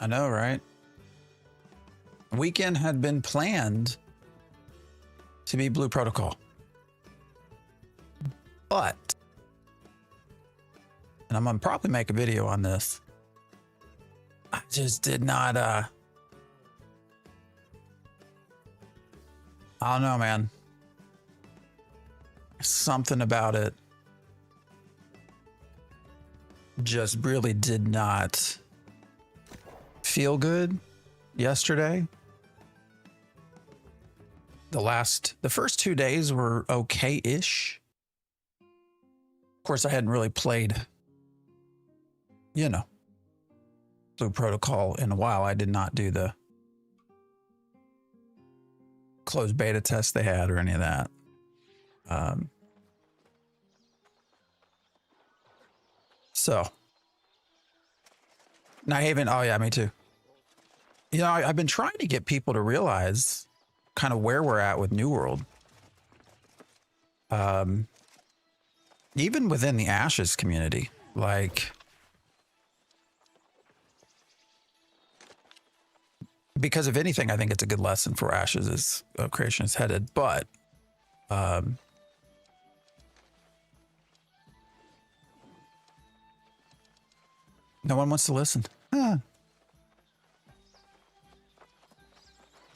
I know, right? Weekend had been planned to be Blue Protocol. But, and I'm gonna probably make a video on this, I just did not, I don't know, man. Something about it just really did not feel good yesterday. The first 2 days were okay-ish. Of course, I hadn't really played, Blue Protocol in a while. I did not do the closed beta test they had or any of that. So, Nyhaven, oh yeah, me too. I've been trying to get people to realize kind of where we're at with New World. Even within the Ashes community, like, because if anything, I think it's a good lesson for Ashes as creation is headed, but no one wants to listen. Huh.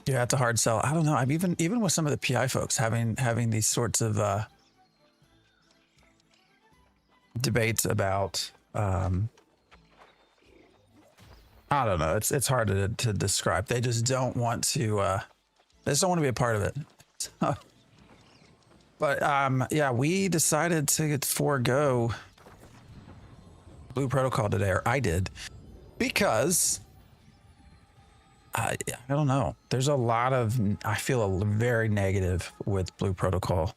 Yeah, it's a hard sell. I don't know. I've even with some of the PI folks having these sorts of debates about I don't know. It's hard to describe. They just don't want to be a part of it. But yeah, we decided to forego Blue Protocol today, or I did, because I don't know. There's a lot of, I feel very negative with Blue Protocol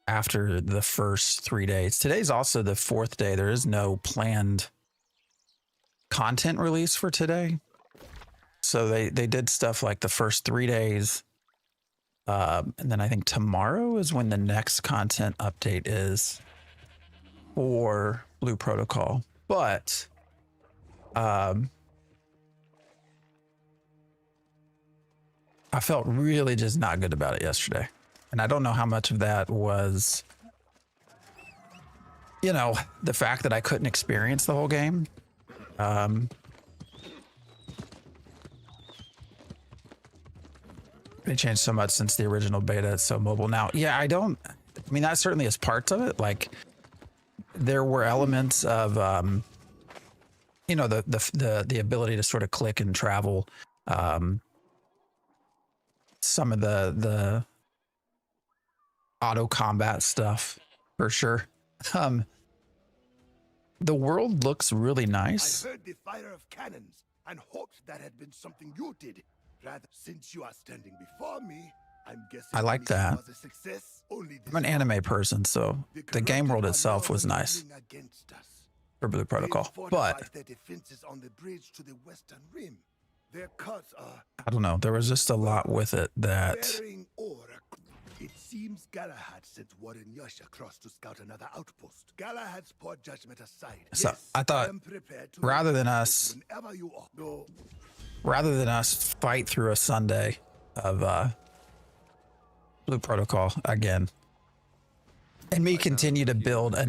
after the first 3 days. Today's also the 4th day. There is no planned content release for today. So they did stuff like the first 3 days. And then I think tomorrow is when the next content update is for Blue Protocol. But I felt really just not good about it yesterday. And I don't know how much of that was, the fact that I couldn't experience the whole game. They changed so much since the original beta. It's so mobile now. Yeah, that certainly is parts of it. Like, there were elements of, the ability to sort of click and travel. Some of the auto combat stuff for sure. The world looks really nice. I heard the fire of cannons and hoped that had been something you did. Rather, since you are standing before me, I'm guessing I like that. was a success. I'm an anime person, so the game world itself was nice for Blue Protocol. But their defenses on the bridge to the western rim. Their cuts are, I don't know. There was just a lot with it that it seems Galahad sent Warren Yush across to scout another outpost. Galahad's poor judgment aside. So yes, I thought rather than us fight through a Sunday of Blue Protocol again, and me continue to build a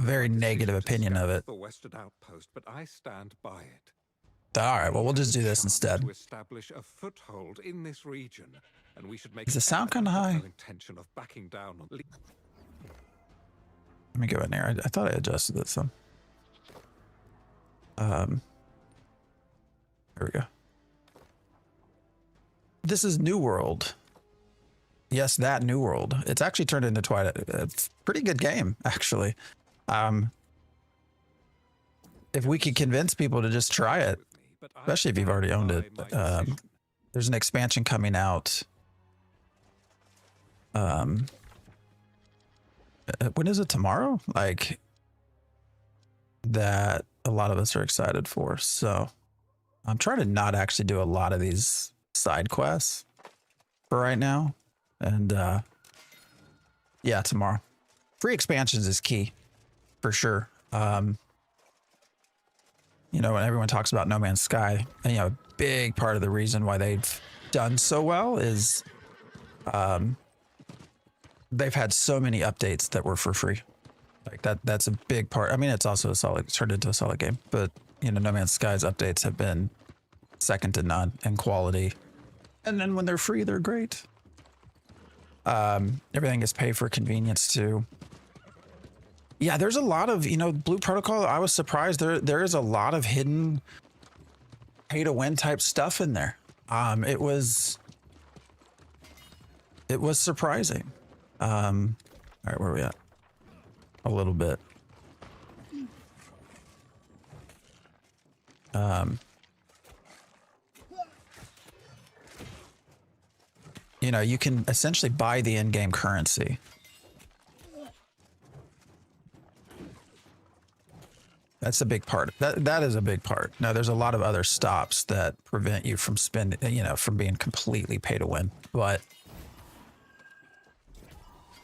very negative opinion of it. The western outpost, but I stand by it. All right, well, we'll just do this instead. To establish a foothold in this region, and we should make. Does it sound kind of high? No intention of backing down on. Let me go in there. I thought I adjusted it some. There we go. This is New World. Yes, that New World. It's actually turned into Twilight. It's a pretty good game, actually. If we could convince people to just try it, especially if you've already owned it. There's an expansion coming out. When is it? Tomorrow? Like, that a lot of us are excited for. So I'm trying to not actually do a lot of these side quests for right now. And yeah, tomorrow. Free expansions is key for sure. You know, when everyone talks about No Man's Sky, and, you know, a big part of the reason why they've done so well is they've had so many updates that were for free. Like that's a big part. I mean, it's also turned into a solid game, but you know, No Man's Sky's updates have been second to none in quality. And then when they're free, they're great. Everything is paid for convenience too. Yeah, there's a lot of, you know, Blue Protocol. I was surprised there is a lot of hidden pay to win type stuff in there. It was surprising. All right, where are we at? A little bit. You know, you can essentially buy the in-game currency. That's a big part. That is a big part. Now, there's a lot of other stops that prevent you from spending, you know, from being completely pay to win. But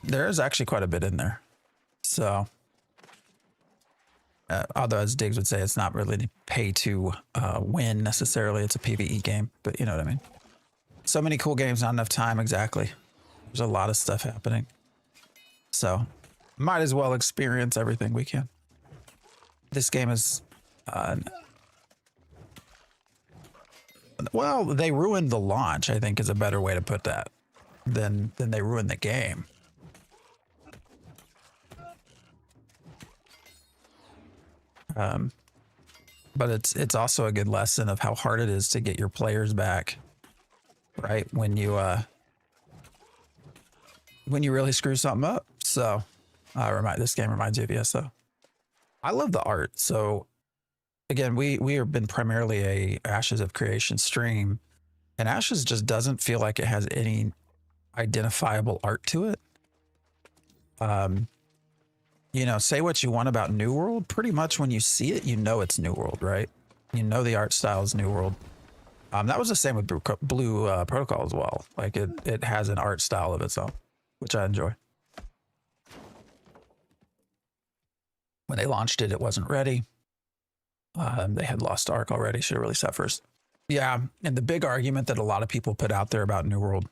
there is actually quite a bit in there. So, although as Diggs would say, it's not really pay to win necessarily. It's a PvE game, but you know what I mean. So many cool games, not enough time. Exactly. There's a lot of stuff happening. So, might as well experience everything we can. This game is, well, they ruined the launch, I think is a better way to put that than they ruined the game. But it's also a good lesson of how hard it is to get your players back, right? When you really screw something up. So, this game reminds you of ESO. I love the art. So, again, we have been primarily a Ashes of Creation stream, and Ashes just doesn't feel like it has any identifiable art to it. You know, say what you want about New World. Pretty much when you see it, you know it's New World, right? You know the art style is New World. That was the same with Blue Protocol as well. Like it has an art style of its own, which I enjoy. When they launched it, it wasn't ready. They had Lost Ark already. Should have released that first. Yeah, and the big argument that a lot of people put out there about New World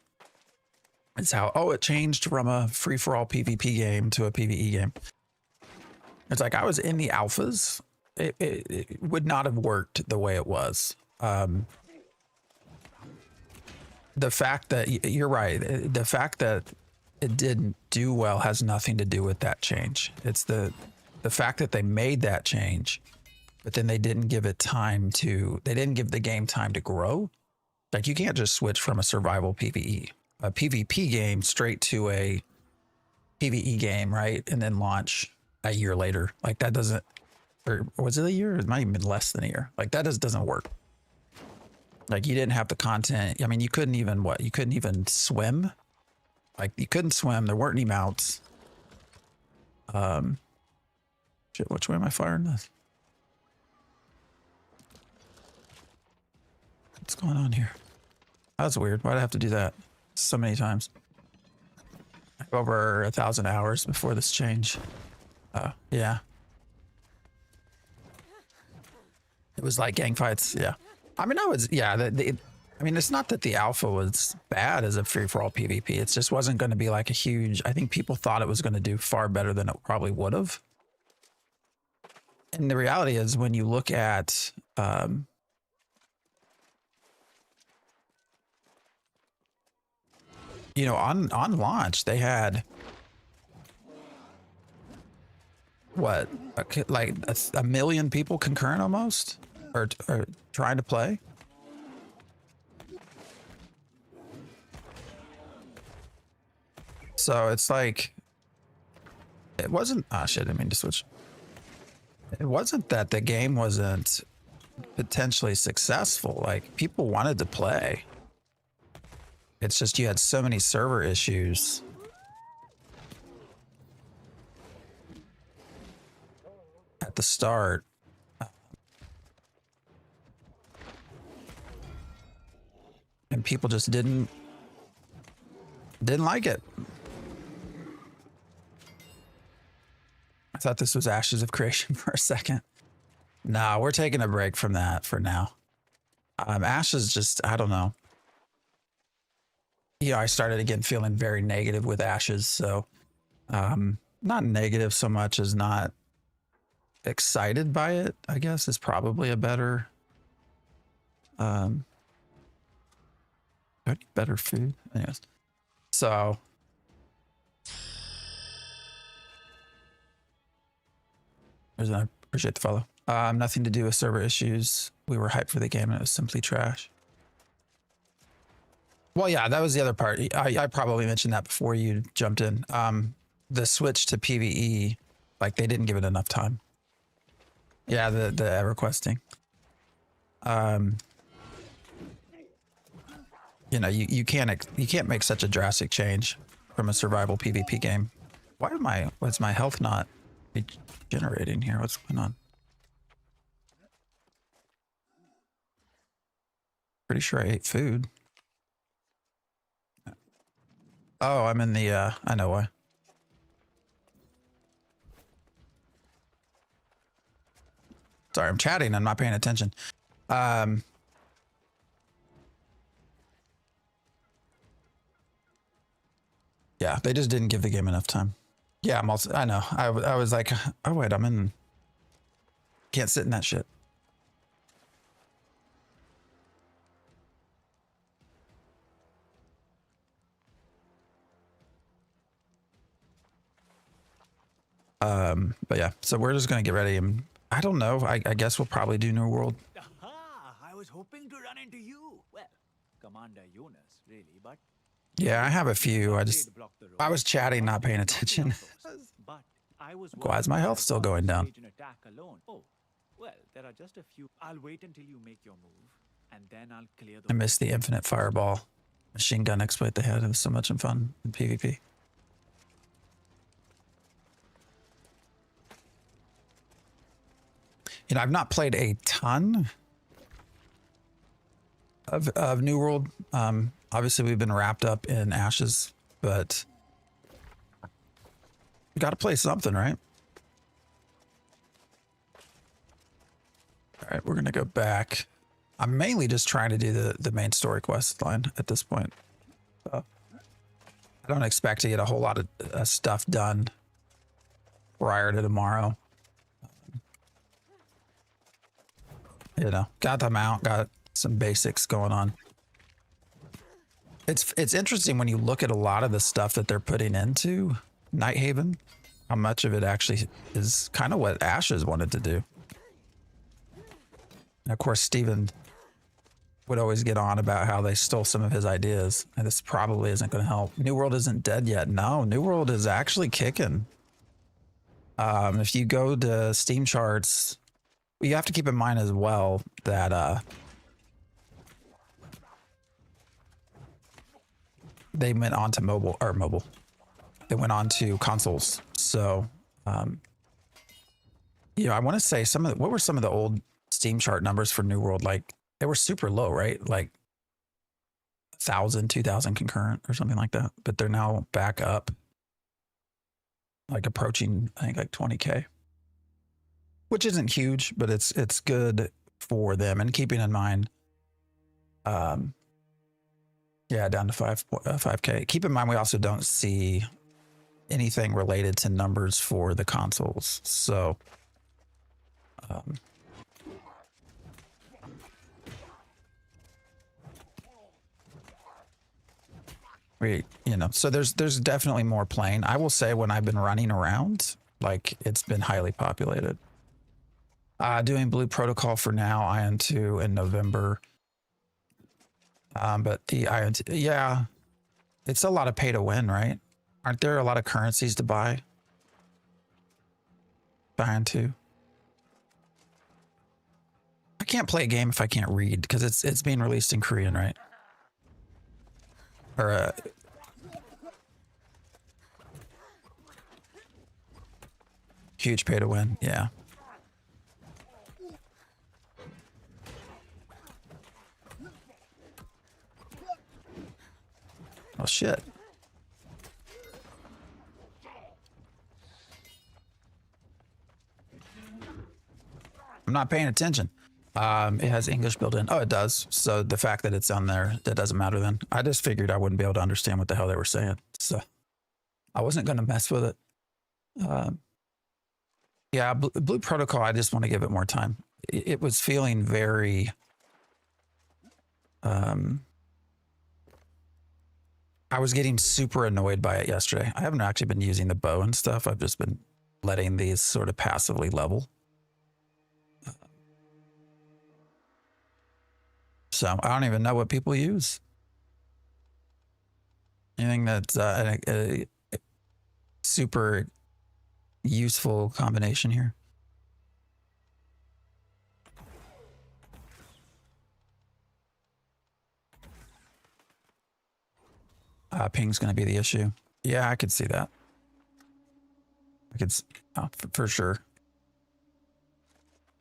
is how, oh, it changed from a free-for-all PvP game to a PvE game. It's like, I was in the alphas. It would not have worked the way it was. The fact that, you're right, the fact that it didn't do well has nothing to do with that change. It's the fact that they made that change, but then they didn't give it time to, they didn't give the game time to grow. Like, you can't just switch from a survival PvE, a PvP game straight to a PvE game, right? And then launch a year later. Like, that doesn't, or was it a year? It might even been less than a year. Like, that just doesn't work. Like, you didn't have the content. I mean, you couldn't even, you couldn't even swim. Like, you couldn't swim. There weren't any mounts. Shit, which way am I firing this? What's going on here? That's weird. Why'd I have to do that so many times? Over 1,000 hours before this change. Yeah. It was like gang fights. Yeah. I mean, I mean, it's not that the alpha was bad as a free-for-all PvP. It just wasn't going to be like a huge, I think people thought it was going to do far better than it probably would have. And the reality is, when you look at, you know, on launch, they had what, like a million people concurrent almost, or trying to play. So it's like, it wasn't, shit, I didn't mean to switch. It wasn't that the game wasn't potentially successful. Like, people wanted to play. It's just you had so many server issues. At the start. And people just didn't like it. I thought this was Ashes of Creation for a second. No, we're taking a break from that for now. Ash is just, I don't know. You know, I started again feeling very negative with Ashes, so not negative so much as not excited by it, I guess is probably a better I need better food. Anyways. So I appreciate the follow. Nothing to do with server issues. We were hyped for the game and it was simply trash. Well, yeah, that was the other part. I probably mentioned that before you jumped in. The switch to PvE, like they didn't give it enough time. Yeah, the EverQuesting. You know, you can't make such a drastic change from a survival PvP game. What's my health not regenerating here? What's going on? Pretty sure I ate food. Oh, I'm in the I know why. Sorry, I'm chatting. I'm not paying attention. Yeah, they just didn't give the game enough time. Yeah, I know. I was like, oh wait, can't sit in that shit. But yeah, so we're just gonna get ready and I don't know. I guess we'll probably do New World. Aha! I was hoping to run into you. Well, Commander Jonas, really, but Yeah, I have a few. I was chatting, not paying attention. Why is my health still going down? Oh, well, there are just a few. I'll wait until you make your move, and then I'll clear the. I missed the infinite fireball. Machine gun exploit they had. It was so much fun in PvP. You know, I've not played a ton of New World. Obviously, we've been wrapped up in Ashes, but we got to play something, right? All right, we're gonna go back. I'm mainly just trying to do the main story quest line at this point. I don't expect to get a whole lot of stuff done prior to tomorrow. You know, got the mount, got some basics going on. It's interesting when you look at a lot of the stuff that they're putting into Nighthaven, how much of it actually is kind of what Ashes wanted to do. And of course, Steven would always get on about how they stole some of his ideas, and this probably isn't going to help. New World isn't dead yet. No, New World is actually kicking. If you go to Steam charts, you have to keep in mind as well that they went on to mobile. They went on to consoles. So, you know, I want to say what were some of the old Steam chart numbers for New World? Like they were super low, right? Like 1,000, 2,000 concurrent or something like that. But they're now back up, like approaching, I think, like 20K. Which isn't huge, but it's good for them. And keeping in mind, yeah, down to 5K. Keep in mind, we also don't see anything related to numbers for the consoles. So, so there's definitely more playing. I will say when I've been running around, like it's been highly populated. Doing Blue Protocol for now, Ion 2 in November. But the Ion 2, yeah, it's a lot of pay to win, right? Aren't there a lot of currencies to buy? Ion 2. I can't play a game if I can't read because it's being released in Korean, right? Or huge pay to win, yeah. Oh shit. I'm I'm not paying attention. It has English built in. Oh, it does. So the fact that it's on there, that doesn't matter then. I just figured I wouldn't be able to understand what the hell they were saying. So I wasn't going to mess with it. Yeah, Blue Protocol, I just want to give it more time. It was feeling very... I was getting super annoyed by it yesterday. I haven't actually been using the bow and stuff. I've just been letting these sort of passively level. So I don't even know what people use. Anything that's a super useful combination here. Ping's going to be the issue. Yeah, I could see that. I could, for sure.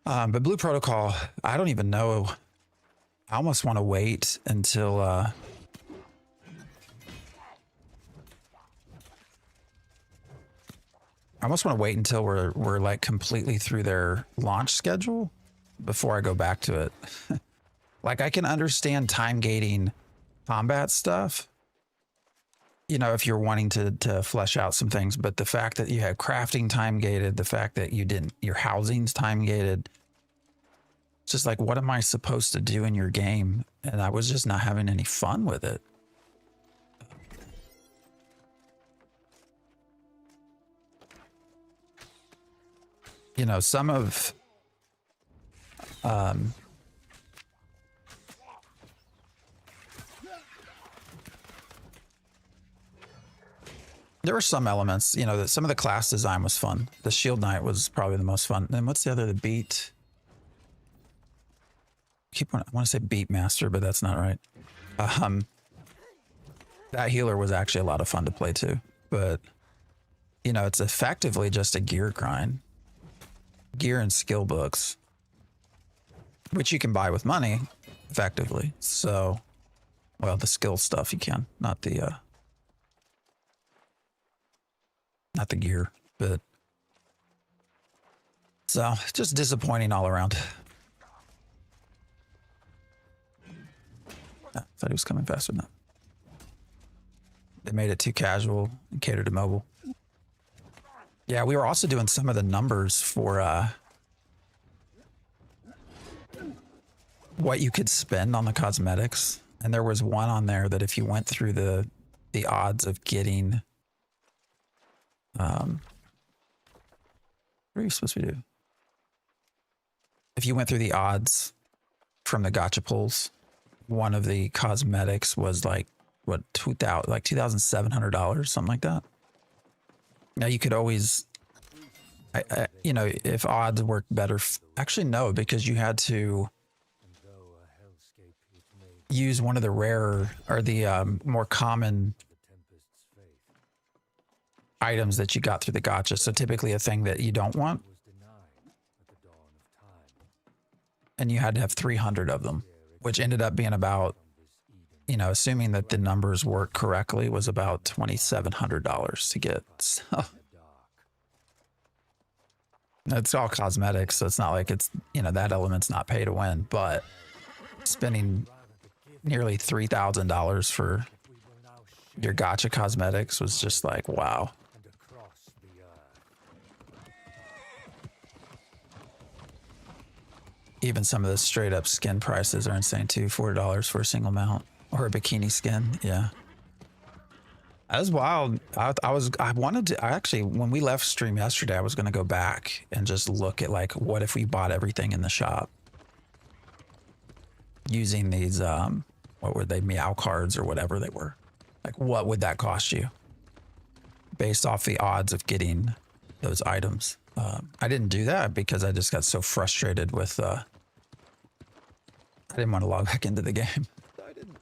But Blue Protocol, I don't even know. I almost want to wait until I almost want to wait until we're like completely through their launch schedule before I go back to it. Like I can understand time gating combat stuff, you know, if you're wanting to flesh out some things, but the fact that you have crafting time gated, the fact that your housing's time gated, it's just like, what am I supposed to do in your game? And I was just not having any fun with it. You know, some of, there were some elements, you know, that some of the class design was fun. The Shield Knight was probably the most fun. Then what's the other, the Beat? I want to say Beat Master, but that's not right. That healer was actually a lot of fun to play too. But, you know, it's effectively just a gear grind. Gear and skill books, which you can buy with money, effectively. So, well, the skill stuff you can, not the gear, but so just disappointing all around. I thought he was coming faster than that. They made it too casual and catered to mobile. Yeah, we were also doing some of the numbers for what you could spend on the cosmetics. And there was one on there that if you went through the odds of getting what are you supposed to do? If you went through the odds from the gacha pulls, one of the cosmetics was like what, $2,700, something like that. Now you could always, you know, if odds worked better. Actually, no, because you had to use one of the rarer or the more common items that you got through the gacha. So typically a thing that you don't want, and you had to have 300 of them, which ended up being about, you know, assuming that the numbers work correctly, was about $2,700 to get. So it's all cosmetics, so it's not like it's, you know, that element's not pay to win, but spending nearly $3,000 for your gacha cosmetics was just like, wow. Even some of the straight up skin prices are insane too. $4 for a single mount or a bikini skin. Yeah. That was wild. I wanted to, actually, when we left stream yesterday, I was going to go back and just look at like, what if we bought everything in the shop using these, what were they? Meow cards or whatever they were. Like, what would that cost you based off the odds of getting those items? I didn't do that because I just got so frustrated with, I didn't want to log back into the game. I didn't.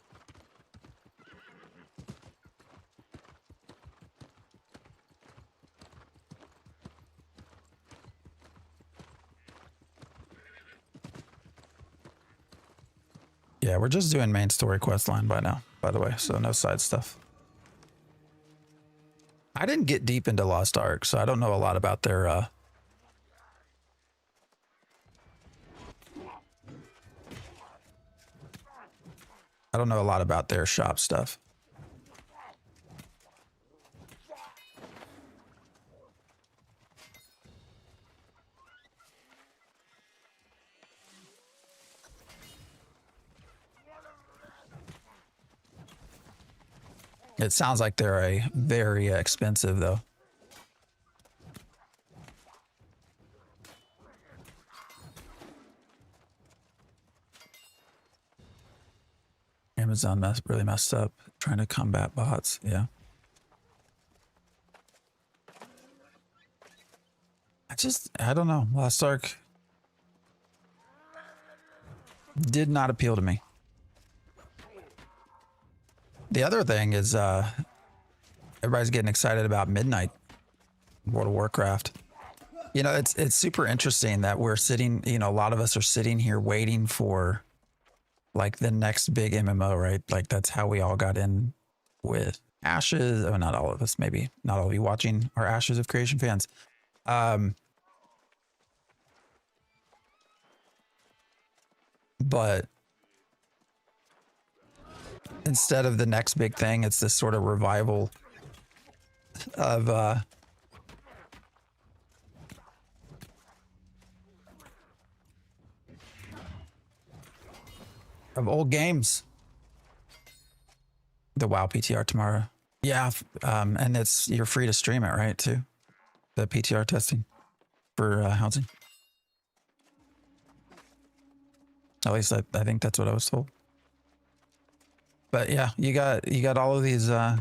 Yeah, we're just doing main story quest line by now, by the way, so no side stuff. I didn't get deep into Lost Ark, so I don't know a lot about their I don't know a lot about their shop stuff. It sounds like they're a very expensive though. Amazon really messed up trying to combat bots. Yeah. I don't know. Lost Ark did not appeal to me. The other thing is everybody's getting excited about Midnight World of Warcraft. You know, it's super interesting that we're sitting, you know, a lot of us are sitting here waiting for like the next big MMO, right? Like that's how we all got in with Ashes. Oh, not all of us, maybe not all of you watching are Ashes of Creation fans. But instead of the next big thing, it's this sort of revival of old games. The WoW PTR tomorrow. Yeah, and you're free to stream it, right? Too, the PTR testing for housing. At least I think that's what I was told. But yeah, you got all of these. Oh,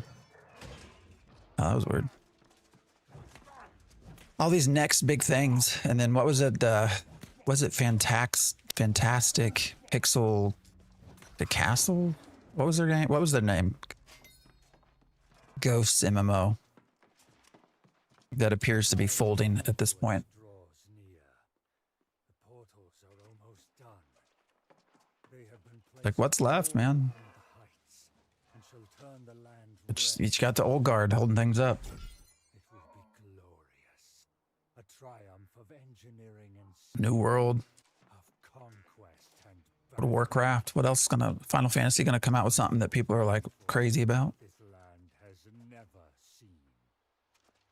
that was weird. All these next big things, and then what was it? Was it Fantastic Pixel, the Castle? What was their name? What was their name? Ghosts MMO. That appears to be folding at this point. Like, what's left, man? You got the old guard holding things up. New World. World of Warcraft. What else is Final Fantasy gonna come out with something that people are like crazy about? This land has never seen.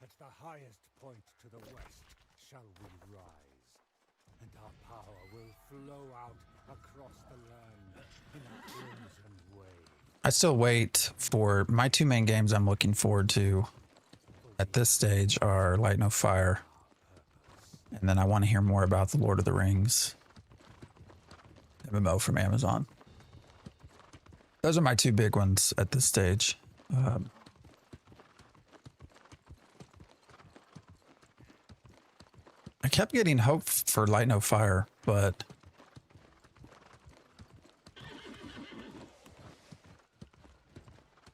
At the highest point to the west shall we rise, and our power will flow out across the land in a crimson wave. I still wait for my two main games I'm looking forward to at this stage are Light No Fire. And then I want to hear more about the Lord of the Rings MMO from Amazon. Those are my two big ones at this stage. I kept getting hope for Light No Fire, but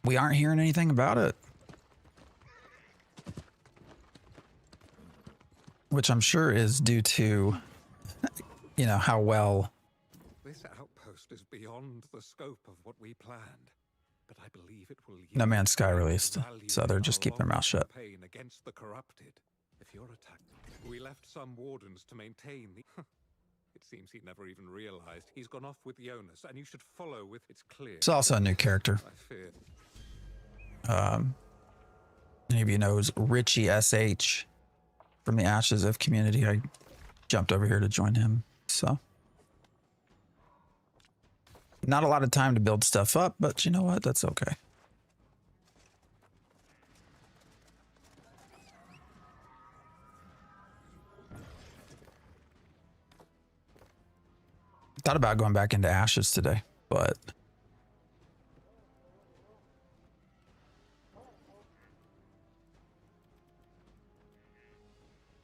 we aren't hearing anything about it. Which I'm sure is due to, you know, how well. This outpost is beyond the scope of what we planned, but I believe it will. No Man's Sky released, so they're just keeping their mouth shut. Against the corrupted. If you're attacked, we left some wardens to maintain the. It seems he never even realized he's gone off with Jonas, and you should follow with. It's clear. It's also a new character. I fear. Any of you knows Richie SH from the Ashes of Community. I jumped over here to join him. So not a lot of time to build stuff up, but you know what? That's okay. Thought about going back into Ashes today, but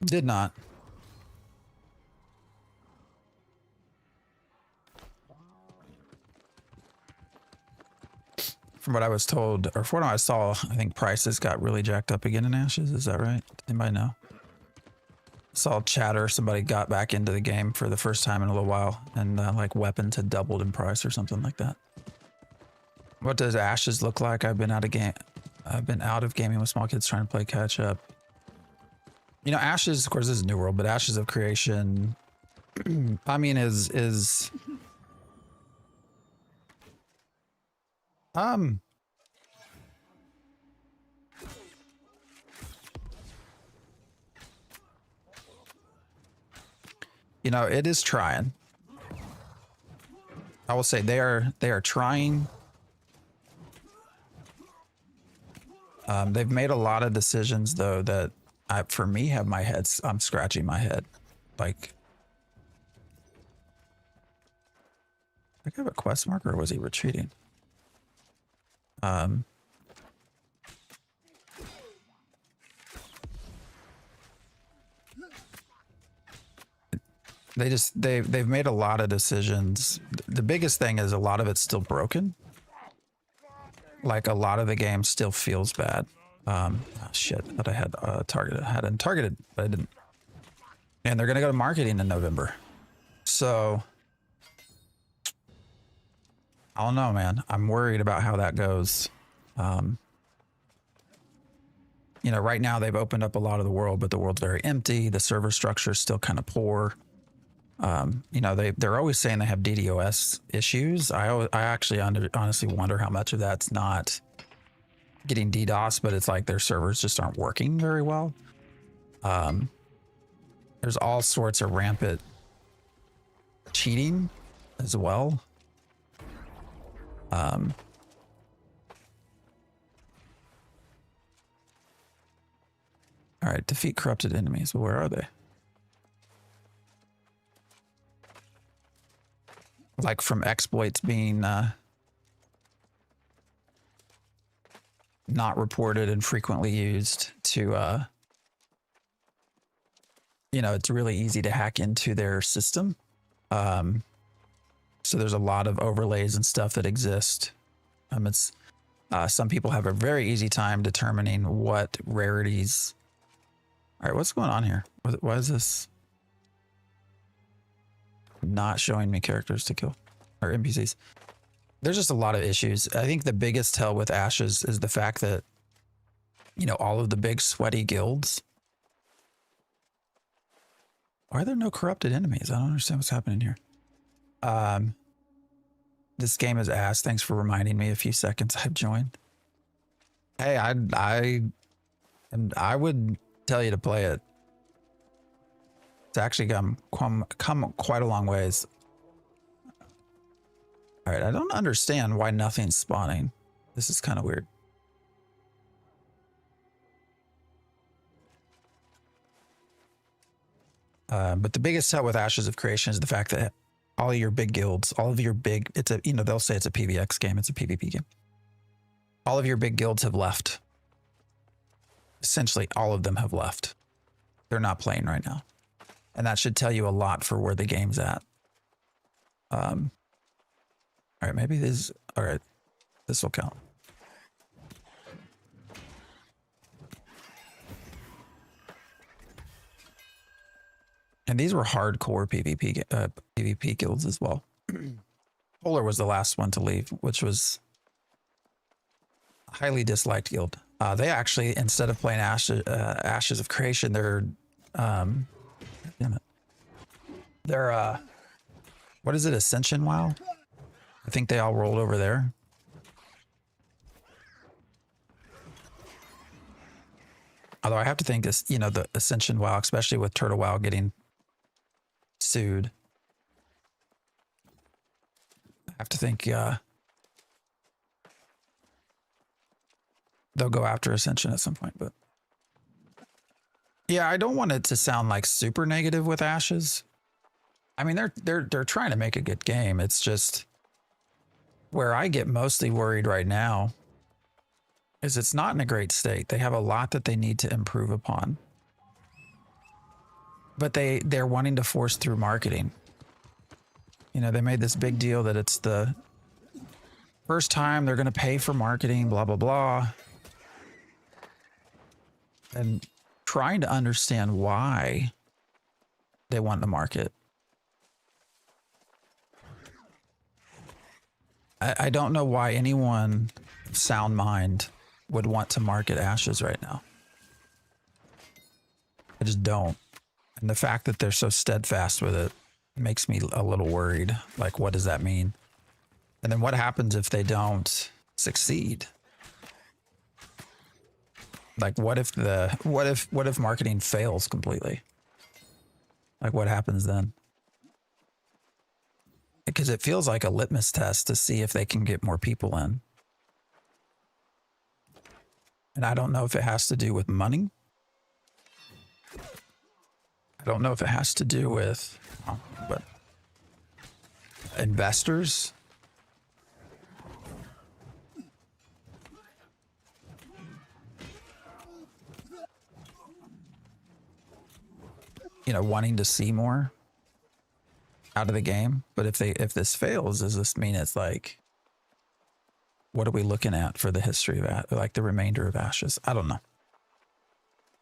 did not. From what I was told, or from what I saw, I think prices got really jacked up again in Ashes. Is that right? Anybody know? Saw chatter. Somebody got back into the game for the first time in a little while, and like weapons had doubled in price or something like that. What does Ashes look like? I've been out of gaming with small kids trying to play catch up. You know, Ashes, of course, this is New World, but Ashes of Creation, I mean, is Um, you know, it is trying. I will say they are trying. They've made a lot of decisions though that for me have my head. I'm scratching my head. Like, I have a quest marker, or was he retreating? They've made a lot of decisions. The biggest thing is a lot of it's still broken. Like a lot of the game still feels bad. Oh shit, I thought I had targeted. I hadn't targeted, but I didn't. And they're gonna go to marketing in November. So I don't know, man. I'm worried about how that goes. You know, right now they've opened up a lot of the world, but the world's very empty. The server structure is still kind of poor. You know, they're always saying they have DDoS issues. I actually honestly wonder how much of that's not getting DDoS, but it's like their servers just aren't working very well. There's all sorts of rampant cheating as well. All right, defeat corrupted enemies. Where are they? Like from exploits being not reported and frequently used to, you know, it's really easy to hack into their system. So there's a lot of overlays and stuff that exist. It's some people have a very easy time determining what rarities. All right, what's going on here? Why is this not showing me characters to kill or NPCs? There's just a lot of issues. I think the biggest tell with Ashes is the fact that, you know, all of the big sweaty guilds. Why are there no corrupted enemies? I don't understand what's happening here. This game is ass. Thanks for reminding me a few seconds I've joined. Hey, I would tell you to play it. It's actually come quite a long ways. All right, I don't understand why nothing's spawning. This is kind of weird. But the biggest tell with Ashes of Creation is the fact that all of your big guilds, all of your big, it's a, you know, they'll say it's a PvX game, it's a PvP game. All of your big guilds have left. Essentially, all of them have left. They're not playing right now. And that should tell you a lot for where the game's at. All right, maybe this, all right, this will count. And these were hardcore PvP guilds as well. Polar was the last one to leave, which was a highly disliked guild. They actually, instead of playing Ashes of Creation, they're, damn it. They're, what is it, Ascension WoW? I think they all rolled over there. Although I have to think this, you know, the Ascension WoW, especially with Turtle WoW getting sued. I have to think they'll go after Ascension at some point, but yeah, I don't want it to sound like super negative with Ashes. I mean, they're trying to make a good game. It's just where I get mostly worried right now is it's not in a great state. They have a lot that they need to improve upon. But they're wanting to force through marketing. You know, they made this big deal that it's the first time they're going to pay for marketing, blah, blah, blah. And trying to understand why they want to market. I don't know why anyone of sound mind would want to market Ashes right now. I just don't. And the fact that they're so steadfast with it makes me a little worried. Like, what does that mean? And then what happens if they don't succeed? Like, what if marketing fails completely? Like, what happens then? Because it feels like a litmus test to see if they can get more people in. And I don't know if it has to do with money. I don't know if it has to do with but investors. You know, wanting to see more out of the game. But if this fails, does this mean it's like, what are we looking at for the history of like the remainder of Ashes? I don't know.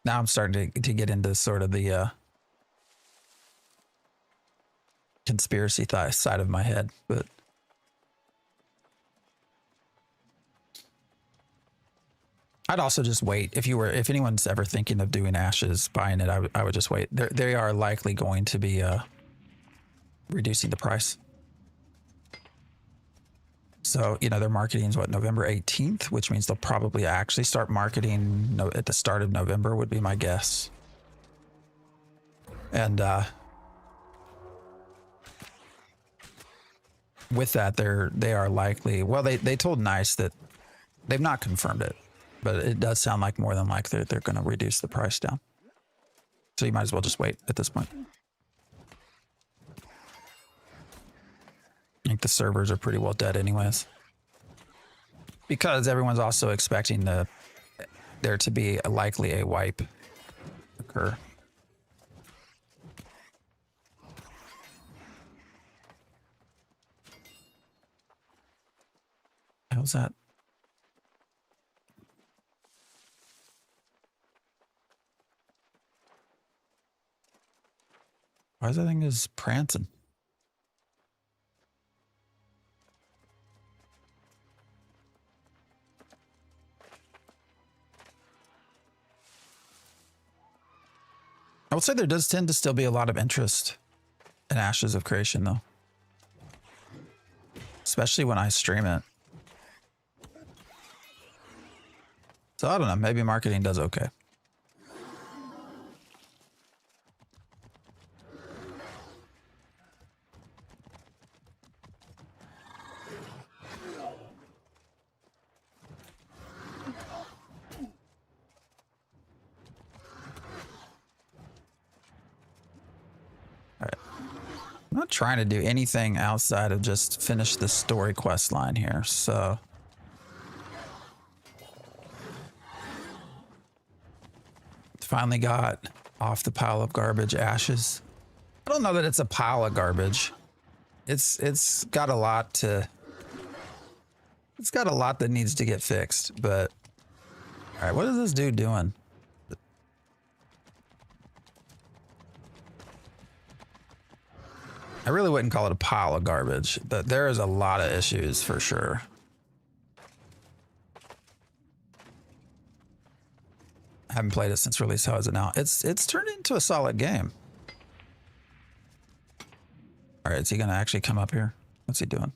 Now I'm starting to get into sort of the conspiracy side of my head, but I'd also just wait. If anyone's ever thinking of doing Ashes, buying it, I would just wait. They are likely going to be reducing the price. So, you know, their marketing is what, November 18th, which means they'll probably actually start marketing at the start of November would be my guess. And with that, they are likely, well, they told NICE that they've not confirmed it, but it does sound like more than likely they're going to reduce the price down. So you might as well just wait at this point. I think the servers are pretty well dead anyways. Because everyone's also expecting there to be likely a wipe occur. How's that? Why is that thing is prancing? I would say there does tend to still be a lot of interest in Ashes of Creation, though. Especially when I stream it. So I don't know, maybe marketing does okay. I'm not trying to do anything outside of just finish the story quest line here, so. Finally got off the pile of garbage Ashes. I don't know that it's a pile of garbage. It's got a lot that needs to get fixed, but all right, what is this dude doing? I really wouldn't call it a pile of garbage, but there is a lot of issues for sure. I haven't played it since release. How is it now? It's turned into a solid game. All right, is he gonna actually come up here? What's he doing?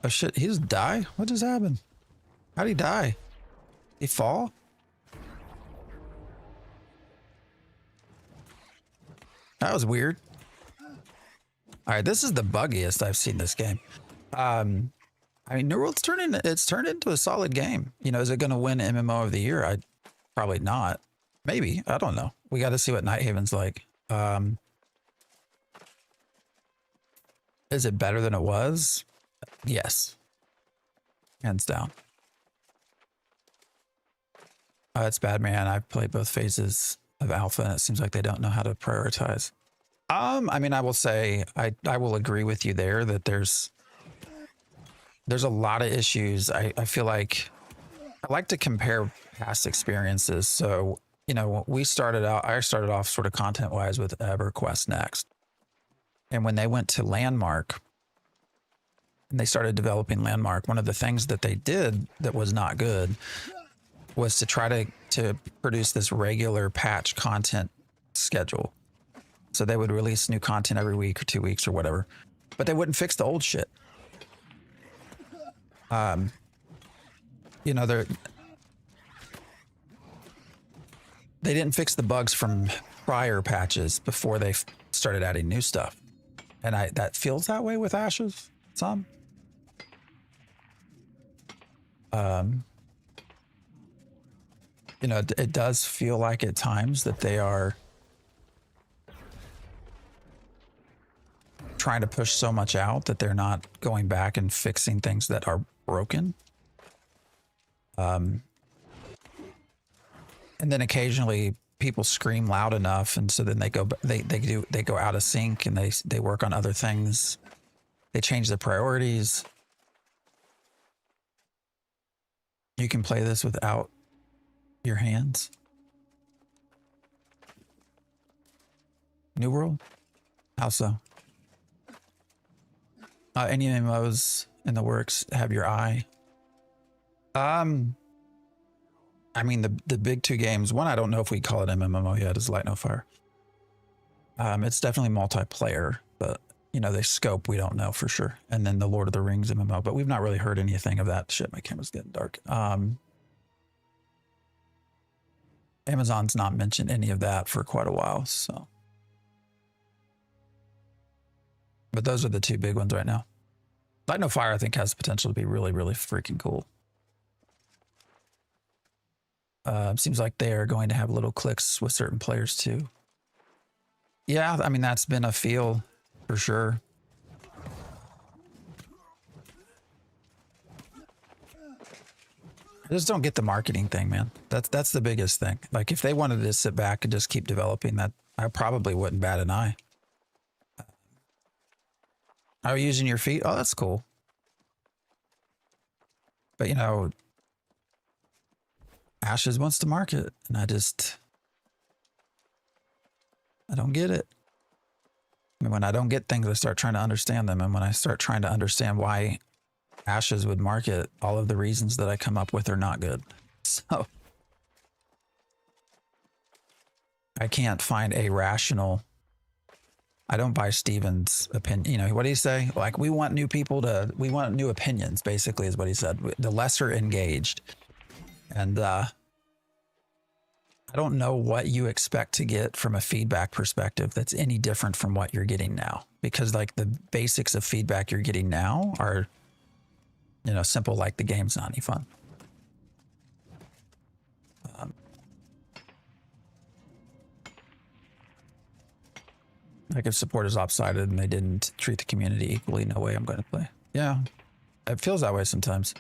Oh shit, he just died? What just happened? How'd he die? Did he fall? That was weird. All right, this is the buggiest I've seen this game. I mean, New World's turned into a solid game. You know, is it going to win MMO of the year? Probably not. Maybe. I don't know. We got to see what Nighthaven's like. Is it better than it was? Yes. Hands down. It's bad, man. I've played both phases of alpha and it seems like they don't know how to prioritize. I mean, I will say, I will agree with you there that there's a lot of issues. I feel like I like to compare past experiences. So, you know, I started off sort of content wise with EverQuest Next. And when they went to Landmark and they started developing Landmark, one of the things that they did that was not good was to try to produce this regular patch content schedule. So they would release new content every week or 2 weeks or whatever, but they wouldn't fix the old shit. You know, they didn't fix the bugs from prior patches before they started adding new stuff. And that feels that way with Ashes, some. You know, it does feel like at times that they are trying to push so much out that they're not going back and fixing things that are broken. And then occasionally people scream loud enough, and so then they go out of sync, and they work on other things. They change their priorities. You can play this without your hands. New World? How so? Any MMOs in the works have your eye? I mean, the big two games, one, I don't know if we call it MMO yet, is Light No Fire. It's definitely multiplayer, but, you know, they scope, we don't know for sure. And then the Lord of the Rings MMO, but we've not really heard anything of that. Shit, my camera's getting dark. Amazon's not mentioned any of that for quite a while, so. But those are the two big ones right now. Light No Fire, I think, has the potential to be really, really freaking cool. Seems like they are going to have little clicks with certain players too. Yeah, I mean, that's been a feel for sure. I just don't get the marketing thing, man. That's the biggest thing. Like, if they wanted to sit back and just keep developing that, I probably wouldn't bat an eye. Are you using your feet? Oh, that's cool. But, you know, Ashes wants to market, and I don't get it. I mean, when I don't get things, I start trying to understand them. And when I start trying to understand why Ashes would market, all of the reasons that I come up with are not good. So I can't find a rational. I don't buy Steven's opinion. You know, what do you say? Like, we want new opinions, basically, is what he said. The lesser engaged. And I don't know what you expect to get from a feedback perspective that's any different from what you're getting now. Because, like, the basics of feedback you're getting now are, you know, simple, like the game's not any fun. Like, if support is lopsided and they didn't treat the community equally, no way I'm going to play. Yeah, it feels that way sometimes.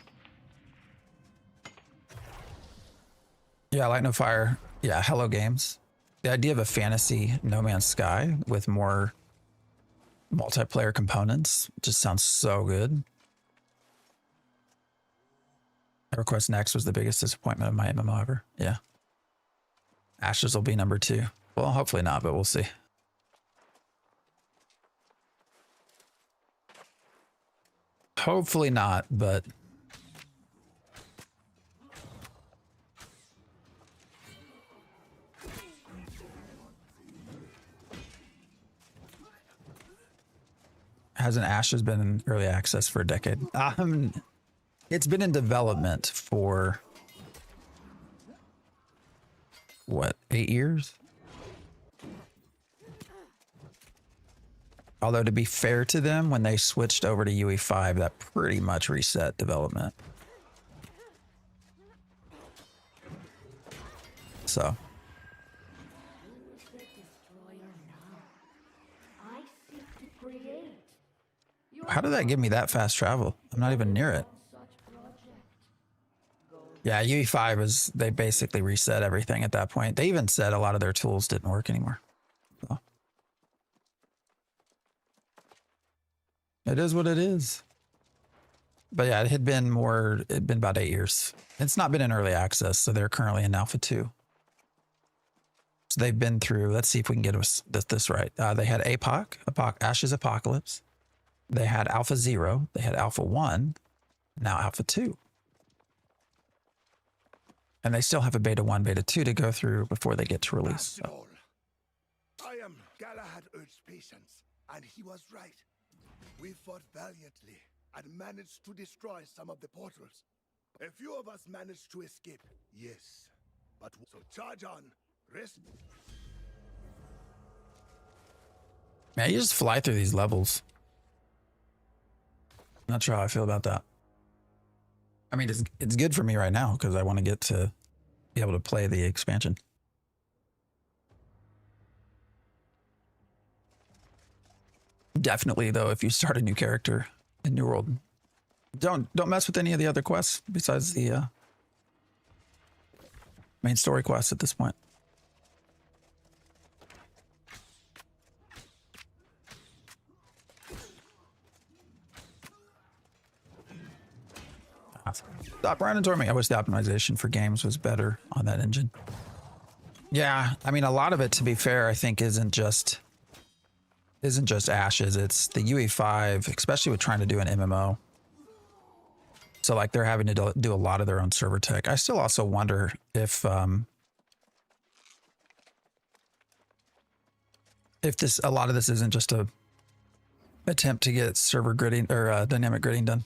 Yeah, Light No Fire. Yeah, Hello Games. The idea of a fantasy No Man's Sky with more multiplayer components just sounds so good. EverQuest Next was the biggest disappointment of my MMO ever. Yeah. Ashes will be number 2. Well, hopefully not, but we'll see. Hopefully not, but hasn't Ashes been in early access for a decade? It's been in development for what, 8 years? Although, to be fair to them, when they switched over to UE5, that pretty much reset development. So. How did that give me that fast travel? I'm not even near it. Yeah, UE5 is, they basically reset everything at that point. They even said a lot of their tools didn't work anymore. So. It is what it is. But yeah, it had been about 8 years. It's not been in early access, so they're currently in Alpha 2. So they've been through, let's see if we can get this right. They had Ashes Apocalypse. They had Alpha 0. They had Alpha 1. Now Alpha 2. And they still have a Beta 1, Beta 2 to go through before they get to release. So. I am Galahad urged patience, and he was right. We fought valiantly, and managed to destroy some of the portals. A few of us managed to escape, yes. But so charge on, rest. Man, you just fly through these levels. Not sure how I feel about that. I mean, it's good for me right now because I want to get to be able to play the expansion. Definitely, though, if you start a new character in New World, don't mess with any of the other quests besides the main story quests at this point. Stop running toward me. I wish the optimization for games was better on that engine. Yeah, I mean, a lot of it, to be fair, I think isn't just Ashes. It's the UE5, especially with trying to do an MMO. So like they're having to do a lot of their own server tech. I still also wonder if a lot of this isn't just a attempt to get server gridding or dynamic gridding done.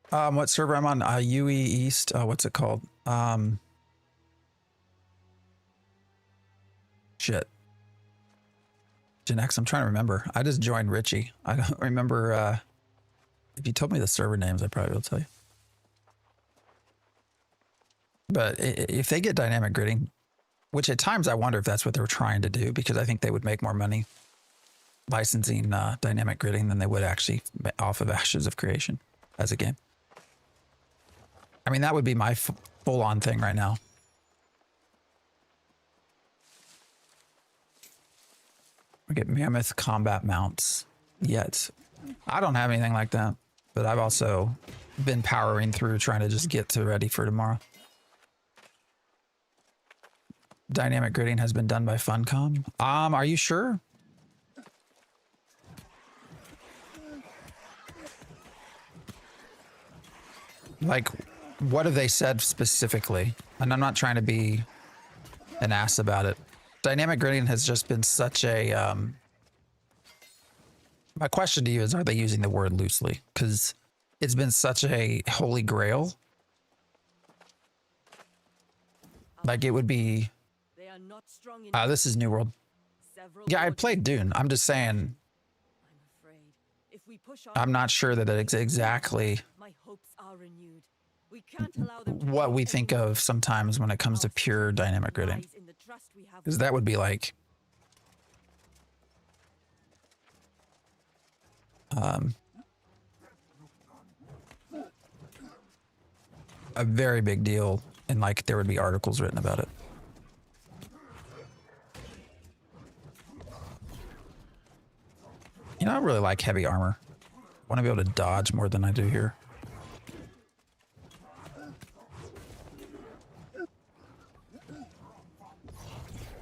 What server I'm on? UE East. What's it called? Shit. Gen X. I'm trying to remember. I just joined Richie. I don't remember. If you told me the server names, I probably will tell you. But if they get dynamic gridding, which at times I wonder if that's what they were trying to do, because I think they would make more money licensing dynamic gridding than they would actually off of Ashes of Creation as a game. I mean, that would be my full-on thing right now. We get mammoth combat mounts yet. I don't have anything like that, but I've also been powering through trying to just get to ready for tomorrow. Dynamic gridding has been done by Funcom. Are you sure? Like, what have they said specifically? And I'm not trying to be an ass about it. Dynamic gridding has just been such a... my question to you is, are they using the word loosely? Because it's been such a holy grail. Like, it would be... this is New World. Yeah, I played Dune. I'm just saying... I'm not sure that it's exactly what we think of sometimes when it comes to pure dynamic gridding. Because that would be like... a very big deal, and like there would be articles written about it. You know, I really like heavy armor. I want to be able to dodge more than I do here.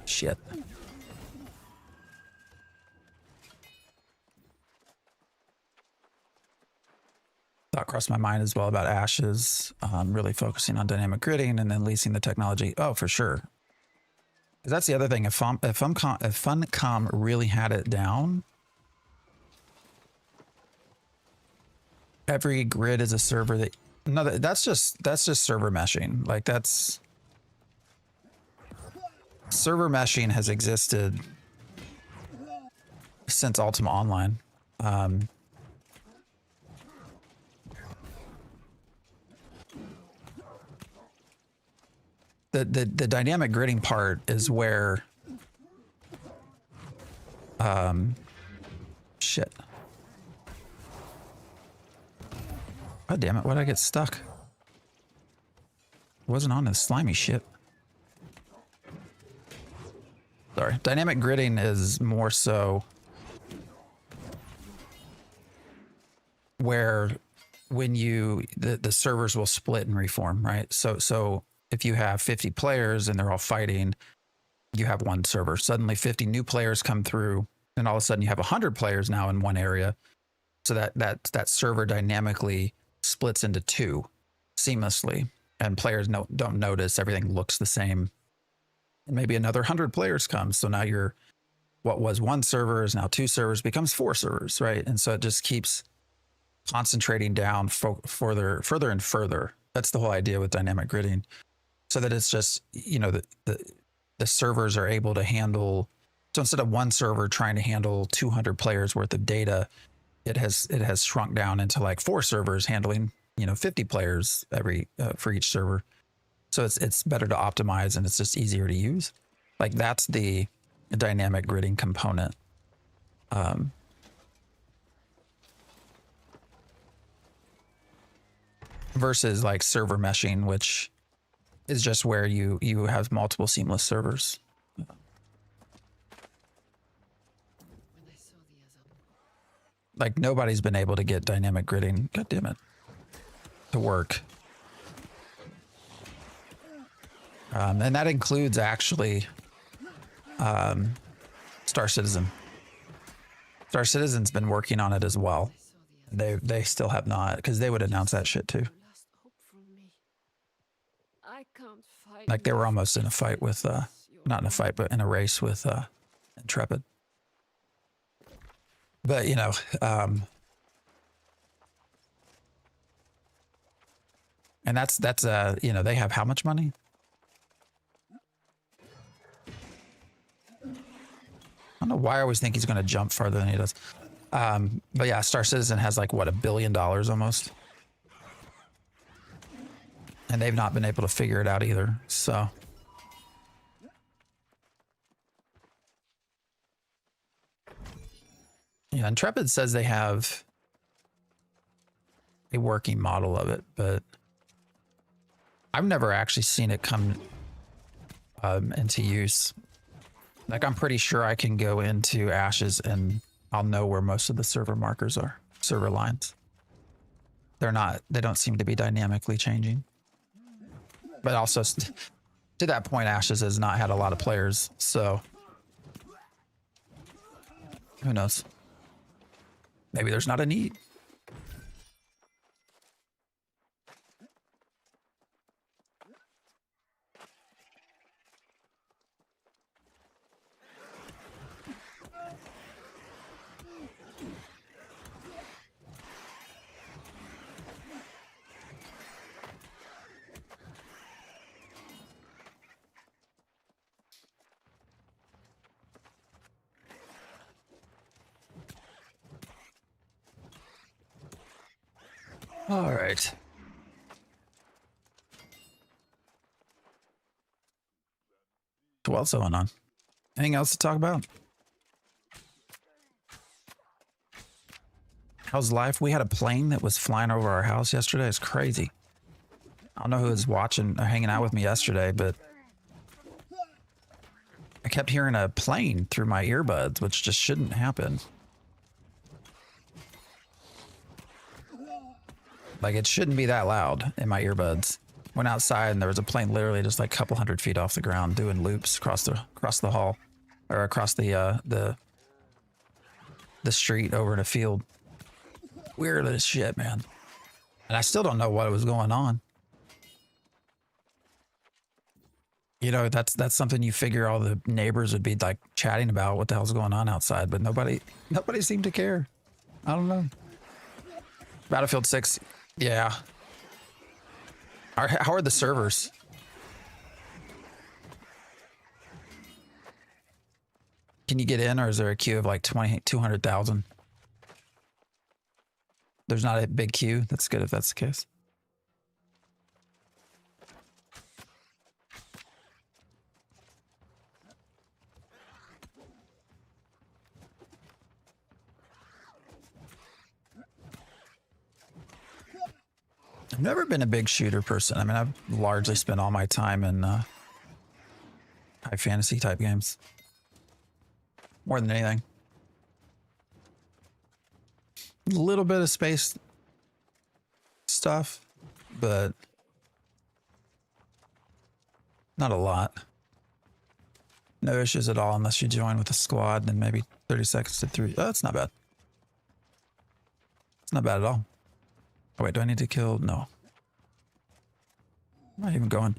Shit. Thought crossed my mind as well about Ashes, really focusing on dynamic gridding and then leasing the technology. Oh, for sure. Because that's the other thing. If Funcom really had it down, every grid is a server that... No, that's just server meshing. Like, that's... Server meshing has existed since Ultima Online. The dynamic gridding part is where... shit. God damn it, why'd I get stuck? Wasn't on this slimy shit. Sorry. Dynamic gridding is more so where when the servers will split and reform, right? So if you have 50 players and they're all fighting, you have one server. Suddenly 50 new players come through, and all of a sudden you have 100 players now in one area. So that server dynamically splits into two seamlessly, and players don't notice. Everything looks the same. And maybe another 100 players come. So now what was one server is now two servers, becomes 4 servers, right? And so it just keeps concentrating down further and further. That's the whole idea with dynamic gridding, so that it's just, you know, the servers are able to handle. So instead of one server trying to handle 200 players worth of data, it has shrunk down into like 4 servers handling, you know, 50 players every for each server. So it's better to optimize, and it's just easier to use. Like that's the dynamic gridding component. Versus like server meshing, which is just where you have multiple seamless servers. Like nobody's been able to get dynamic gridding, god damn it, to work. And that includes actually Star Citizen. Star Citizen's been working on it as well. They still have not, because they would announce that shit too. Like they were almost in a fight with, not in a fight, but in a race with Intrepid. But, you know, and that's you know, they have how much money? I don't know why I always think he's going to jump farther than he does. But yeah, Star Citizen has like, what, $1 billion almost? And they've not been able to figure it out either, so. Yeah, Intrepid says they have a working model of it, but I've never actually seen it come into use. Like, I'm pretty sure I can go into Ashes and I'll know where most of the server markers are, server lines. They don't seem to be dynamically changing. But also, to that point, Ashes has not had a lot of players, so who knows? Maybe there's not a need. All right. So what's going on? Anything else to talk about? How's life? We had a plane that was flying over our house yesterday. It's crazy. I don't know who was watching or hanging out with me yesterday, but I kept hearing a plane through my earbuds, which just shouldn't happen. Like, it shouldn't be that loud in my earbuds. Went outside and there was a plane literally just like a couple 100 feet off the ground doing loops across the hall, or across the street over in a field. Weird as shit, man. And I still don't know what was going on. You know, that's something you figure all the neighbors would be like chatting about what the hell's going on outside, but nobody seemed to care. I don't know. Battlefield 6, yeah. How are the servers? Can you get in, or is there a queue of like 200,000? There's not a big queue. That's good if that's the case. I've never been a big shooter person. I mean, I've largely spent all my time in high fantasy type games. More than anything. A little bit of space stuff, but not a lot. No issues at all unless you join with a squad and then maybe 30 seconds to 3. Oh, that's not bad. It's not bad at all. Oh, wait, do I need to kill? No. I'm not even going.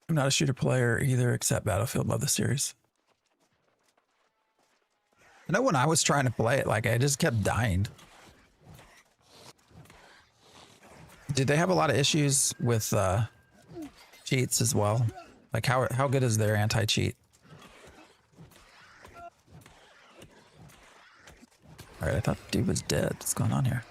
I'm not a shooter player either, except Battlefield. Love the series. I know when I was trying to play it, like I just kept dying. Did they have a lot of issues with cheats as well? Like how good is their anti-cheat? All right, I thought the dude was dead. What's going on here?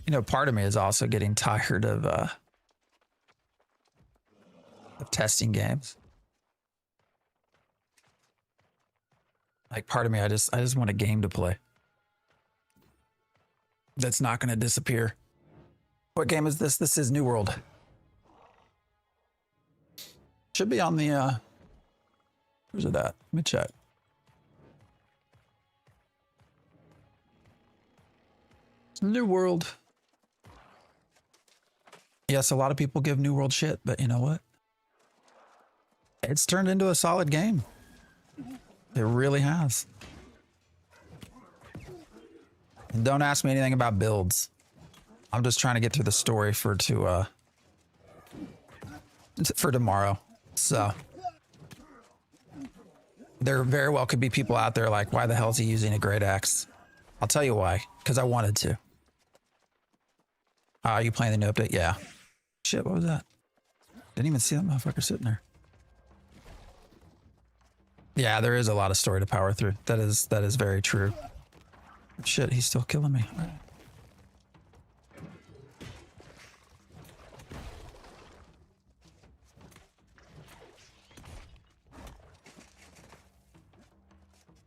You know, part of me is also getting tired of testing games. Like part of me, I just want a game to play. That's not going to disappear. What game is this? This is New World. Should be on the where's it at? Let me check. New World. Yes, a lot of people give New World shit, but you know what? It's turned into a solid game. It really has. And don't ask me anything about builds. I'm just trying to get through the story for tomorrow. So there very well could be people out there like, why the hell is he using a great axe? I'll tell you why. Because I wanted to. Are you playing the new update? Yeah. Shit, what was that? Didn't even see that motherfucker sitting there. Yeah, there is a lot of story to power through. That is very true. Shit, he's still killing me. All right.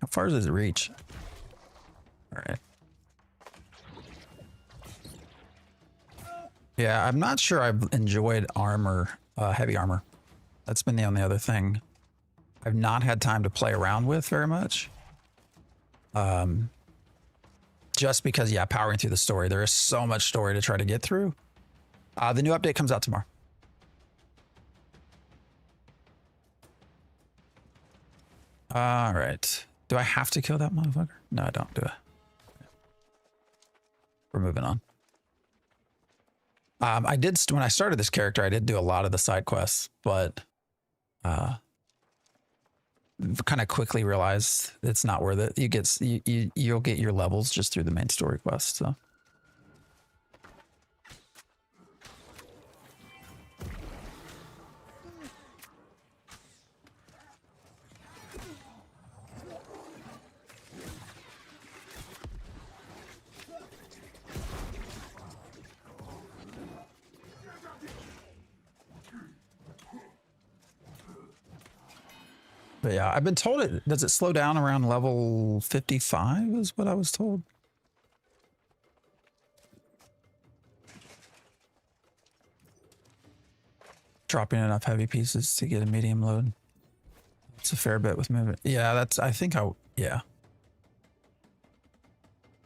How far does it reach? All right. Yeah, I'm not sure I've enjoyed armor, heavy armor. That's been the only other thing I've not had time to play around with very much. Just because, yeah, powering through the story. There is so much story to try to get through. The new update comes out tomorrow. All right. Do I have to kill that motherfucker? No, I don't, do I? We're moving on. I did, when I started this character, I did do a lot of the side quests, but kind of quickly realized it's not worth it. You'll get your levels just through the main story quest, so. But yeah, I've been told does it slow down around level 55 is what I was told. Dropping enough heavy pieces to get a medium load. It's a fair bit with movement. Yeah, yeah.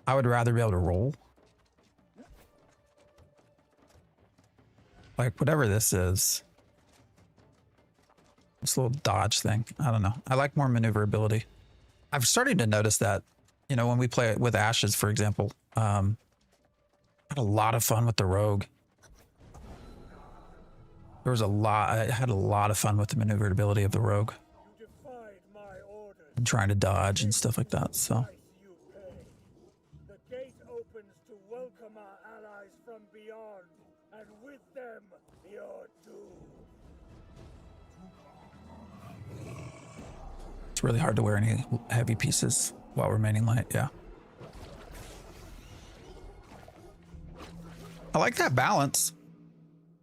I would rather be able to roll. Like whatever this is. This little dodge thing. I don't know. I like more maneuverability. I've started to notice that, you know, when we play it with Ashes, for example, I had a lot of fun with the Rogue. I had a lot of fun with the maneuverability of the Rogue. And trying to dodge and stuff like that, so. The gate opens to welcome our allies from beyond, and with them, your doom. It's really hard to wear any heavy pieces while remaining light, yeah. I like that balance.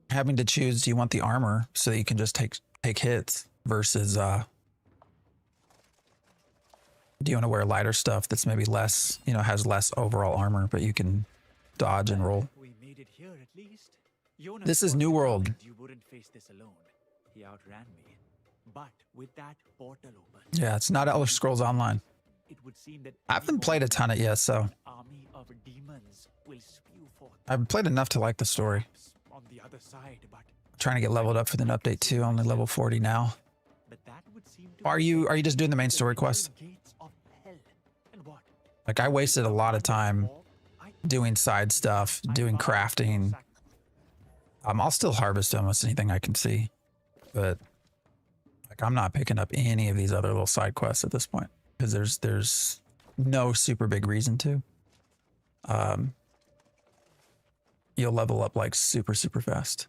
Having to choose, do you want the armor so that you can just take hits versus do you want to wear lighter stuff that's maybe less, you know, has less overall armor, but you can dodge and roll. We made it here at least. This is New World. You wouldn't face this alone. He outran me. But with that portal open. Yeah, it's not Elder Scrolls Online. It would seem that I haven't played a ton of it yet, so army of demons will spew forth. I've played enough to like the story. On the other side, but Trying to get leveled up for the new update too. Only level 40 now. but that would seem to Are you just doing the main story quest? gates of hell. And what? Like I wasted a lot of time doing side stuff, doing crafting, I'll still harvest almost anything I can see, but like I'm not picking up any of these other little side quests at this point because there's no super big reason to. You'll level up like super fast.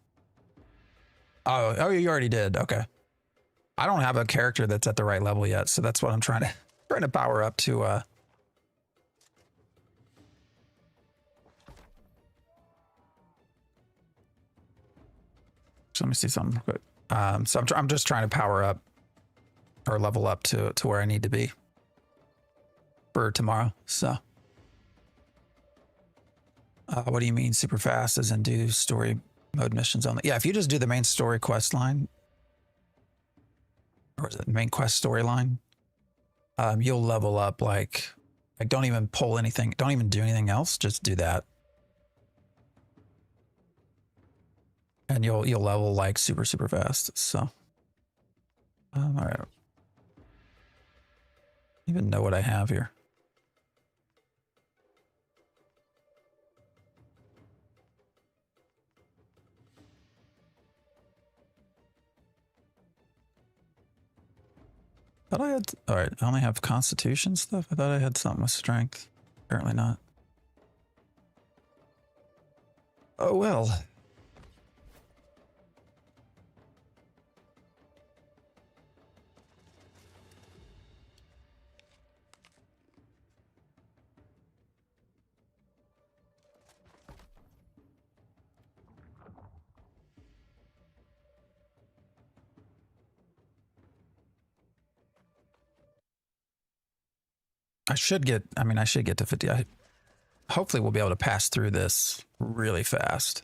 Oh, you already did. Okay. I don't have a character that's at the right level yet, so that's what I'm trying to power up to. So let me see something quick. So I'm just trying to power up or level up to where I need to be for tomorrow. So, what do you mean super fast? As in do story mode missions only? Yeah, if you just do the main story quest line, or is it main quest storyline? You'll level up like don't even pull anything, don't even do anything else. Just do that, and you'll level like super fast. So, all right. I don't even know what I have here. Thought I had, all right, I only have constitution stuff. I thought I had something with strength. Apparently not. Oh well. I should get to 50. Hopefully we'll be able to pass through this really fast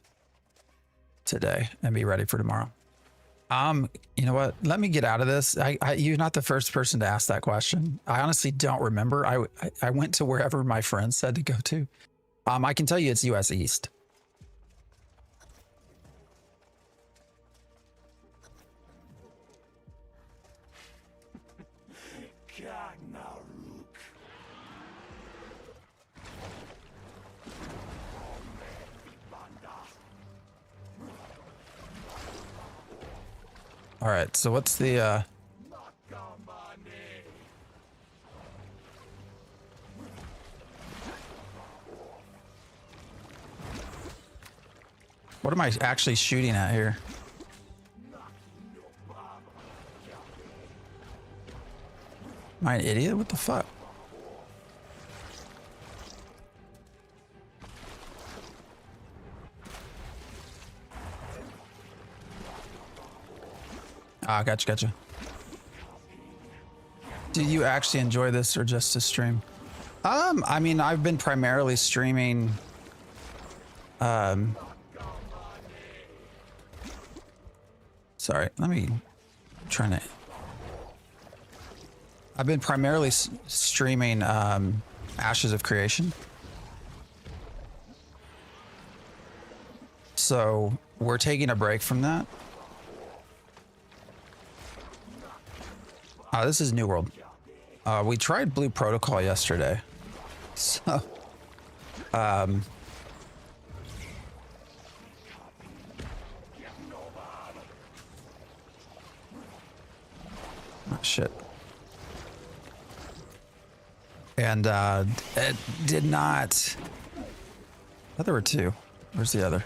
today and be ready for tomorrow. You know what? Let me get out of this. You're not the first person to ask that question. I honestly don't remember. I went to wherever my friends said to go to. I can tell you it's US East. All right, so what's the what am I actually shooting at here? Am I an idiot? What the fuck? Ah, gotcha. Do you actually enjoy this or just to stream? I mean, I've been primarily streaming. Sorry, I've been primarily streaming Ashes of Creation. So we're taking a break from that. This is New World. We tried Blue Protocol yesterday. So, oh, shit. And it did not. Oh, there were two. Where's the other?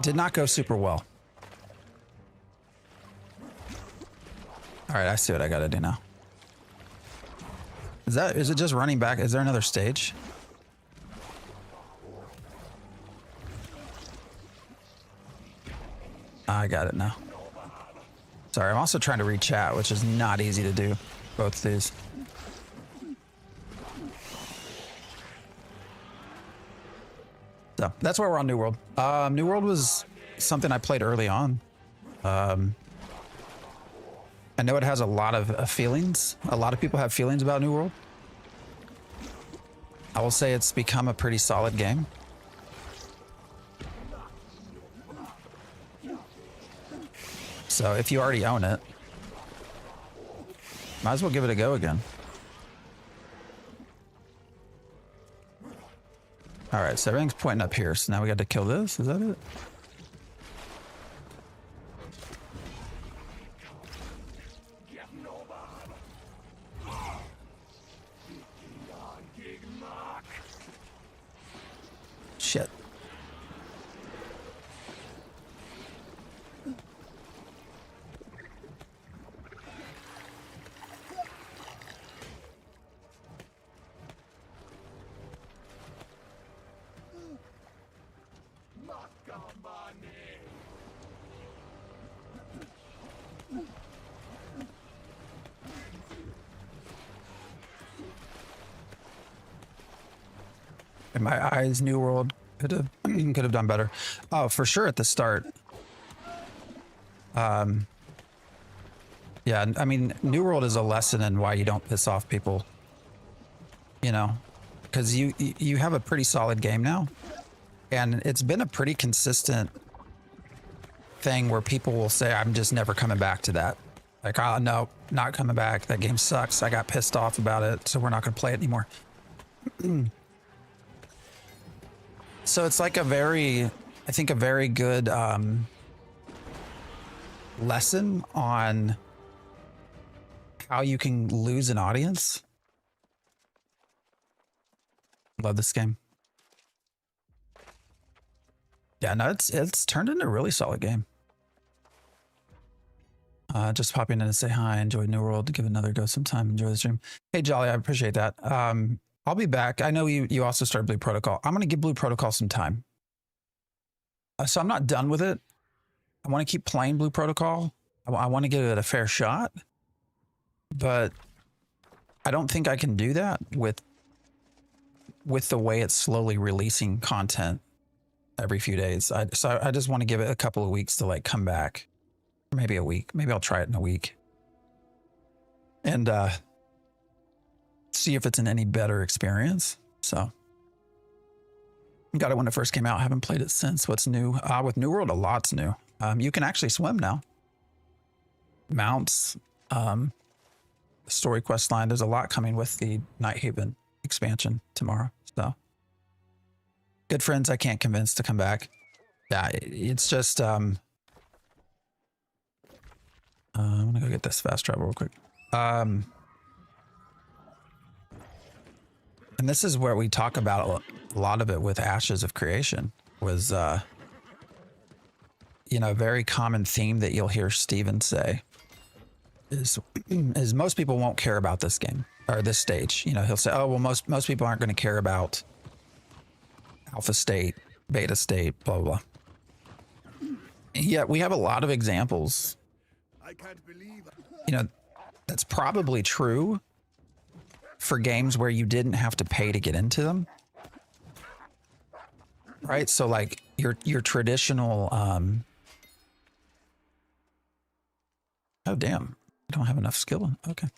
Did not go super well. All right, I see what I gotta do now. Is it just running back? Is there another stage? I got it now. Sorry, I'm also trying to read chat, which is not easy to do. Both of these. So that's why we're on New World. New World was something I played early on. I know it has a lot of feelings. A lot of people have feelings about New World. I will say it's become a pretty solid game. So if you already own it, might as well give it a go again. All right, so everything's pointing up here. So now we got to kill this. Is that it? Shit. In my eyes, New World could have done better. Oh, for sure at the start. Yeah, I mean, New World is a lesson in why you don't piss off people. You know, because you have a pretty solid game now, and it's been a pretty consistent thing where people will say, "I'm just never coming back to that." Like, "Oh no, not coming back. That game sucks. I got pissed off about it, so we're not going to play it anymore." So it's like I think a very good lesson on how you can lose an audience. Love this game. Yeah, no, it's turned into a really solid game. Just popping in to say hi, enjoy New World, give another go sometime, enjoy the stream. Hey Jolly, I appreciate that. I'll be back. I know you also started Blue Protocol. I'm gonna give Blue Protocol some time. So I'm not done with it. I want to keep playing Blue Protocol. I want to give it a fair shot, but I don't think I can do that with the way it's slowly releasing content every few days. So I just want to give it a couple of weeks to like come back. Maybe a week. Maybe I'll try it in a week. And see if it's an any better experience. So got it when it first came out. Haven't played it since. What's new? With New World, a lot's new. You can actually swim now. Mounts, story quest line. There's a lot coming with the Night Haven expansion tomorrow. So good friends I can't convince to come back. Yeah, it's just I'm gonna go get this fast travel real quick. And this is where we talk about a lot of it with Ashes of Creation was, you know, a very common theme that you'll hear Steven say is most people won't care about this game or this stage. You know, he'll say, oh, well, most people aren't going to care about alpha state, beta state, blah, blah, blah. Yet we have a lot of examples. I can't believe You know, that's probably true for games where you didn't have to pay to get into them. Right? So like your traditional oh damn. I don't have enough skill. Okay.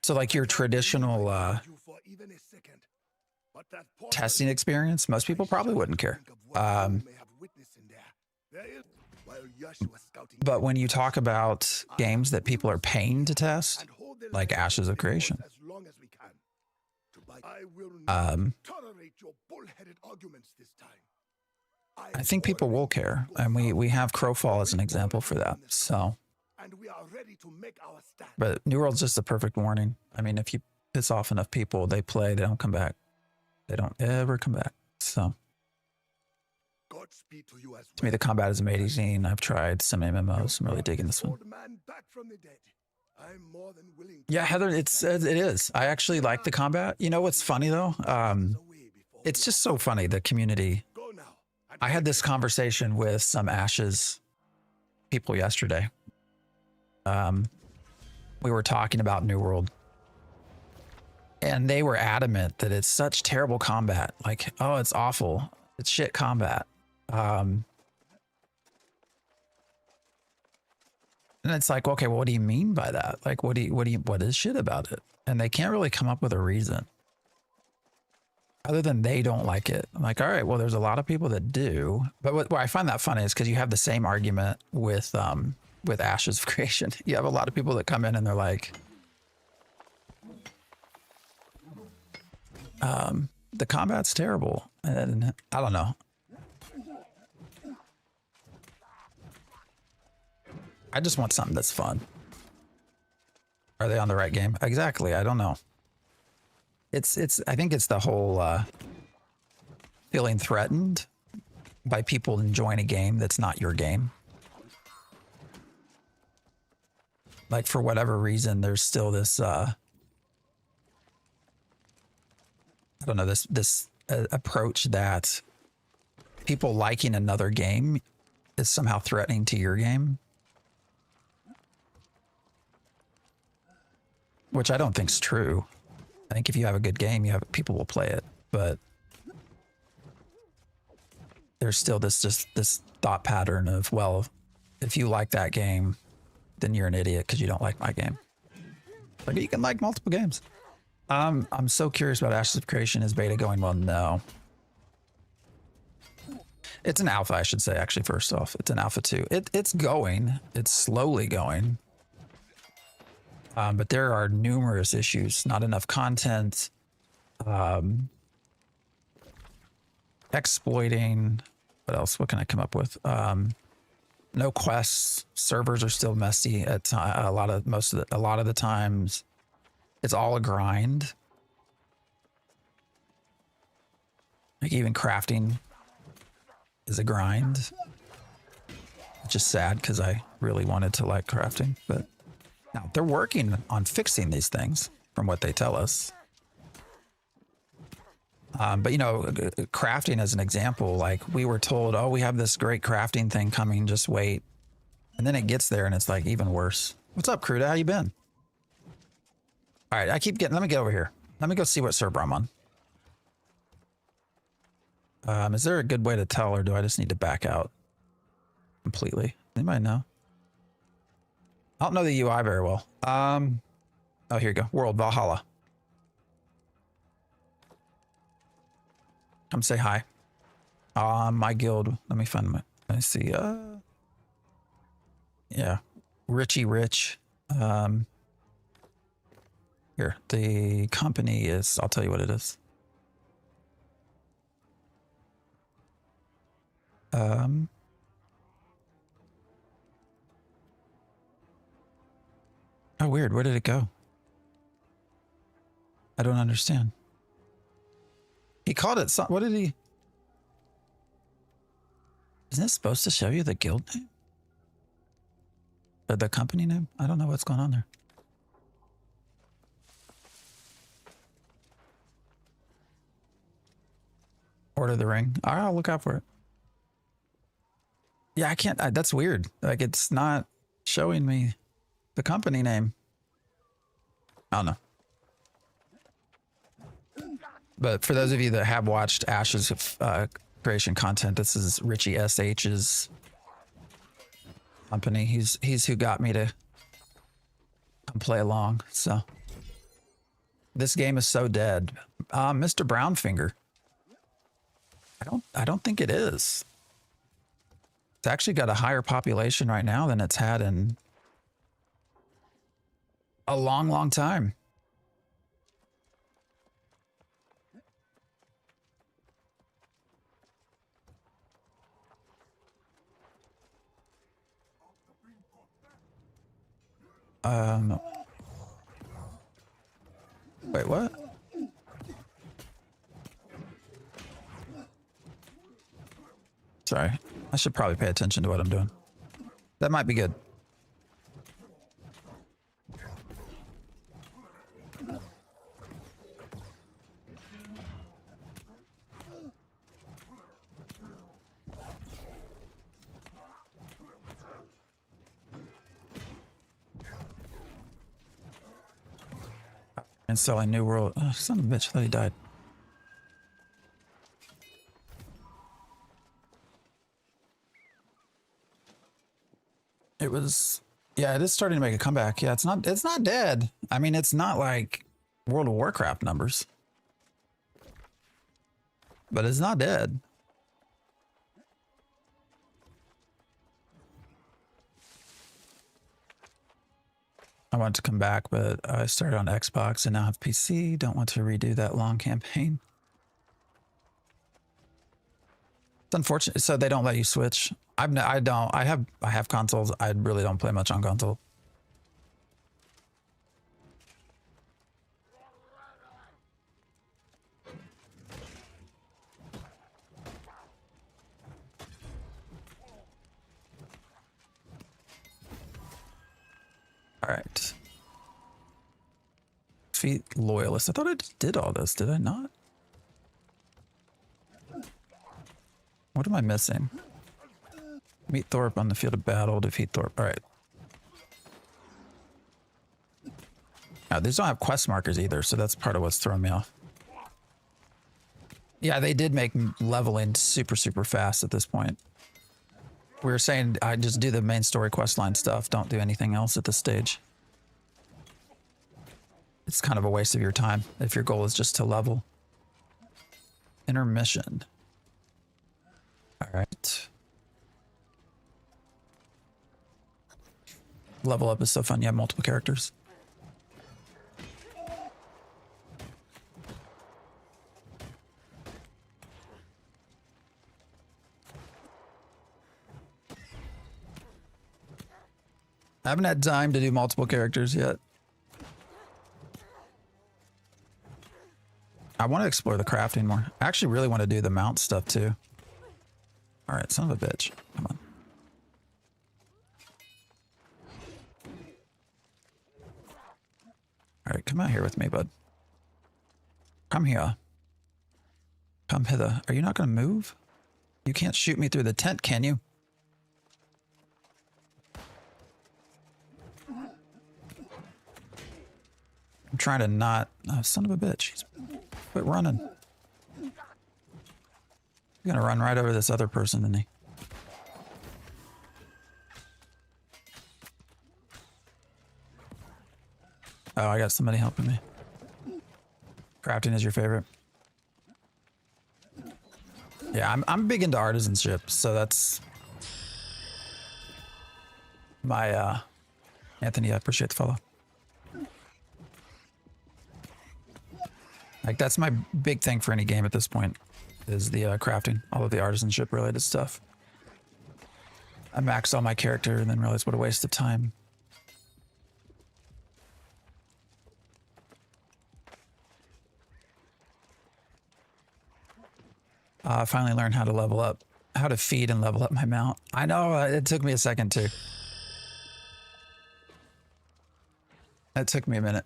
So like your traditional testing experience, most people probably wouldn't care. But when you talk about games that people are paying to test, like Ashes of Creation, I think people will care, and we have Crowfall as an example for that. So, but New World's just a perfect warning. I mean, if you piss off enough people, they play, they don't come back. They don't ever come back. So, to me, the combat is amazing. I've tried some MMOs. I'm really digging this one. Yeah, Heather, it is. I actually like the combat. You know what's funny though? It's just so funny, the community. I had this conversation with some Ashes people yesterday. We were talking about New World, and they were adamant that it's such terrible combat. Like, oh, it's awful. It's shit combat. And it's like, okay, well, what do you mean by that? Like, what is shit about it? And they can't really come up with a reason other than they don't like it. I'm like, all right, well, there's a lot of people that do. But what I find that funny is because you have the same argument with Ashes of Creation. You have a lot of people that come in and they're like, the combat's terrible. And I don't know. I just want something that's fun. Are they on the right game? Exactly. I don't know. I think it's the whole feeling threatened by people enjoying a game that's not your game. Like for whatever reason, there's still this I don't know, this approach that people liking another game is somehow threatening to your game. Which I don't think is true. I think if you have a good game, people will play it. But there's still this thought pattern of, well, if you like that game, then you're an idiot because you don't like my game. Like you can like multiple games. I'm so curious about Ashes of Creation. Is beta going well? No. It's an alpha, I should say, actually, first off. It's an alpha 2. It's going. It's slowly going. But there are numerous issues. Not enough content. Exploiting. What else? What can I come up with? No quests. Servers are still messy at a lot of the times. It's all a grind. Like even crafting is a grind. Which is sad because I really wanted to like crafting, but now they're working on fixing these things from what they tell us. But you know, crafting as an example, like we were told, oh, we have this great crafting thing coming, just wait. And then it gets there and it's like even worse. What's up, Cruda? How you been? All right, let me get over here. Let me go see what server I'm on. Is there a good way to tell, or do I just need to back out completely? Anybody know? I don't know the UI very well. Oh, here you go. World Valhalla. Come say hi. My guild. Let me find my. Let me see. Yeah, Richie Rich. Here, the company is. I'll tell you what it is. Oh, weird. Where did it go? I don't understand. He called it something. What did he? Isn't it supposed to show you the guild name? Or the company name? I don't know what's going on there. Order the ring. All right, I'll look out for it. Yeah, I can't. That's weird. Like, it's not showing me the company name. I don't know. But for those of you that have watched Ashes of Creation content, this is Richie SH's company. He's who got me to come play along. So this game is so dead. Mr. Brownfinger. I don't think it is. It's actually got a higher population right now than it's had in a long, long time. Wait, what? Sorry. I should probably pay attention to what I'm doing. That might be good. Installing New World. Oh, son of a bitch, I thought he died. It was, yeah, it is starting to make a comeback. Yeah, it's not dead. I mean, it's not like World of Warcraft numbers, but it's not dead. I want to come back, but I started on Xbox and now have PC. Don't want to redo that long campaign. unfortunate. So they don't let you switch. I don't. I have consoles. I really don't play much on console. All right. Defeat loyalists. I thought I just did all this. Did I not? What am I missing? Meet Thorpe on the field of battle. Defeat Thorpe. All right. Now, these don't have quest markers either, so that's part of what's throwing me off. Yeah, they did make leveling super, super fast at this point. We were saying I just do the main story quest line stuff. Don't do anything else at this stage. It's kind of a waste of your time if your goal is just to level. Intermission. All right. Level up is so fun. You have multiple characters. I haven't had time to do multiple characters yet. I want to explore the crafting more. I actually really want to do the mount stuff too. All right, son of a bitch. Come on. All right, come out here with me, bud. Come here. Come hither. Are you not going to move? You can't shoot me through the tent, can you? I'm trying to not... Oh, son of a bitch. Quit running. He's going to run right over this other person, isn't he? Oh, I got somebody helping me. Crafting is your favorite. Yeah, I'm big into artisanship, so that's my Anthony, I appreciate the follow. Like that's my big thing for any game at this point is the crafting, all of the artisanship related stuff. I maxed all my character and then realized what a waste of time. I finally learned how to level up, how to feed and level up my mount. I know it took me a second too. It took me a minute.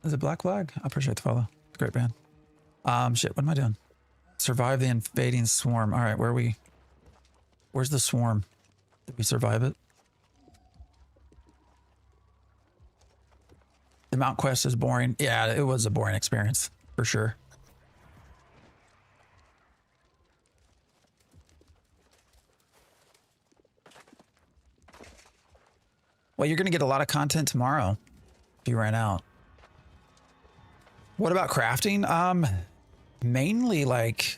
Is it Black Flag? I appreciate the follow. It's a great band. Shit, what am I doing? Survive the invading swarm. All right, where are we? Where's the swarm? Did we survive it? The mount quest is boring. Yeah, it was a boring experience, for sure. Well, you're going to get a lot of content tomorrow if you ran out. What about crafting? Mainly like,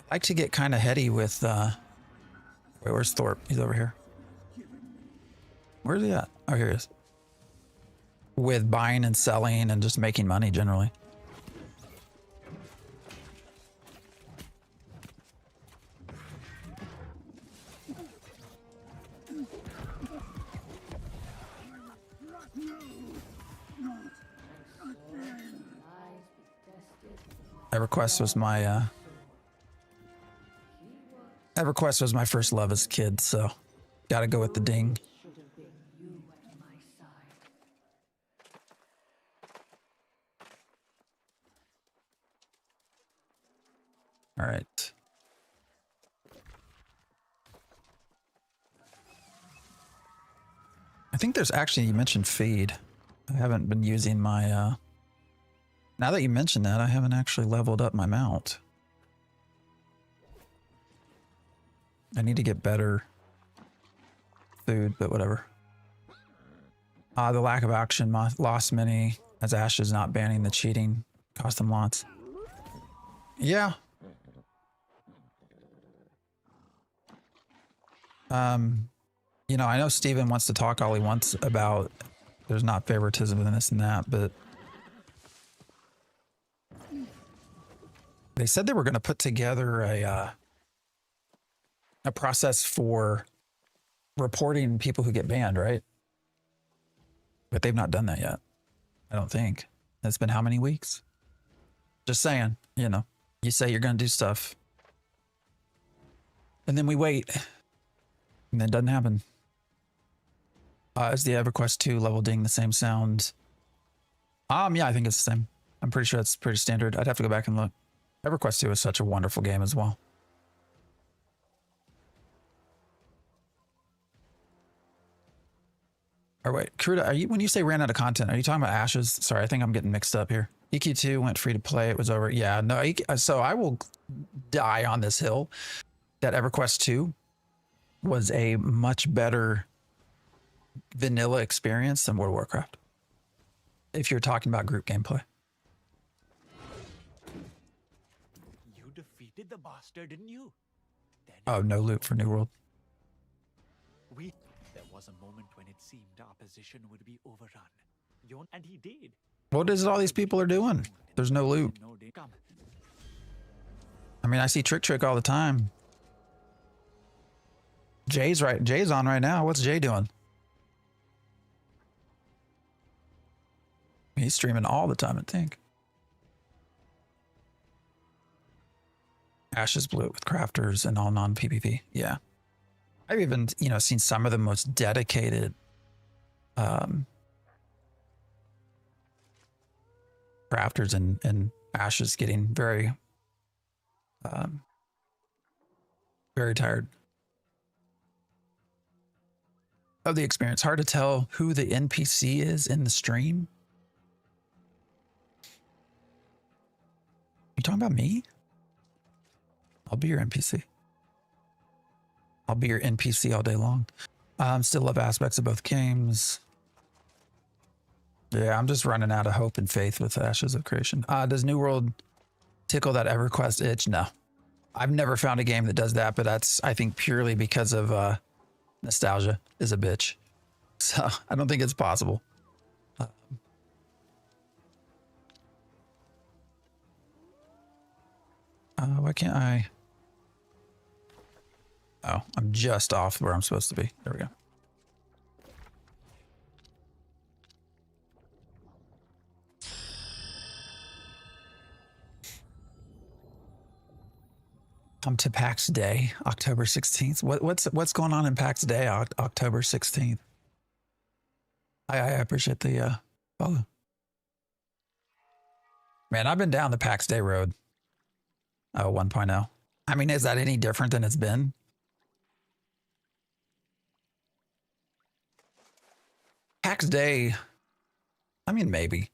I like to get kind of heady with, wait, where's Thorpe? He's over here. Where's he at? Oh, here he is. With buying and selling and just making money generally. EverQuest was my EverQuest was my first love as a kid, so gotta go with the ding. All right. I think there's actually, you mentioned feed. I haven't been using my now that you mention that, I haven't actually leveled up my mount. I need to get better food, but whatever. The lack of action lost many, as Ash is not banning the cheating. Cost them lots. Yeah. You know, I know Steven wants to talk all he wants about there's not favoritism in this and that, but They said they were going to put together a process for reporting people who get banned, right? But they've not done that yet. I don't think. It's been how many weeks? Just saying, you know, you say you're going to do stuff and then we wait and then it doesn't happen. Is the EverQuest 2 level ding the same sound? Yeah, I think it's the same. I'm pretty sure it's pretty standard. I'd have to go back and look. EverQuest 2 is such a wonderful game as well. Or wait, Kuruda, are you, when you say ran out of content, are you talking about Ashes? Sorry, I think I'm getting mixed up here. EQ2 went free to play. It was over. Yeah, no. So I will die on this hill that EverQuest 2 was a much better vanilla experience than World of Warcraft. If you're talking about group gameplay. You defeated the bastard, didn't you? Then Oh, no loot for New World. There was a moment when it seemed our position would be overrun. And he did. What is it all these people are doing? There's no loot. Come. I mean, I see Trick all the time. Jay's on right now. What's Jay doing? He's streaming all the time, I think. Ashes blew it with crafters and all non-PvP. Yeah. I've even, you know, seen some of the most dedicated crafters and Ashes getting very very tired of the experience. Hard to tell who the NPC is in the stream. You talking about me? I'll be your NPC. I'll be your NPC all day long. Still love aspects of both games. Yeah, I'm just running out of hope and faith with Ashes of Creation. Does New World tickle that EverQuest itch? No. I've never found a game that does that, but that's, I think, purely because of nostalgia is a bitch. So I don't think it's possible. Why can't I? Oh, I'm just off where I'm supposed to be. There we go. Come to PAX Day, October 16th. What's going on in PAX Day, October 16th? I appreciate the follow. Man, I've been down the PAX Day road. 1.0. I mean, is that any different than it's been? PAX Day, I mean, maybe.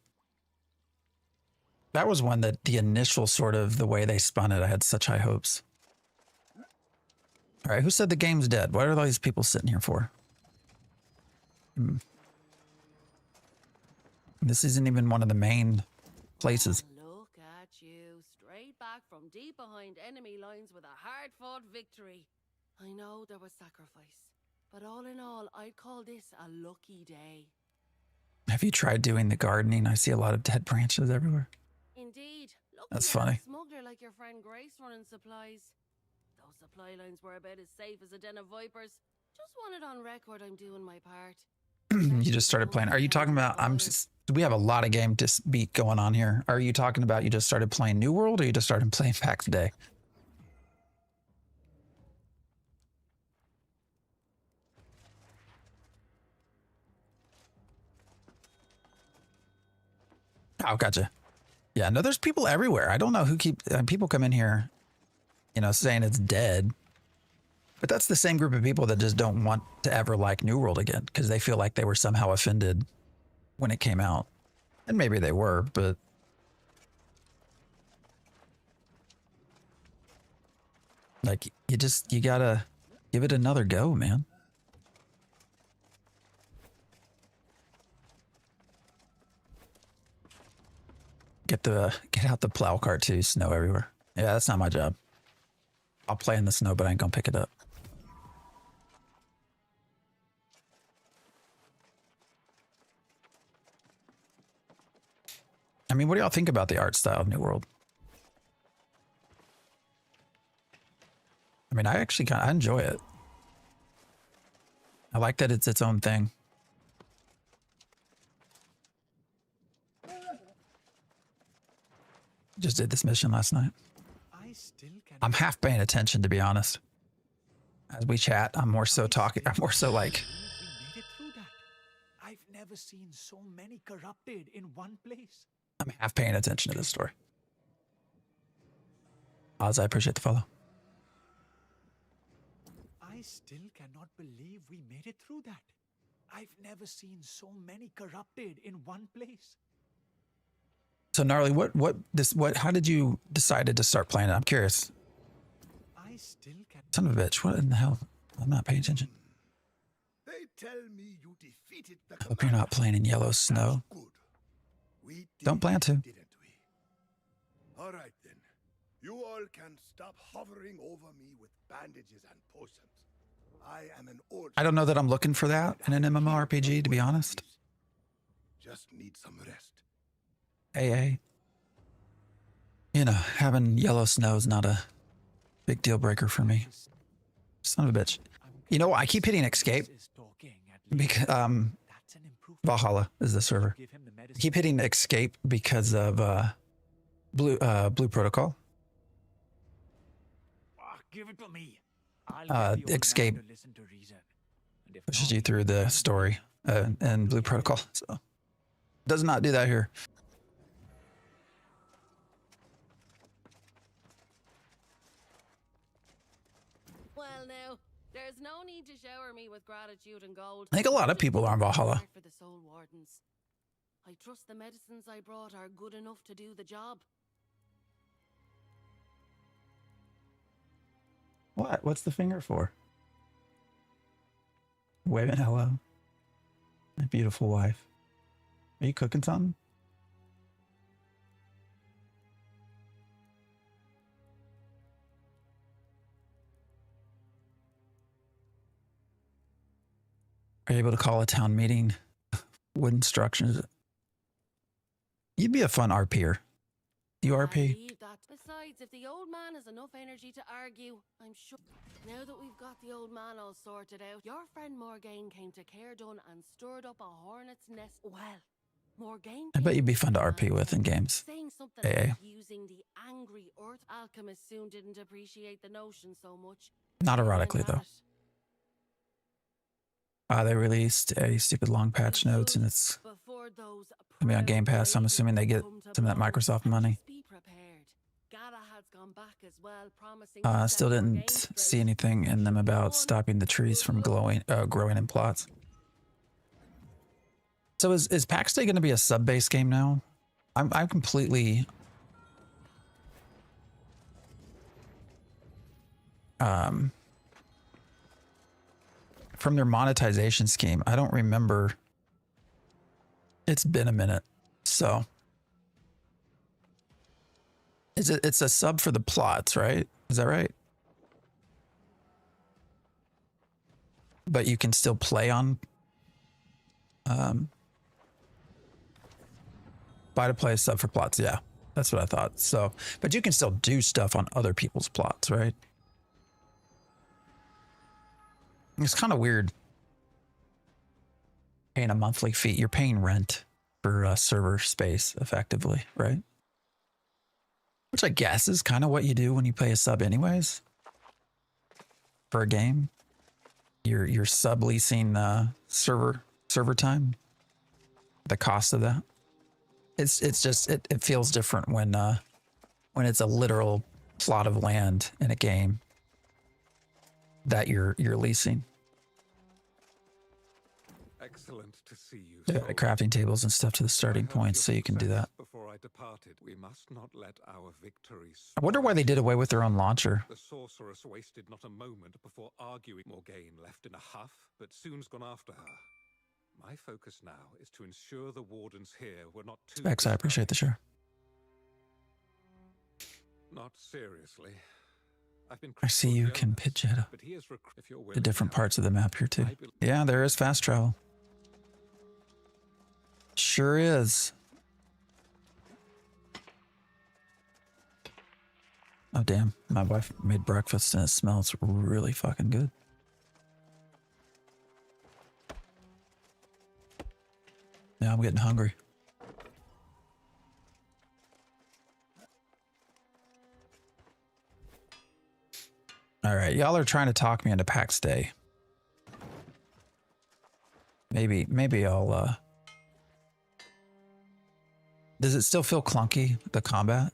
That was one that the initial sort of the way they spun it, I had such high hopes. All right, who said the game's dead? What are all these people sitting here for? This isn't even one of the main places. Look at you, straight back from deep behind enemy lines with a hard-fought victory. I know there was sacrifice, but all in all, I'd call this a lucky day. Have you tried doing the gardening? I see a lot of dead branches everywhere. Indeed. Lucky That's to have funny. a smuggler like your friend Grace running supplies. Those supply lines were about as safe as a den of vipers. Just wanted on record I'm doing my part. You just started playing. Are you talking about, we have a lot of game beat going on here. Are you talking about you just started playing New World or you just started playing PAX Day? Oh, gotcha. Yeah, no, there's people everywhere. I don't know who people come in here, you know, saying it's dead. But that's the same group of people that just don't want to ever like New World again because they feel like they were somehow offended when it came out. And maybe they were, but like you gotta give it another go, man. Get out the plow cart too. Snow everywhere. Yeah, that's not my job. I'll play in the snow, but I ain't gonna pick it up. I mean, what do y'all think about the art style of New World? I mean, I actually I enjoy it. I like that it's its own thing. Just did this mission last night. I still cannot I'm half paying attention, to be honest. As we chat, I'm more so talking. I'm more so like, believe we made it through that. I've never seen so many corrupted in one place. I'm half paying attention to this story. Oz, I appreciate the follow. I still cannot believe we made it through that. I've never seen so many corrupted in one place. So Gnarly, how did you decide to start playing it? I'm curious. I still can. Son of a bitch, what in the hell? I'm not paying attention. They tell me you defeated the I hope you're not playing in yellow snow. Good. We Don't plan to. didn't we? All right then. You all can stop hovering over me with bandages and potions. I am an old. I don't know that I'm looking for that in an MMORPG, to be honest. Just need some rest. AA. You know, having yellow snow is not a big deal breaker for me. Son of a bitch. You know what? I keep hitting escape because That's an improvement. Valhalla is the server. Give him the I medicine. keep hitting escape because of Blue Protocol. Give it to me. I'll get the old escape man to listen to reason. And if Pushes not, you through the story and Blue Protocol. So does not do that here. Well, now, there's no need to shower me with gratitude and gold. I think a lot of people are in Valhalla. For the soul wardens. I trust the medicines I brought are good enough to do the job. What? What's the finger for? Waving hello. My beautiful wife. Are you cooking something? Are you able to call a town meeting with instructions? You'd be a fun RPer. You I RP? believe that. Besides, if the old man has enough energy to argue, I'm sure. Now that we've got the old man all sorted out, your friend Morgaine came to Caerdon and stirred up a hornet's nest. Well, Morgaine. I bet came you'd be with fun to the RP with in plan, games. saying something AA. like using the angry earth. Alchemists soon didn't appreciate the notion so much. Not They went ironically, at though. it. They released a stupid long patch notes, and it's Before those gonna be on Game proud Pass. So I'm ravens assuming they get come to some of that blows, Microsoft and money. just be prepared. Galahad's gone back as well, promising to Still set didn't Morgaine see straight. anything in them about One stopping the trees from growing in plots. So is Pax Day going to be a sub-based game now? I'm completely from their monetization scheme. I don't remember. It's been a minute, so it's a sub for the plots, right? Is that right? But you can still play on buy to play a sub for plots. Yeah, that's what I thought. So, but you can still do stuff on other people's plots, right? It's kind of weird paying a monthly fee. You're paying rent for server space effectively, right? Which I guess is kind of what you do when you pay a sub anyways for a game. You're subleasing server time. The cost of that. It's just it feels different when it's a literal plot of land in a game that you're leasing. Excellent to see you. Yeah, soldier. crafting tables and stuff to the starting I heard points, your so you can do success that. Before I departed, we must not let our victories. I wonder why they did away with their own launcher. The sorceress wasted not a moment before arguing. Morgaine left in a huff, but soon's gone after her. My focus now is to ensure the wardens here were not too. Specs, I appreciate the share. Not seriously. I've been. I see you can pitch it But he is if you're the willing, different parts of the map here too. I believe- Yeah, there is fast travel. Sure is. Oh, damn. My wife made breakfast and it smells really fucking good. Yeah, I'm getting hungry. All right, y'all are trying to talk me into PAX Day. Maybe I'll, Does it still feel clunky, the combat?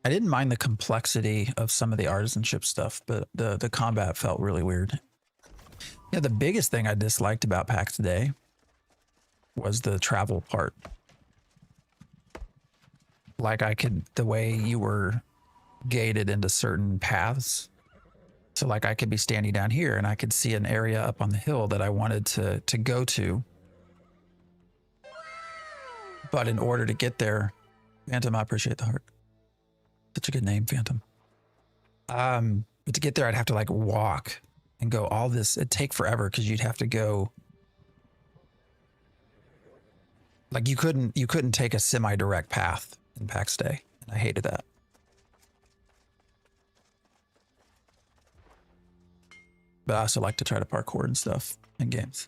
I didn't mind the complexity of some of the artisanship stuff, but the combat felt really weird. Yeah, the biggest thing I disliked about PAX Day was the travel part. Like the way you were gated into certain paths. So like I could be standing down here and I could see an area up on the hill that I wanted to go to. But in order to get there, Phantom, I appreciate the heart. Such a good name, Phantom. But to get there, I'd have to like walk and go all this. It'd take forever because you'd have to go. Like you couldn't take a semi-direct path in PAX Day. And I hated that. But I also like to try to parkour and stuff in games.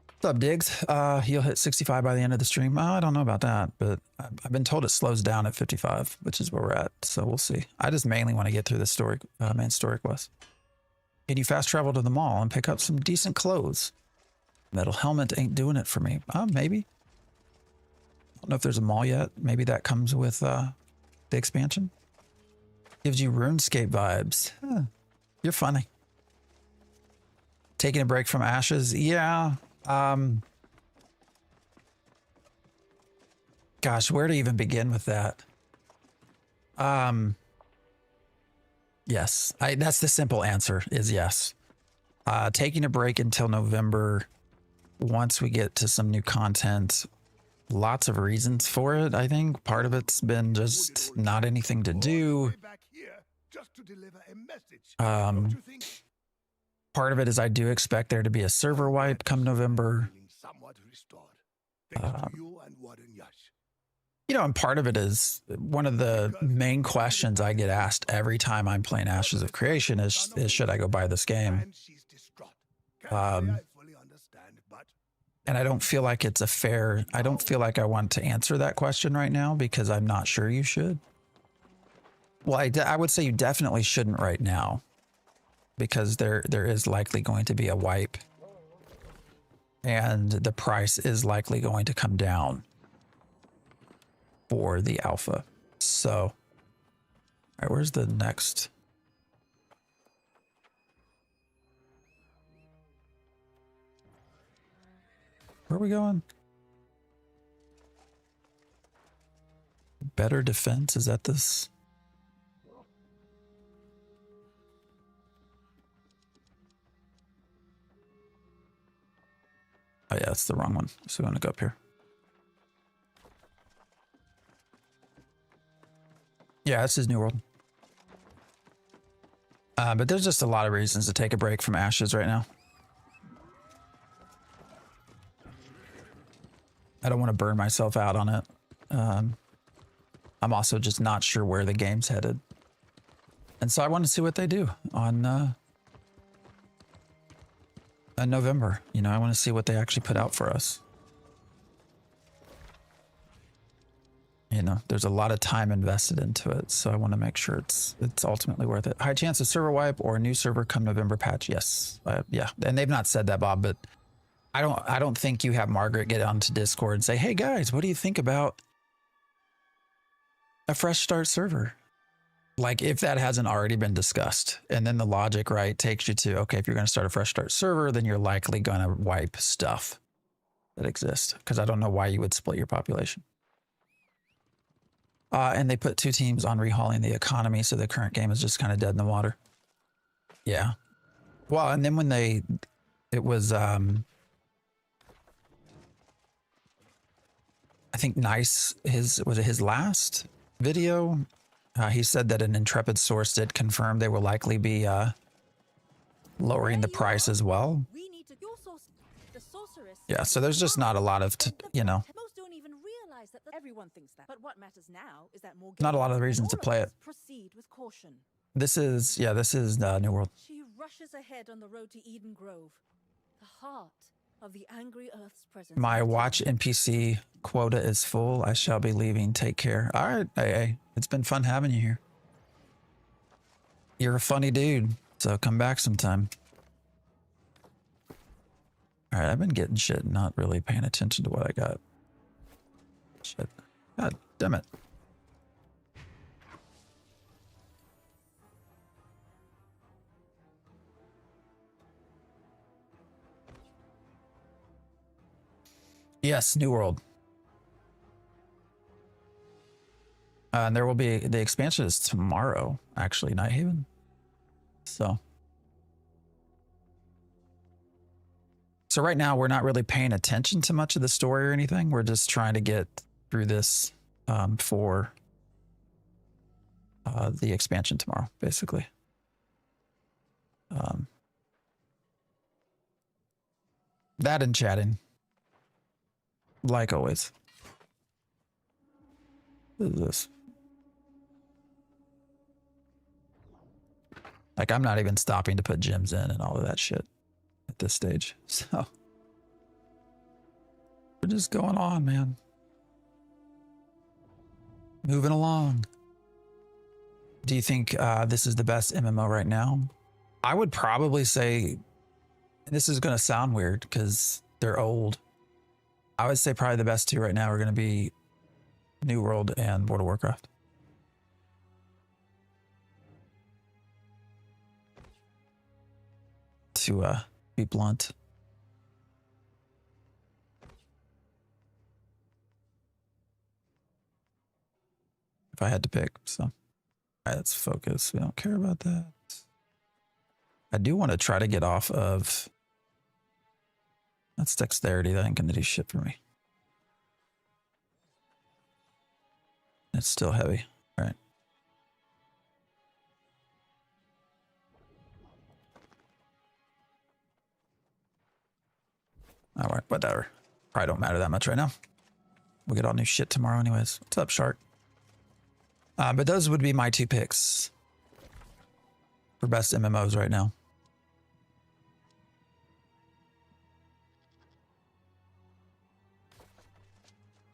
What's up, Diggs? He'll hit 65 by the end of the stream. I don't know about that, but I've been told it slows down at 55, which is where we're at. So we'll see. I just mainly want to get through the main story quest. Can you fast travel to the mall and pick up some decent clothes? Metal helmet ain't doing it for me. Maybe. I don't know if there's a mall yet. Maybe that comes with the expansion. Gives you RuneScape vibes. Huh. You're funny. Taking a break from Ashes? Yeah. Gosh, where to even begin with that? Yes. That's the simple answer is yes. Taking a break until November. Once we get to some new content. Lots of reasons for it, I think. Part of it's been just not anything to do. Part of it is I do expect there to be a server wipe come November. You know, and part of it is one of the main questions I get asked every time I'm playing Ashes of Creation is should I go buy this game? And I don't feel like it's a fair, I don't feel like I want to answer that question right now because I'm not sure you should. Well, I would say you definitely shouldn't right now because there is likely going to be a wipe and the price is likely going to come down for the alpha. So, all right, where's the next? Where are we going? Better defense? Is that this? Oh yeah, that's the wrong one. So we want to go up here. Yeah, this is New World. But there's just a lot of reasons to take a break from Ashes right now. I don't want to burn myself out on it. I'm also just not sure where the game's headed. And so I want to see what they do on November. You know, I want to see what they actually put out for us. You know, there's a lot of time invested into it, so I want to make sure it's ultimately worth it. High chance of server wipe or a new server come November patch. Yes, yeah, and they've not said that, Bob, but I don't think you have Margaret get onto Discord and say, "Hey guys, what do you think about a fresh start server?" Like if that hasn't already been discussed, and then the logic, right, takes you to, okay, if you're going to start a fresh start server, then you're likely going to wipe stuff that exists, because I don't know why you would split your population. And they put 2 teams on rehauling the economy, so the current game is just kind of dead in the water. Yeah. Well, and then when it was, I think Nice, was it his last video? He said that an intrepid source did confirm they will likely be lowering the price as well. the sorceress. Yeah, so there's just not a lot of, you know, Most don't even realize that everyone thinks that. But what matters now is that more not a lot of and reasons to all of play us it. proceed with caution. This is New World. She rushes ahead on the road to Eden Grove, the heart of the angry Earth's presence. My watch NPC quota is full. I shall be leaving. Take care. All right, AA. It's been fun having you here. You're a funny dude, so come back sometime. All right, I've been getting shit, not really paying attention to what I got. Shit. God damn it. Yes, New World. And there will be, the expansion is tomorrow, actually, Nighthaven. So right now we're not really paying attention to much of the story or anything. We're just trying to get through this for the expansion tomorrow, basically. That and chatting, like always. What is this? Like, I'm not even stopping to put gems in and all of that shit at this stage. So we're just going on, man. Moving along. Do you think this is the best MMO right now? I would probably say, this is going to sound weird because they're old. I would say probably the best two right now are going to be New World and World of Warcraft. To be blunt. If I had to pick, so. All right, let's focus. We don't care about that. I do want to try to get off of, that's dexterity. That ain't gonna do shit for me. It's still heavy. All right. All right, whatever. Probably don't matter that much right now. We'll get all new shit tomorrow anyways. What's up, Shark? But those would be my two picks for best MMOs right now.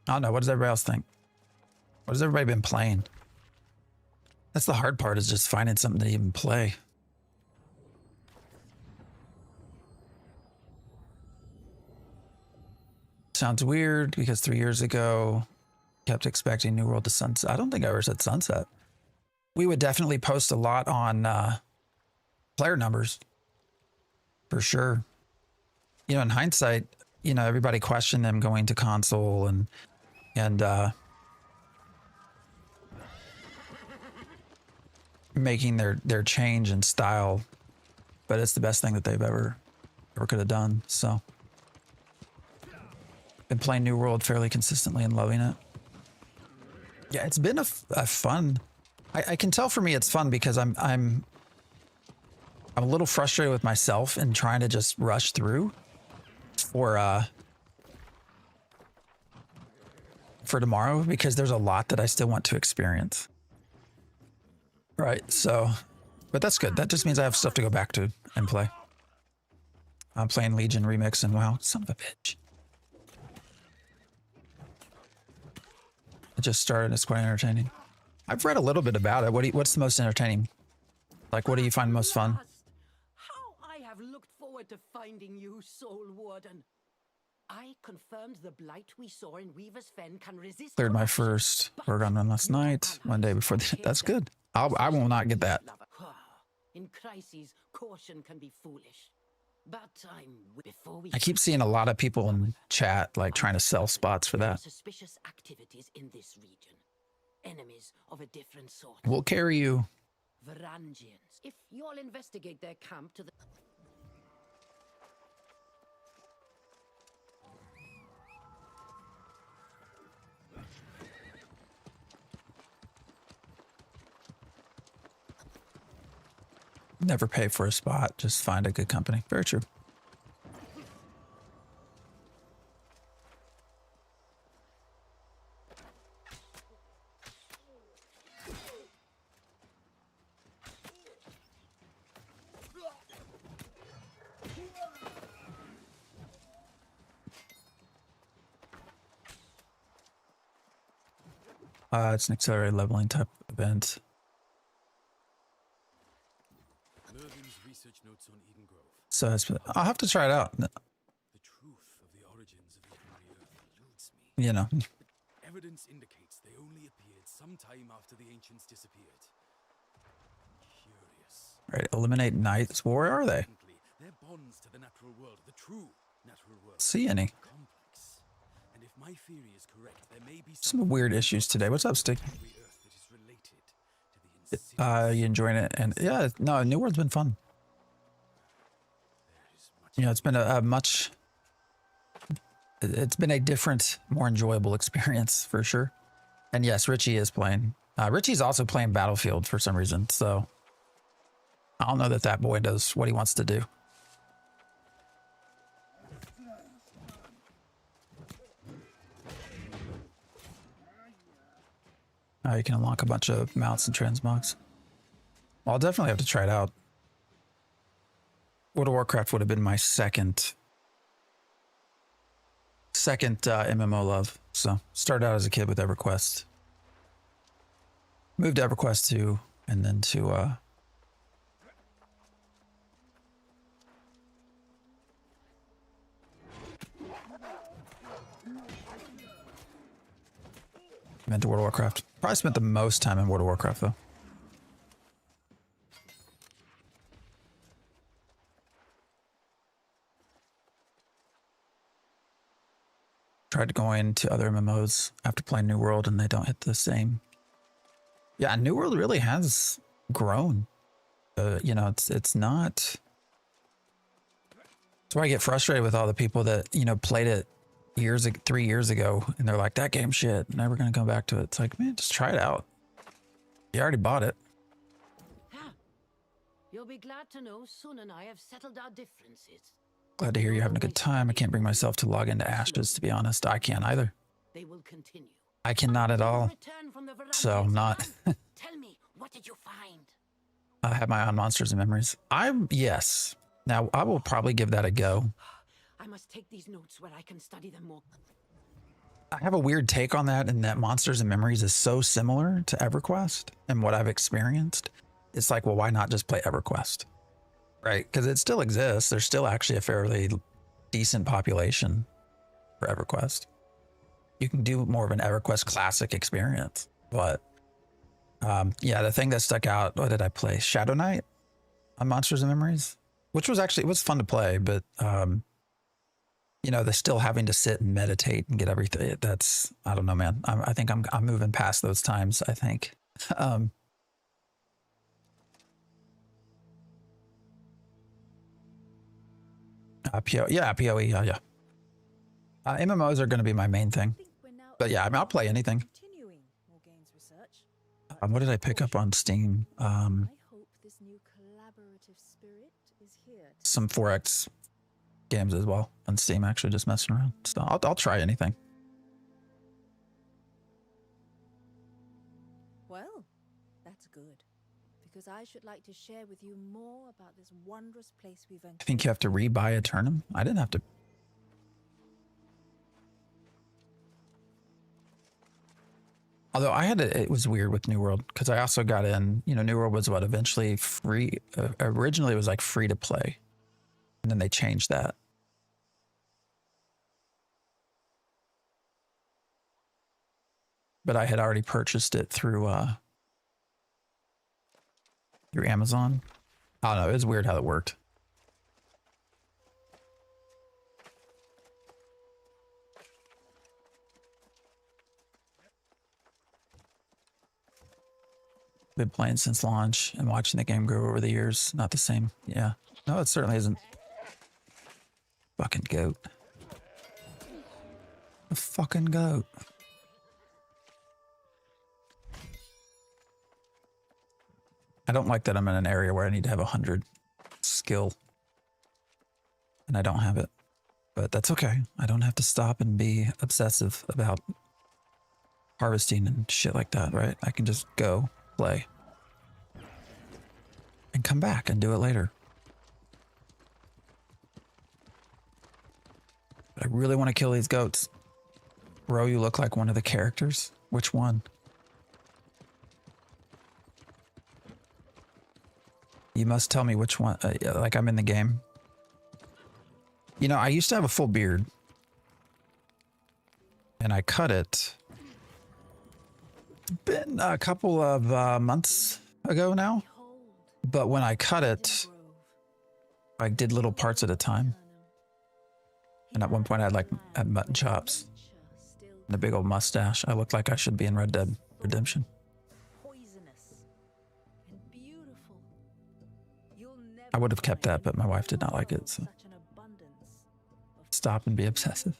I don't know. What does everybody else think? What has everybody been playing? That's the hard part, is just finding something to even play. Sounds weird because 3 years ago, kept expecting New World to sunset. I don't think I ever said sunset. We would definitely post a lot on player numbers, for sure. You know, in hindsight, you know, everybody questioned them going to console and making their change in style, but it's the best thing that they've ever could have done. So, been playing New World fairly consistently and loving it. Yeah, it's been a fun. I can tell for me it's fun because I'm a little frustrated with myself and trying to just rush through for tomorrow, because there's a lot that I still want to experience. Right, so, but that's good. That just means I have stuff to go back to and play. I'm playing Legion Remix and WoW. Son of a bitch. It just started and it's quite entertaining. I've read a little bit about it. What's the most entertaining? Like, what do you find most fun? How I have looked forward to finding you, Soul Warden. I confirmed the blight we saw in Weaver's Fen can resist. Cleared my first Oregon run last night, one day before the, that's good. I will not get that. In crises, caution can be foolish. But before we I keep seeing a lot of people in chat like trying to sell spots for that. Suspicious activities in this region. Enemies of a different sort. We'll carry you. Varangians. If you'll investigate their camp to the... Never pay for a spot, just find a good company. Very true. It's an accelerated leveling type event. Mervin's research notes on Eden Grove. So I'll have to try it out. The truth of the origins of the Angry Earth eludes me. You know, Evidence indicates they only appeared sometime after the ancients disappeared. Curious. right? Eliminate knights. Well, where are they? Their bonds to the natural world, the true natural world, See any? complex. And if my theory is correct, there may be Some weird issues today. What's up, Sticky? Angry Earth that is related to the insidious. You enjoying it? And yeah, no, New World's been fun. There is much You know, it's been it's been a different, more enjoyable experience for sure. And yes, Richie is playing. Richie's also playing Battlefield for some reason. So I don't know that boy does what he wants to do. You can unlock a bunch of mounts and transmogs. Well, I'll definitely have to try it out. World of Warcraft would have been my second MMO love. So started out as a kid with EverQuest. Moved to EverQuest 2 and then to into World of Warcraft. Probably spent the most time in World of Warcraft though. Tried going to other MMOs after playing New World and they don't hit the same. Yeah, New World really has grown. You know, it's not. That's why I get frustrated with all the people that, you know, played it 3 years ago and they're like, that game shit, never gonna come back to it. It's like, man, just try it out. You already bought it. You'll be glad to know Sun and I have settled our differences. Glad to hear you're having a good time. I can't bring myself to log into Ashes, to be honest. I can't either. They will continue. I cannot at all. Return from the So I'm not. Tell me, what did you find? I have my own Monsters and Memories. Yes. Now I will probably give that a go. I must take these notes where I can study them more. I have a weird take on that, in that Monsters and Memories is so similar to EverQuest and what I've experienced. It's like, well, why not just play EverQuest? Right? Because it still exists. There's still actually a fairly decent population for EverQuest. You can do more of an EverQuest classic experience. But yeah, the thing that stuck out, what did I play? Shadow Knight on Monsters and Memories, which was actually, it was fun to play, but you know, the still having to sit and meditate and get everything. That's, I don't know, man. I think I'm moving past those times, I think. PoE, yeah. MMOs are going to be my main thing. But yeah, I mean, I'll play anything. What did I pick up on Steam? I hope this new collaborative spirit is here. Some 4X games as well on Steam, actually, just messing around. So I'll try anything. Well, that's good. Because I should like to share with you more about this wondrous place we've entered. I think you have to rebuy Aeternum. I didn't have to. Although I had it was weird with New World because I also got in, you know, New World was what, eventually free. Originally it was like free to play. And then they changed that. But I had already purchased it through Amazon. I don't know. It was weird how it worked. Been playing since launch and watching the game grow over the years. Not the same. Yeah. No, it certainly isn't. Fucking goat. A fucking goat. I don't like that I'm in an area where I need to have 100 skill. And I don't have it. But that's okay. I don't have to stop and be obsessive about harvesting and shit like that, right? I can just go play and come back and do it later. But I really want to kill these goats. Bro, you look like one of the characters. Which one? You must tell me which one. Like I'm in the game. You know, I used to have a full beard. And I cut it. It's been a couple of months ago now. But when I cut it, I did little parts at a time. And at one point I had mutton chops and a big old mustache. I looked like I should be in Red Dead Redemption. I would have kept that, but my wife did not like it. So stop and be obsessive.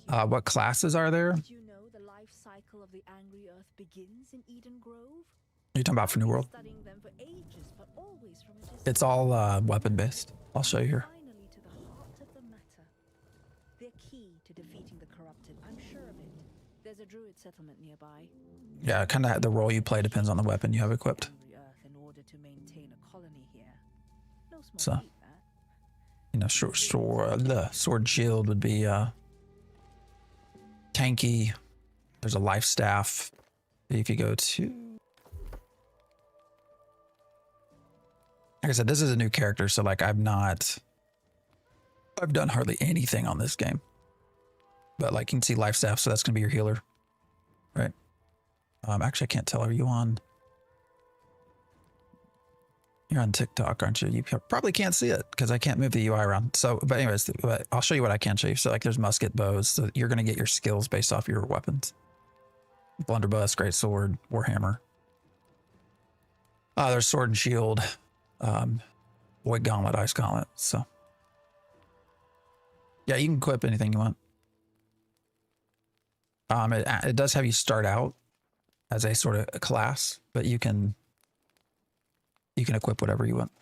What classes are there? Did you know the life cycle of the angry earth begins in Eden Grove? Are you talking about for New World? Studying them for ages, but always from a distance. It's all weapon based. I'll show you here. Finally to the heart of the matter. They're key to defeating the corrupted, I'm sure of it. There's a druid settlement nearby. Yeah, kind of the role you play depends on the weapon you have equipped. Angry earth in order to maintain a colony here. No small So, feat, that. you know, sword shield would be tanky. There's a life staff. If you go to, like I said, this is a new character, so like I've done hardly anything on this game. But like you can see life staff, so that's gonna be your healer, right? Actually, I can't tell. Are you on? You're on TikTok, aren't you? You probably can't see it because I can't move the UI around. So, but anyways, I'll show you what I can show you. So like there's musket bows. So you're going to get your skills based off your weapons. Blunderbuss, great sword, warhammer. There's sword and shield, void gauntlet, ice gauntlet. So yeah, you can equip anything you want. It does have you start out as a sort of a class, but you can equip whatever you want.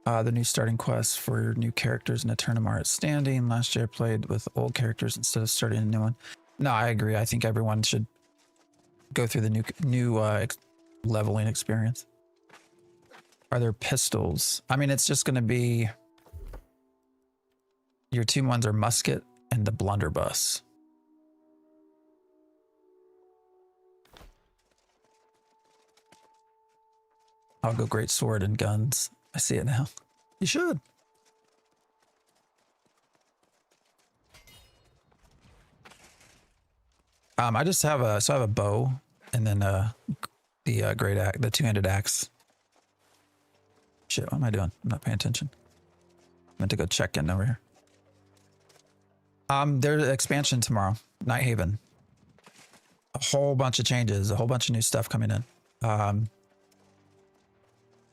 The new starting quests for new characters in Aeternum are outstanding. Last year I played with old characters instead of starting a new one. No, I agree. I think everyone should go through the new leveling experience. Are there pistols? I mean, it's just going to be your two ones are musket and the blunderbuss. I'll go great sword and guns. I see it now. You should. I just have I have a bow and then the great axe, the two-handed axe. Shit, what am I doing? I'm not paying attention. I meant to go check in over here. There's an expansion tomorrow, Night Haven. A whole bunch of changes, a whole bunch of new stuff coming in.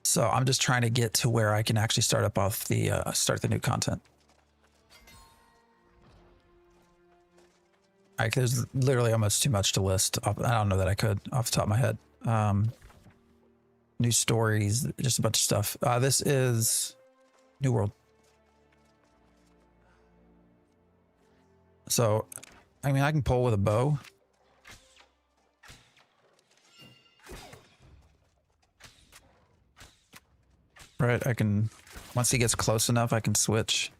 So I'm just trying to get to where I can actually start the new content. Like there's literally almost too much to list. I don't know that I could off the top of my head. New stories, just a bunch of stuff. This is New World. So, I mean, I can pull with a bow. Right, I can, once he gets close enough, I can switch.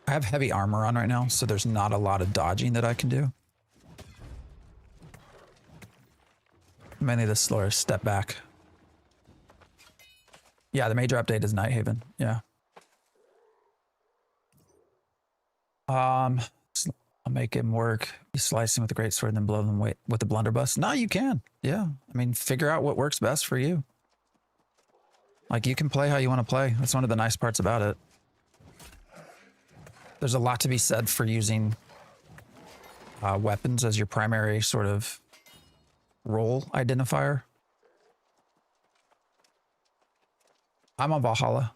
I have heavy armor on right now, so there's not a lot of dodging that I can do. Mainly the slower step back. Yeah, the major update is Night Haven. Yeah. I'll make him work. You slice him with the great sword and then blow them away with the blunderbuss. No, you can. Yeah. I mean, figure out what works best for you. Like you can play how you want to play. That's one of the nice parts about it. There's a lot to be said for using weapons as your primary sort of role identifier. I'm on Valhalla.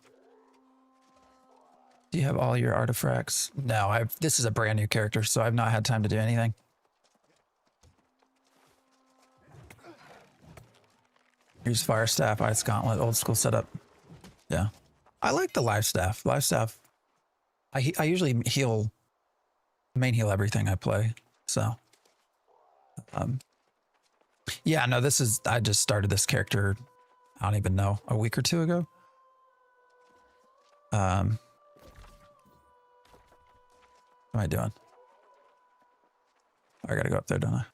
Do you have all your artifacts? No, this is a brand new character, so I've not had time to do anything. Use fire staff, ice gauntlet, old school setup. Yeah. I like the life staff. Life staff. I usually main heal everything I play. So, yeah, no, I just started this character, I don't even know, a week or two ago. am I doing? I gotta go up there, don't I?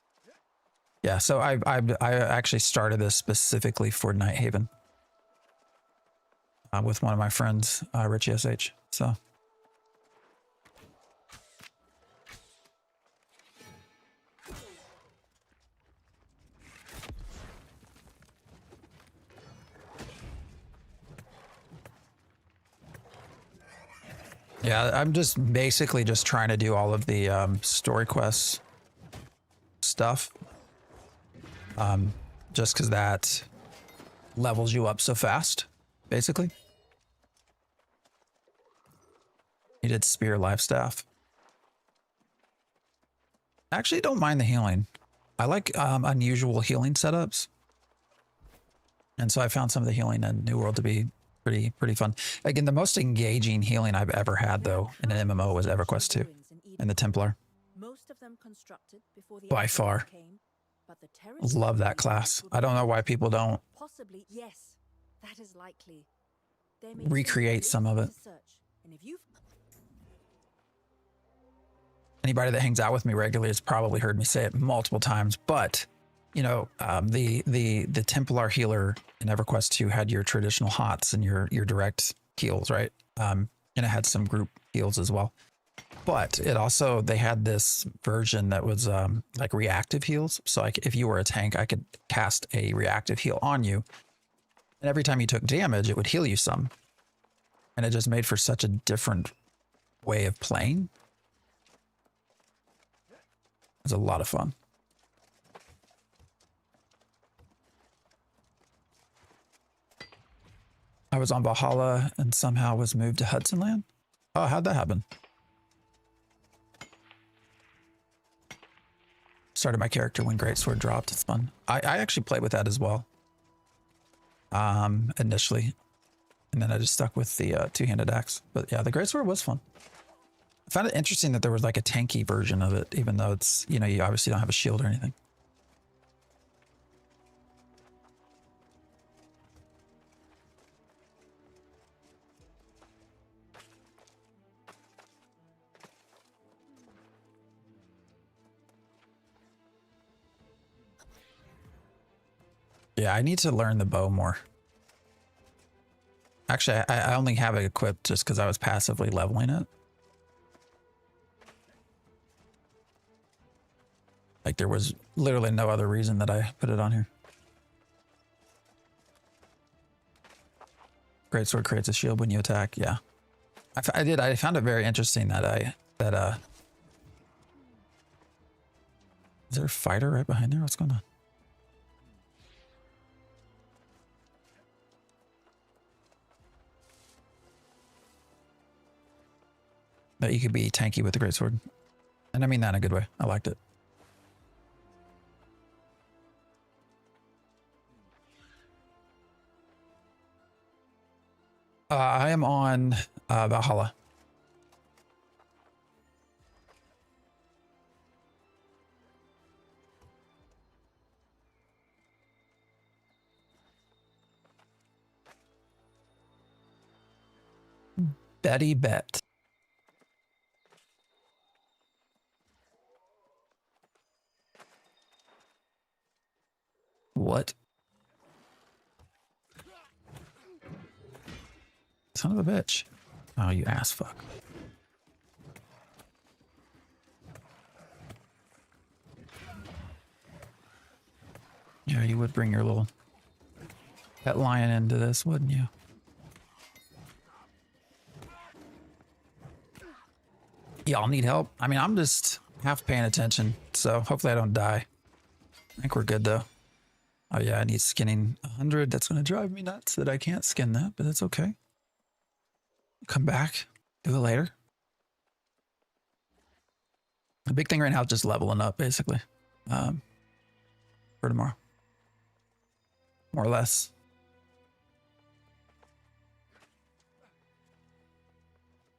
Yeah, so I actually started this specifically for Night Haven with one of my friends, Richie SH. So yeah, I'm just basically just trying to do all of the story quests stuff. Just because that levels you up so fast, basically. You did Spear Life Staff. Actually, don't mind the healing. I like unusual healing setups. And so I found some of the healing in New World to be pretty fun. Again, the most engaging healing I've ever had, though, in an MMO was EverQuest 2 and the Templar. Most of them constructed before the By far. came, but the Love that class. I don't know why people don't possibly, yes, that is likely. They may recreate some of it. search, and if you've Anybody that hangs out with me regularly has probably heard me say it multiple times, but you know, the Templar healer in EverQuest 2 had your traditional hots and your direct heals, right? And it had some group heals as well. But it also, they had this version that was like reactive heals. So like if you were a tank, I could cast a reactive heal on you. And every time you took damage, it would heal you some. And it just made for such a different way of playing. It was a lot of fun. I was on Valhalla and somehow was moved to Hudson Land. Oh, how'd that happen? Started my character when Greatsword dropped. It's fun. I actually played with that as well. Initially. And then I just stuck with the two-handed axe. But yeah, the Greatsword was fun. I found it interesting that there was like a tanky version of it, even though it's, you know, you obviously don't have a shield or anything. Yeah, I need to learn the bow more. Actually, I only have it equipped just because I was passively leveling it. Like there was literally no other reason that I put it on here. Greatsword creates a shield when you attack. Yeah, I found it very interesting that is there a fighter right behind there? What's going on? That you could be tanky with the Greatsword. And I mean that in a good way. I liked it. I am on Valhalla. Betty Bet. What? Son of a bitch. Oh, you ass fuck. Yeah, you would bring your little pet lion into this, wouldn't you? Y'all need help? I mean, I'm just half paying attention, so hopefully I don't die. I think we're good though. Oh yeah, I need skinning 100. That's going to drive me nuts that I can't skin that, but that's okay. Come back, do it later. The big thing right now is just leveling up, basically, for tomorrow. More or less.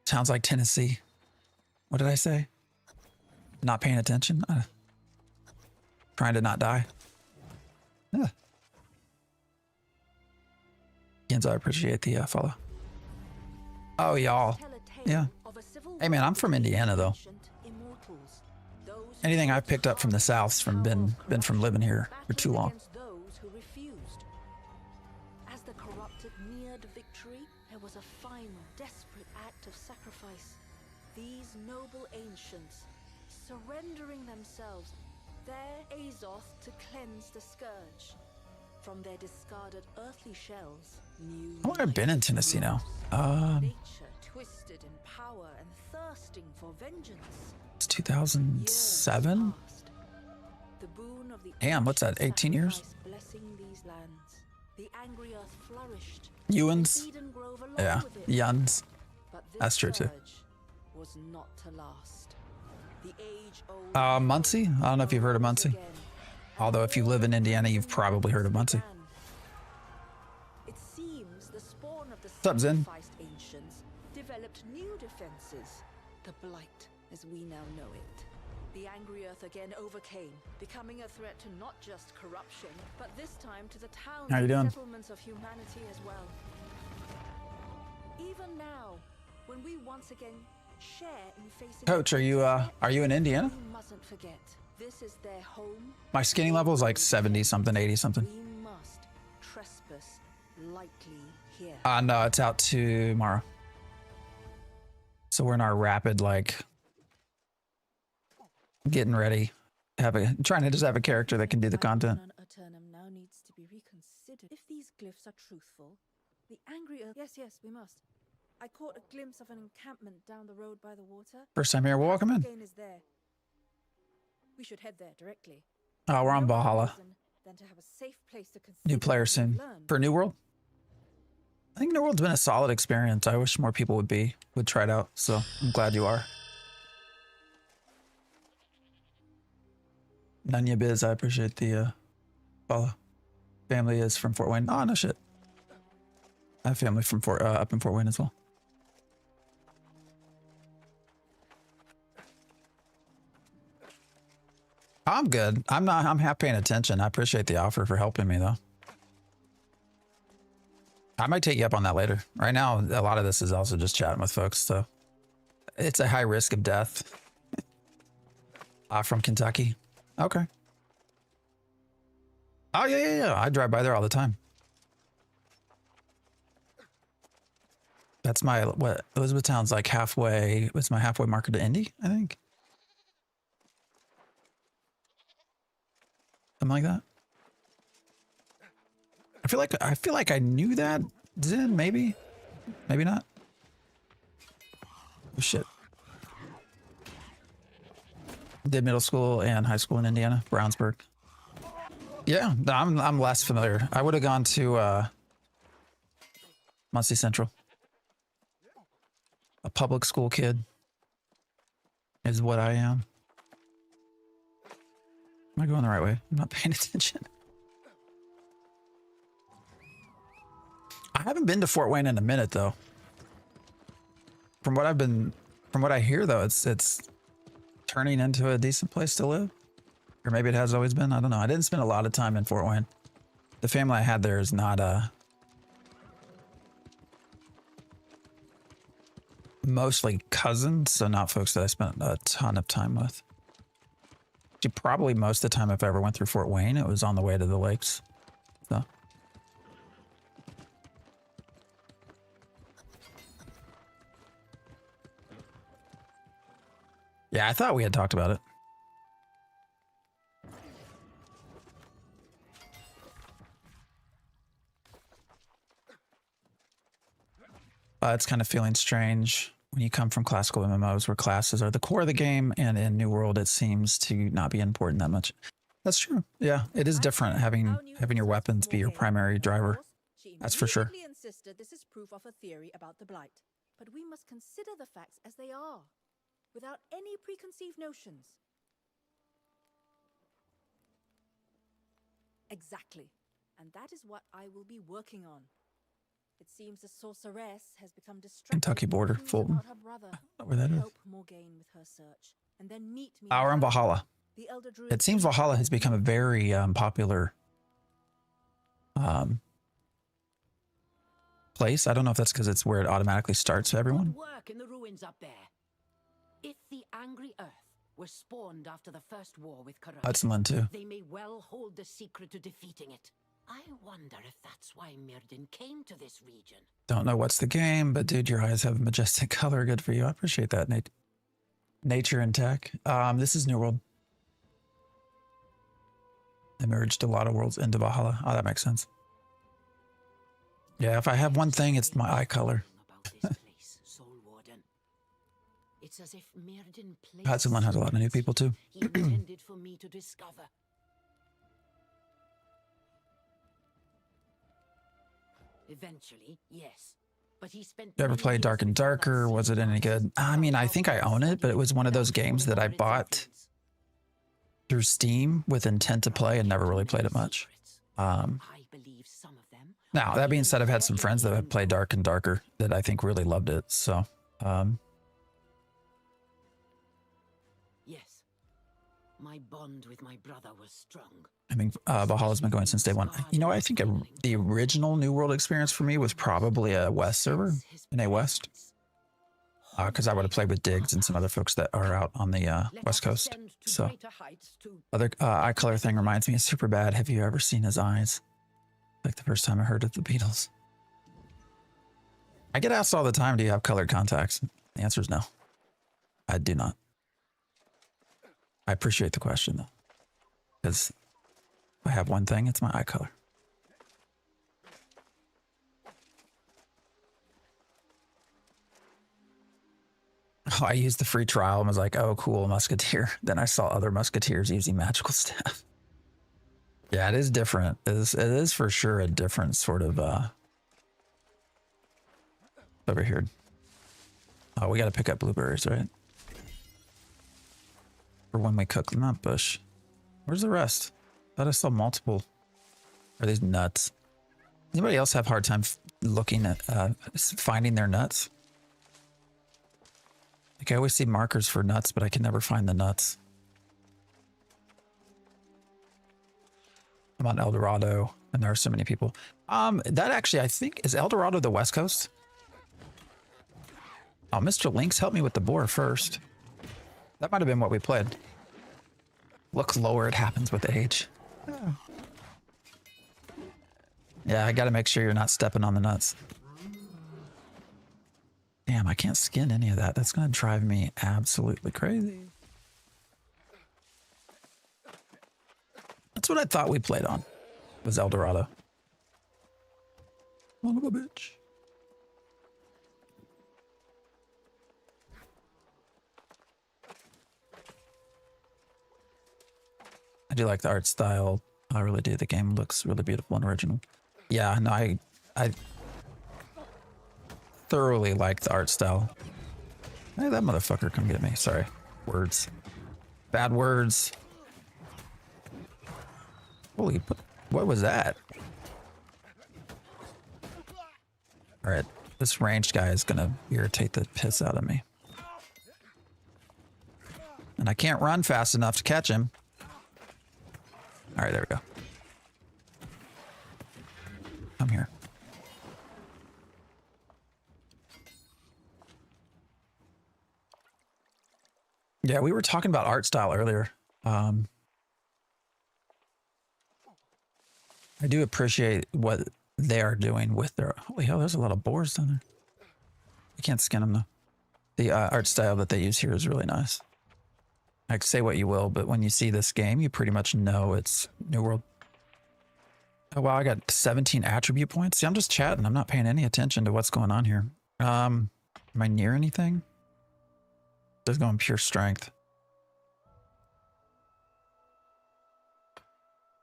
Sounds like Tennessee. What did I say? Not paying attention? Trying to not die. Yeah. Genzo, I appreciate the follow. Oh, y'all. Yeah. Hey, man, I'm from Indiana, though. mortals. Those Anything I've picked up from the South's from been from living here for too long. against those who refused. As the corrupted neared victory, there was a final, desperate act of sacrifice. These noble ancients, surrendering themselves, their Azoth to cleanse the scourge. From their discarded earthly shells, new Oh, I've been in Tennessee now. nature twisted in power and thirsting for vengeance. It's 2007. Years passed. The boon of the Damn, what's that, 18 years? sacrifice blessing these lands. The angry earth flourished. Ewans. and Eden Grove along Yeah, with it. Yuns. But this That's true, too. surge was not to last. The age-old Muncie? I don't know if you've heard of Muncie. again. Although if you live in Indiana, you've probably heard of Muncie. It seems the spawn of the up, Zen? sacrificed ancients developed new defenses. The Blight, as we now know it. The angry earth again overcame, becoming a threat to not just corruption, but this time to the towns How you and doing? settlements of humanity as well. Even now, when we once again share in facing Coach, are you in Indiana? we mustn't forget, this is their home. My skinny level is like 70 something, 80 something. We must trespass lightly here. No, it's out tomorrow. So we're in our rapid, like, getting ready. Trying to just have a character that can do the content. Aeternum now needs to be reconsidered. If these glyphs are truthful, the angry earth. Yes, we must. I caught a glimpse of an encampment down the road by the water. First time here, we'll welcome in. Gain is there. We should head there directly. Oh, we're on No Valhalla. reason than to have a safe place to consider New player what we've soon. learned. For New World? I think New World's been a solid experience. I wish more people would try it out. So I'm glad you are. Nunya Biz, I appreciate the follow. Family is from Fort Wayne. Oh, no shit. I have family from up in Fort Wayne as well. I'm good. I'm half paying attention. I appreciate the offer for helping me though. I might take you up on that later. Right now, a lot of this is also just chatting with folks, so it's a high risk of death. From Kentucky. Okay. Oh yeah. I drive by there all the time. That's my Elizabethtown's like halfway. What's my halfway marker to Indy? I think. Something like that. I feel like I knew that. Zen, maybe not. Oh shit. Did middle school and high school in Indiana, Brownsburg. Yeah, I'm less familiar. I would have gone to Muncie Central. A public school kid is what I am. Am I going the right way? I'm not paying attention. I haven't been to Fort Wayne in a minute though. From what I hear though, it's turning into a decent place to live. Or maybe it has always been. I don't know. I didn't spend a lot of time in Fort Wayne. The family I had there is not mostly cousins, so not folks that I spent a ton of time with. Actually, probably most of the time if I ever went through Fort Wayne, it was on the way to the lakes. So. Yeah, I thought we had talked about it. It's kind of feeling strange when you come from classical MMOs where classes are the core of the game, and in New World it seems to not be important that much. That's true. Yeah, it is different having your weapons be your primary driver. That's for sure. She insisted this is proof of a theory about the Blight, but we must consider the facts as they are, without any preconceived notions. Exactly, and that is what I will be working on. It seems the sorceress has become distracted. Kentucky border, thinking Fulton. about her brother. I don't know where that is. Help Morgaine with her search, and then meet me. We're in Valhalla. The elder druid. It seems Valhalla has become a very popular place. I don't know if that's because it's where it automatically starts for everyone. Good work in the ruins up there. If the angry earth were spawned after the first war with corruption. Hudson too. They may well hold the secret to defeating it. I wonder if that's why Mirden came to this region. Don't know what's the game, but dude, your eyes have a majestic color. Good for you. I appreciate that, Nate. Nature and tech. This is New World. They merged a lot of worlds into Valhalla. Oh, that makes sense. Yeah, if I have one thing, it's my eye color. It's as if Mirden Hudson has a lot of new people too. He intended for me to discover. Eventually, yes. But he spent. You ever played Dark and Darker? Was it any good? I mean, I think I own it, but it was one of those games that I bought through Steam with intent to play and never really played it much. Now, that being said, I've had some friends that have played Dark and Darker that I think really loved it. So, yes, my bond with my brother was strong. I mean, Valhalla's been going since day one. You know, I think the original New World experience for me was probably a West server, in a West. Because I would have played with Diggs and some other folks that are out on the West Coast. So, other eye color thing reminds me of Superbad. Have you ever seen his eyes? Like the first time I heard of the Beatles. I get asked all the time, do you have colored contacts? The answer is no. I do not. I appreciate the question though. Because if I have one thing, it's my eye color. Oh, I used the free trial and was like, oh, cool, Musketeer. Then I saw other Musketeers using magical staff. Yeah, it is different. It is for sure a different sort of over here. Oh, we got to pick up blueberries, right? For when we cook them up, Bush. Where's the rest? I thought I saw multiple. Are these nuts? Anybody else have a hard time looking at finding their nuts? Like I always see markers for nuts, but I can never find the nuts. I'm on El Dorado, and there are so many people. That actually, I think, is El Dorado the West Coast? Oh, Mr. Lynx, help me with the boar first. That might have been what we played. Look lower, it happens with age. Oh. Yeah, I gotta make sure you're not stepping on the nuts. Damn, I can't skin any of that. That's gonna drive me absolutely crazy. That's what I thought we played on, was El Dorado. Son of a bitch. I do like the art style. I really do. The game looks really beautiful and original. Yeah, no, I thoroughly like the art style. Hey, that motherfucker, come get me. Sorry. Words. Bad words. Holy, what was that? All right, this ranged guy is gonna irritate the piss out of me. And I can't run fast enough to catch him. All right, there we go. Come here. Yeah, we were talking about art style earlier. I do appreciate what they are doing with their... Holy hell, there's a lot of boars down there. You can't skin them though. The art style that they use here is really nice. I say what you will, but when you see this game, you pretty much know it's New World. Oh wow, I got 17 attribute points. See, I'm just chatting. I'm not paying any attention to what's going on here. Am I near anything? Just going pure strength.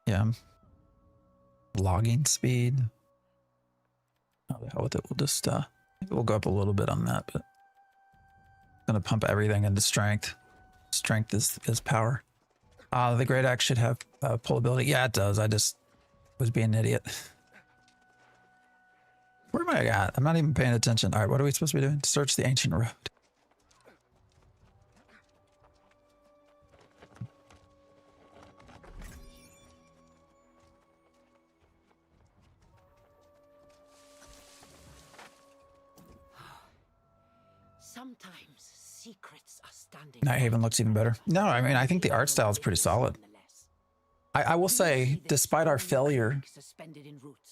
Yeah. Logging speed. Oh, the hell with it. We'll just maybe we'll go up a little bit on that, but I'm gonna pump everything into strength. Strength is power. The great axe should have pullability. Yeah, it does. I just was being an idiot. Where am I at? I'm not even paying attention. All right, what are we supposed to be doing? Search the ancient road. Sometimes secrets are standing. Night Haven looks even better. No, I mean, I think the art style is pretty solid. I will say, despite our failure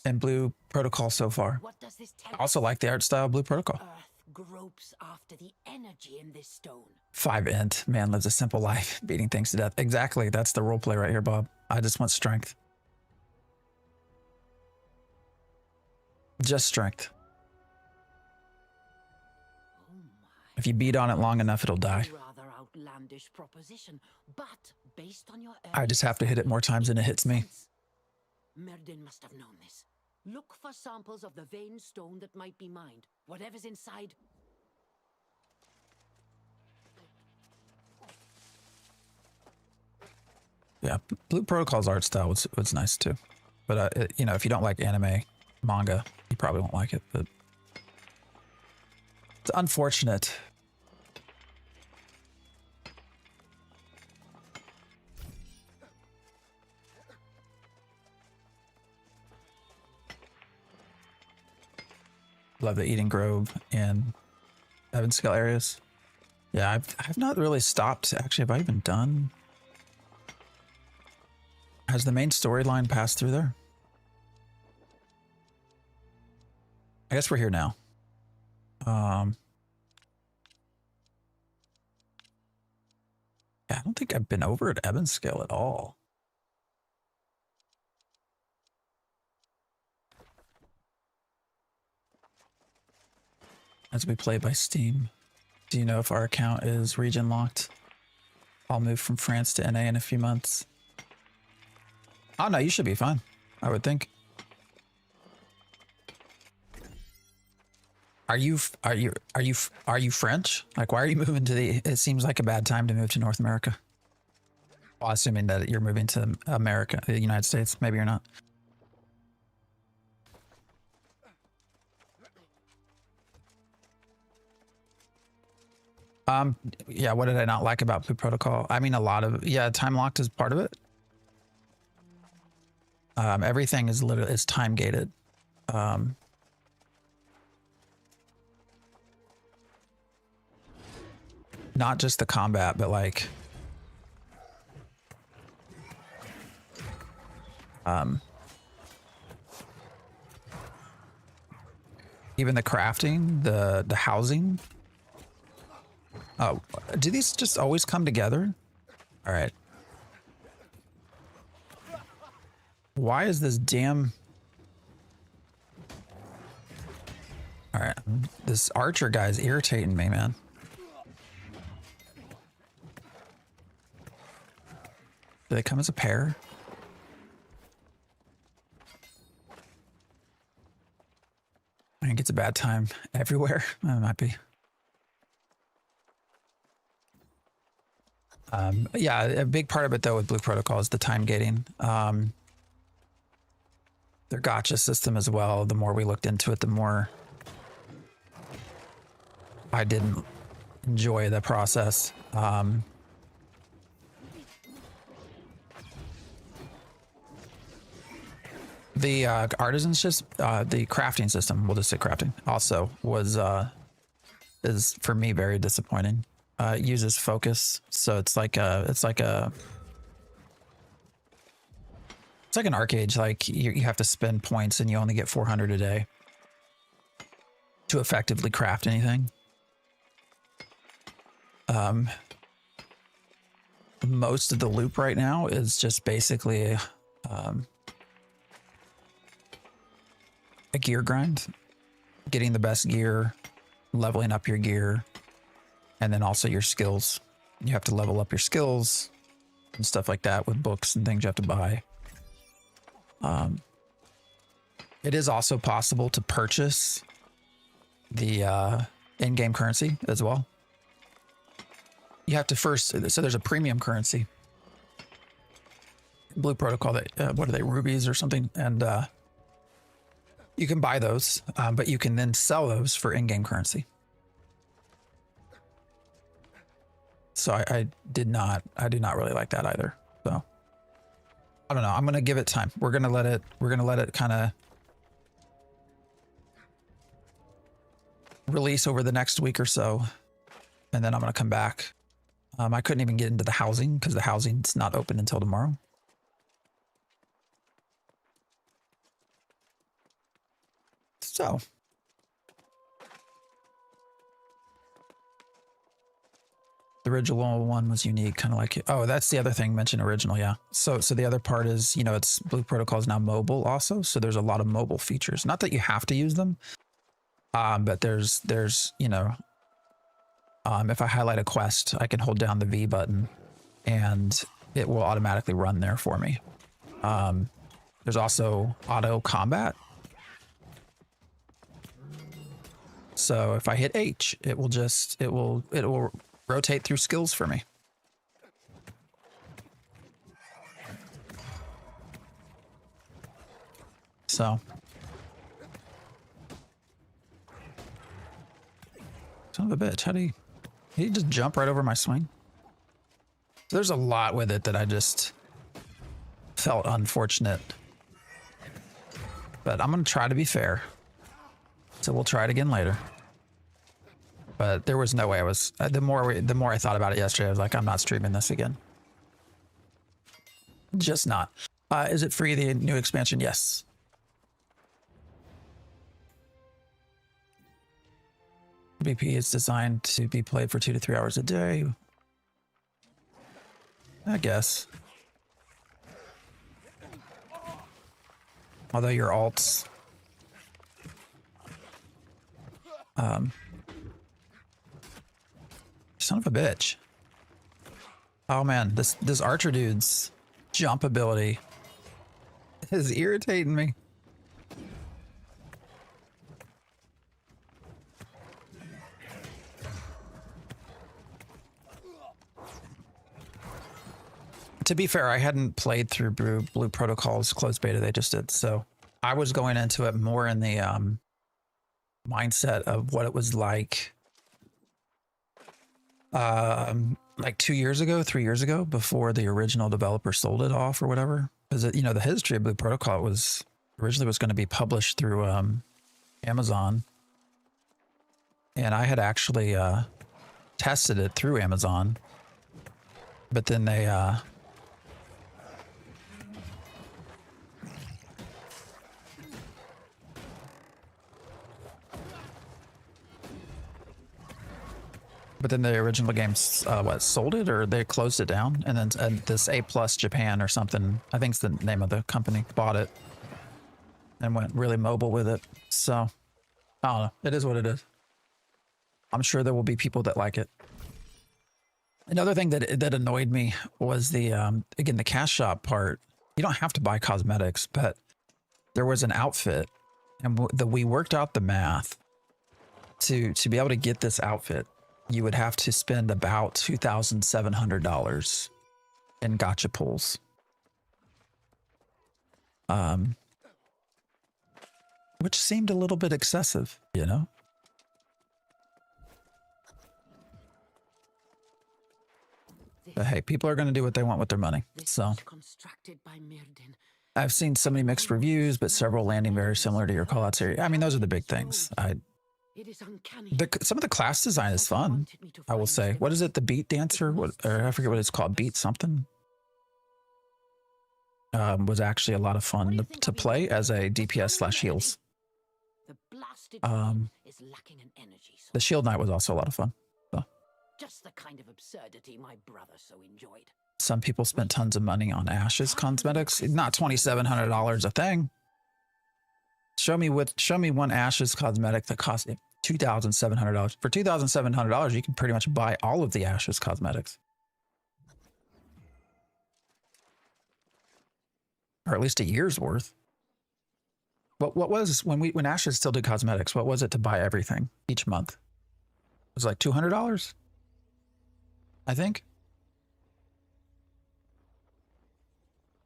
in Blue Protocol so far, What does this tell I also like the art style of Blue Protocol. Earth gropes after the energy in this stone. 5 int, man lives a simple life, beating things to death. Exactly, that's the roleplay right here, Bob. I just want strength. Just strength. Oh my. If you beat on it long enough, it'll die. Rather outlandish proposition, but based on your I just have to hit it more times than it hits me. Merdin must have known this. Look for samples of the vein stone that might be mined. Whatever's inside. Yeah, Blue Protocol's art style was nice too. But, you know, if you don't like anime, manga, you probably won't like it. But it's unfortunate. Love the Eden Grove and Evanscale areas. Yeah, I've not really stopped. Actually, have I even done? Has the main storyline passed through there? I guess we're here now. Yeah, I don't think I've been over at Evanscale at all. As we play by Steam. Do you know if our account is region locked? I'll move from France to NA in a few months. Oh no, you should be fine, I would think. Are you French? Like, why are you moving to the? It seems like a bad time to move to North America. Well, assuming that you're moving to America, the United States. Maybe you're not. Yeah, what did I not like about Blue Protocol? I mean, a lot of, yeah, time locked is part of it. Everything is literally, it's time gated. Not just the combat, but like, even the crafting, the housing. Oh, do these just always come together? All right. Why is this damn... All right, this archer guy's irritating me, man. Do they come as a pair? I think it's a bad time everywhere. It might be. Yeah, a big part of it though with Blue Protocol is the time gating. Their gotcha system as well. The more we looked into it, the more I didn't enjoy the process. The artisans just the crafting system, we'll just say crafting, also was is for me very disappointing. It uses focus, so it's like an arcade. Like you have to spend points, and you only get 400 a day to effectively craft anything. Most of the loop right now is just basically a gear grind, getting the best gear, leveling up your gear. And then also your skills. You have to level up your skills and stuff like that with books and things you have to buy. It is also possible to purchase the in-game currency as well. You have to first, so there's a premium currency. Blue Protocol, what are they, rubies or something? And you can buy those, but you can then sell those for in-game currency. So I do not really like that either. So I don't know. I'm going to give it time. We're going to let it kind of release over the next week or so. and then I'm gonna come back. I couldn't even get into the housing because the housing's not open until tomorrow. So. The original one was unique, kind of like, oh, that's the other thing mentioned original. Yeah. So the other part is, you know, it's Blue Protocol is now mobile also. So there's a lot of mobile features, not that you have to use them. But there's, you know, if I highlight a quest, I can hold down the V button and it will automatically run there for me. There's also auto combat. So if I hit H, it will rotate through skills for me. So. Son of a bitch, how do he just jump right over my swing? So there's a lot with it that I just felt unfortunate. But I'm going to try to be fair. So we'll try it again later. But there was no way I was, the more I thought about it yesterday, I was like, I'm not streaming this again. Just not. Is it free, the new expansion? Yes. BP is designed to be played for 2 to 3 hours a day. I guess. Although your alts... son of a bitch. Oh man, this archer dude's jump ability is irritating me. To be fair, I hadn't played through Blue Protocol's closed beta they just did, so I was going into it more in the mindset of what it was like 2 years ago, 3 years ago, before the original developer sold it off or whatever. Because, you know, the history of Blue Protocol was originally going to be published through Amazon. And I had actually tested it through Amazon. But then they... But then the original games, sold it, or they closed it down, and then this A+ Japan or something, I think it's the name of the company, bought it and went really mobile with it. So I don't know. It is what it is. I'm sure there will be people that like it. Another thing that annoyed me was the again, the cash shop part. You don't have to buy cosmetics, but there was an outfit, and we worked out the math to be able to get this outfit. You would have to spend about $2,700 in gacha pulls. Which seemed a little bit excessive, you know? But hey, people are going to do what they want with their money. So I've seen so many mixed reviews, but several landing very similar to your callouts here. I mean, those are the big things. Some of the class design is fun, I will say. What is it? The beat dancer? Or I forget what it's called. Beat something? Was actually a lot of fun to play as a DPS / heals. The Shield Knight was also a lot of fun. So. Just the kind of absurdity my brother so enjoyed. Some people spent tons of money on Ashes cosmetics. Not $2,700 a thing. Show me one Ashes cosmetic that costs $2,700. For $2,700, you can pretty much buy all of the Ashes cosmetics, or at least a year's worth. What was when Ashes still did cosmetics? What was it to buy everything each month? It was like $200, I think.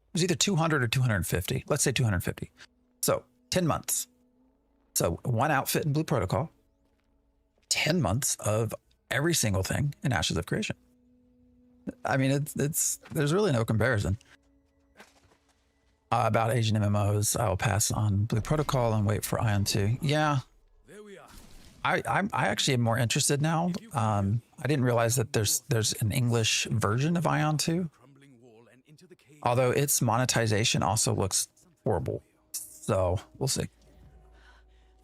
It was either 200 or 250. Let's say 250. So 10 months. So one outfit in Blue Protocol, 10 months of every single thing in Ashes of Creation. I mean, there's really no comparison. About Asian MMOs, I'll pass on Blue Protocol and wait for Ion 2. Yeah. There we are. I actually am more interested now. I didn't realize that there's an English version of Ion 2. Although its monetization also looks horrible. So we'll see.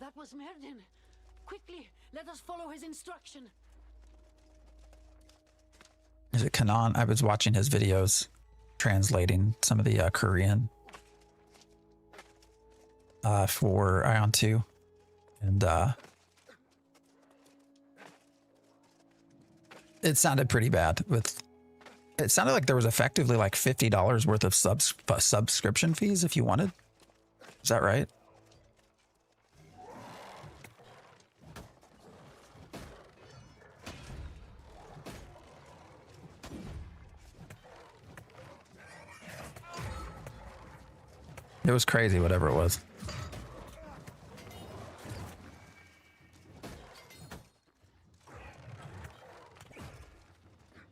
That was Merdin. Quickly, let us follow his instruction. Is it Kanan? I was watching his videos translating some of the Korean for Ion 2. And it sounded pretty bad. It sounded like there was effectively like $50 worth of subscription fees if you wanted. Is that right? It was crazy, whatever it was.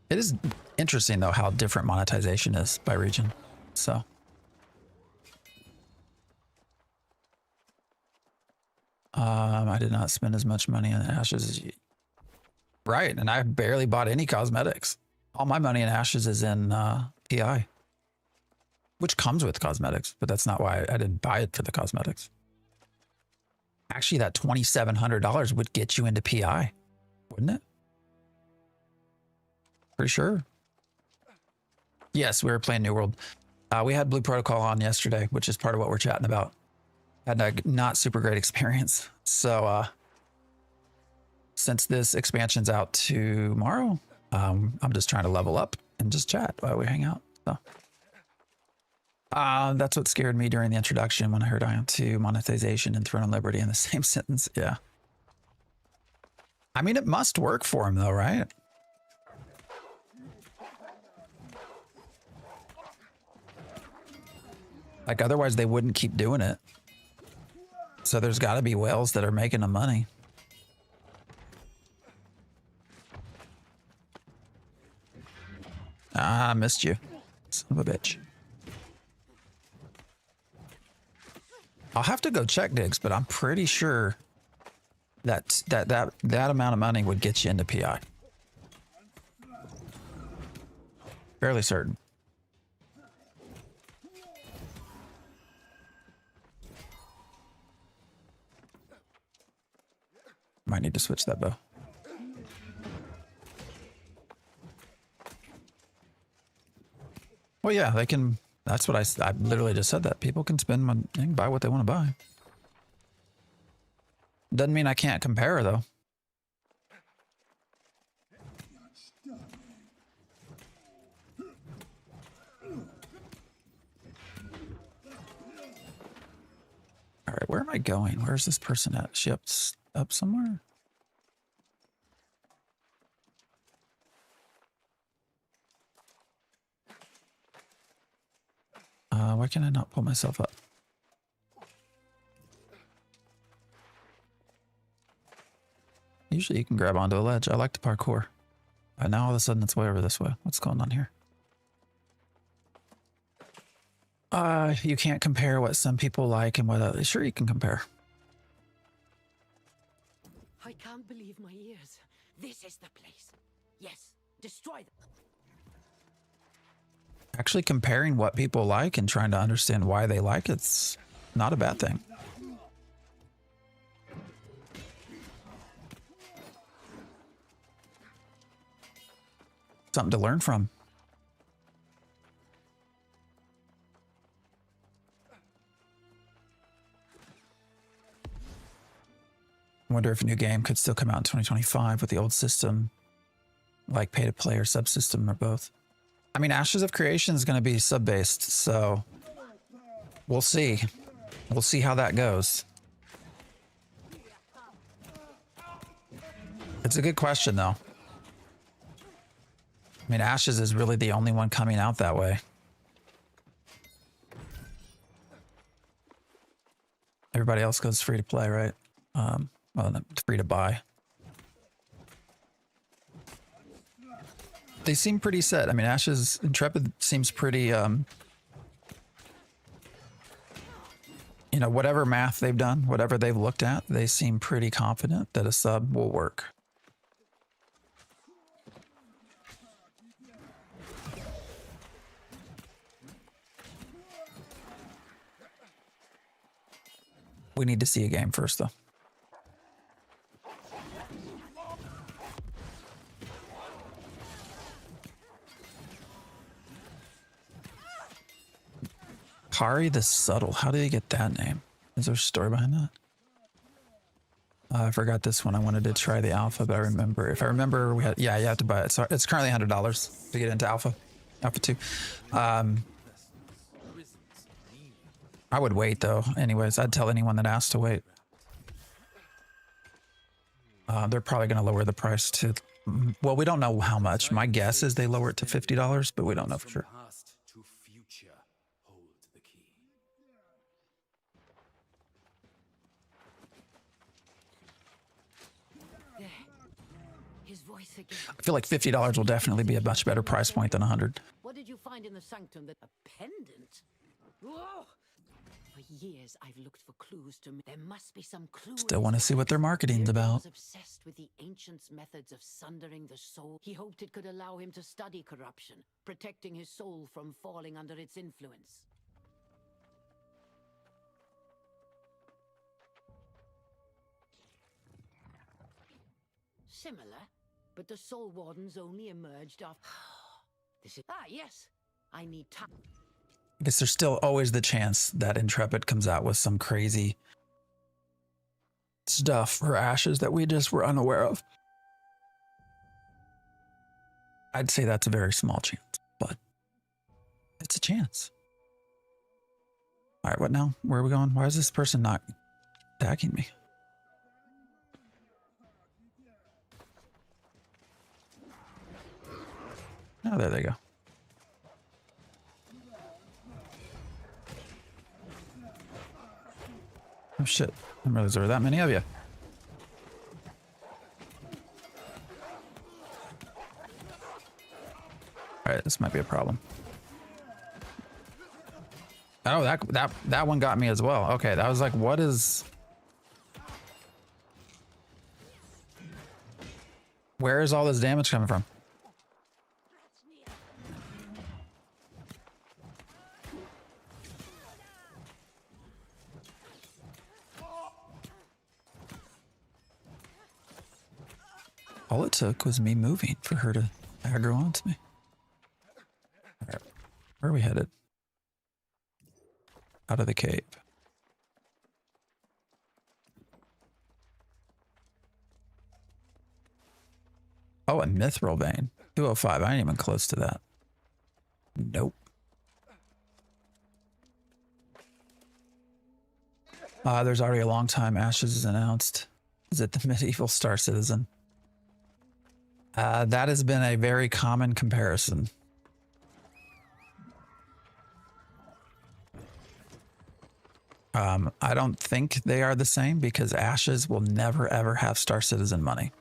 It is interesting, though, how different monetization is by region. So. I did not spend as much money on Ashes as you. Right, and I barely bought any cosmetics. All my money in Ashes is in PI. Which comes with cosmetics, but that's not why I didn't buy it for the cosmetics. Actually, that $2,700 would get you into PI, wouldn't it? Pretty sure. Yes, we were playing New World. We had Blue Protocol on yesterday, which is part of what we're chatting about. Had a not super great experience. So since this expansion's out tomorrow, I'm just trying to level up and just chat while we hang out. So. That's what scared me during the introduction when I heard Ion 2, monetization, and Throne of Liberty in the same sentence. Yeah. I mean, it must work for him, though, right? Like, otherwise they wouldn't keep doing it. So there's got to be whales that are making them money. I missed you. Son of a bitch. I'll have to go check digs, but I'm pretty sure that amount of money would get you into PI. Fairly certain. Might need to switch that bow. Well, yeah, they can. That's what I literally just said that. People can spend money, they can buy what they want to buy. Doesn't mean I can't compare, though. All right, where am I going? Where's this person at? She up somewhere? Why can I not pull myself up? Usually you can grab onto a ledge. I like the parkour. And now all of a sudden it's way over this way. What's going on here? You can't compare what some people like and what others. Sure, you can compare. I can't believe my ears. This is the place. Yes, destroy them. Actually comparing what people like and trying to understand why they like it's not a bad thing. Something to learn from. I wonder if a new game could still come out in 2025 with the old system, like pay to play or subsystem or both. I mean, Ashes of Creation is going to be sub-based, so we'll see. We'll see how that goes. It's a good question, though. I mean, Ashes is really the only one coming out that way. Everybody else goes free to play, right? Well, free to buy. They seem pretty set. I mean, Ashes Intrepid seems pretty you know, whatever math they've done, whatever they've looked at, they seem pretty confident that a sub will work. We need to see a game first, though. Kari the Subtle. How did he get that name? Is there a story behind that? I forgot this one. I wanted to try the alpha, but I remember. If I remember, we had. Yeah, you have to buy it. So it's currently $100 to get into alpha 2. I would wait though. Anyways, I'd tell anyone that asked to wait. They're probably going to lower the price to. Well, we don't know how much. My guess is they lower it to $50, but we don't know for sure. His voice again. I feel like $50 will definitely be a much better price point than 100. What did you find in the sanctum? That a pendant? Whoa! For years, I've looked for clues to. There must be some clues. Still want to see what their marketing's about. He was obsessed with the ancients' methods of sundering the soul. He hoped it could allow him to study corruption, protecting his soul from falling under its influence. Similar, but the Soul Wardens only emerged after. This is yes. I need time. I guess there's still always the chance that Intrepid comes out with some crazy stuff for Ashes that we just were unaware of. I'd say that's a very small chance, but it's a chance. All right, what now? Where are we going? Why is this person not attacking me? Oh, there they go. Oh shit, I didn't realize there were that many of you. Alright, this might be a problem. Oh, that one got me as well. Okay, that was like, what is... Where is all this damage coming from? All it took was me moving for her to aggro onto me. All right. Where are we headed? Out of the cave. Oh, a mithril vein. 205. I ain't even close to that. Nope. There's already a long time Ashes is announced. Is it the medieval Star Citizen? That has been a very common comparison. I don't think they are the same because Ashes will never ever have Star Citizen money.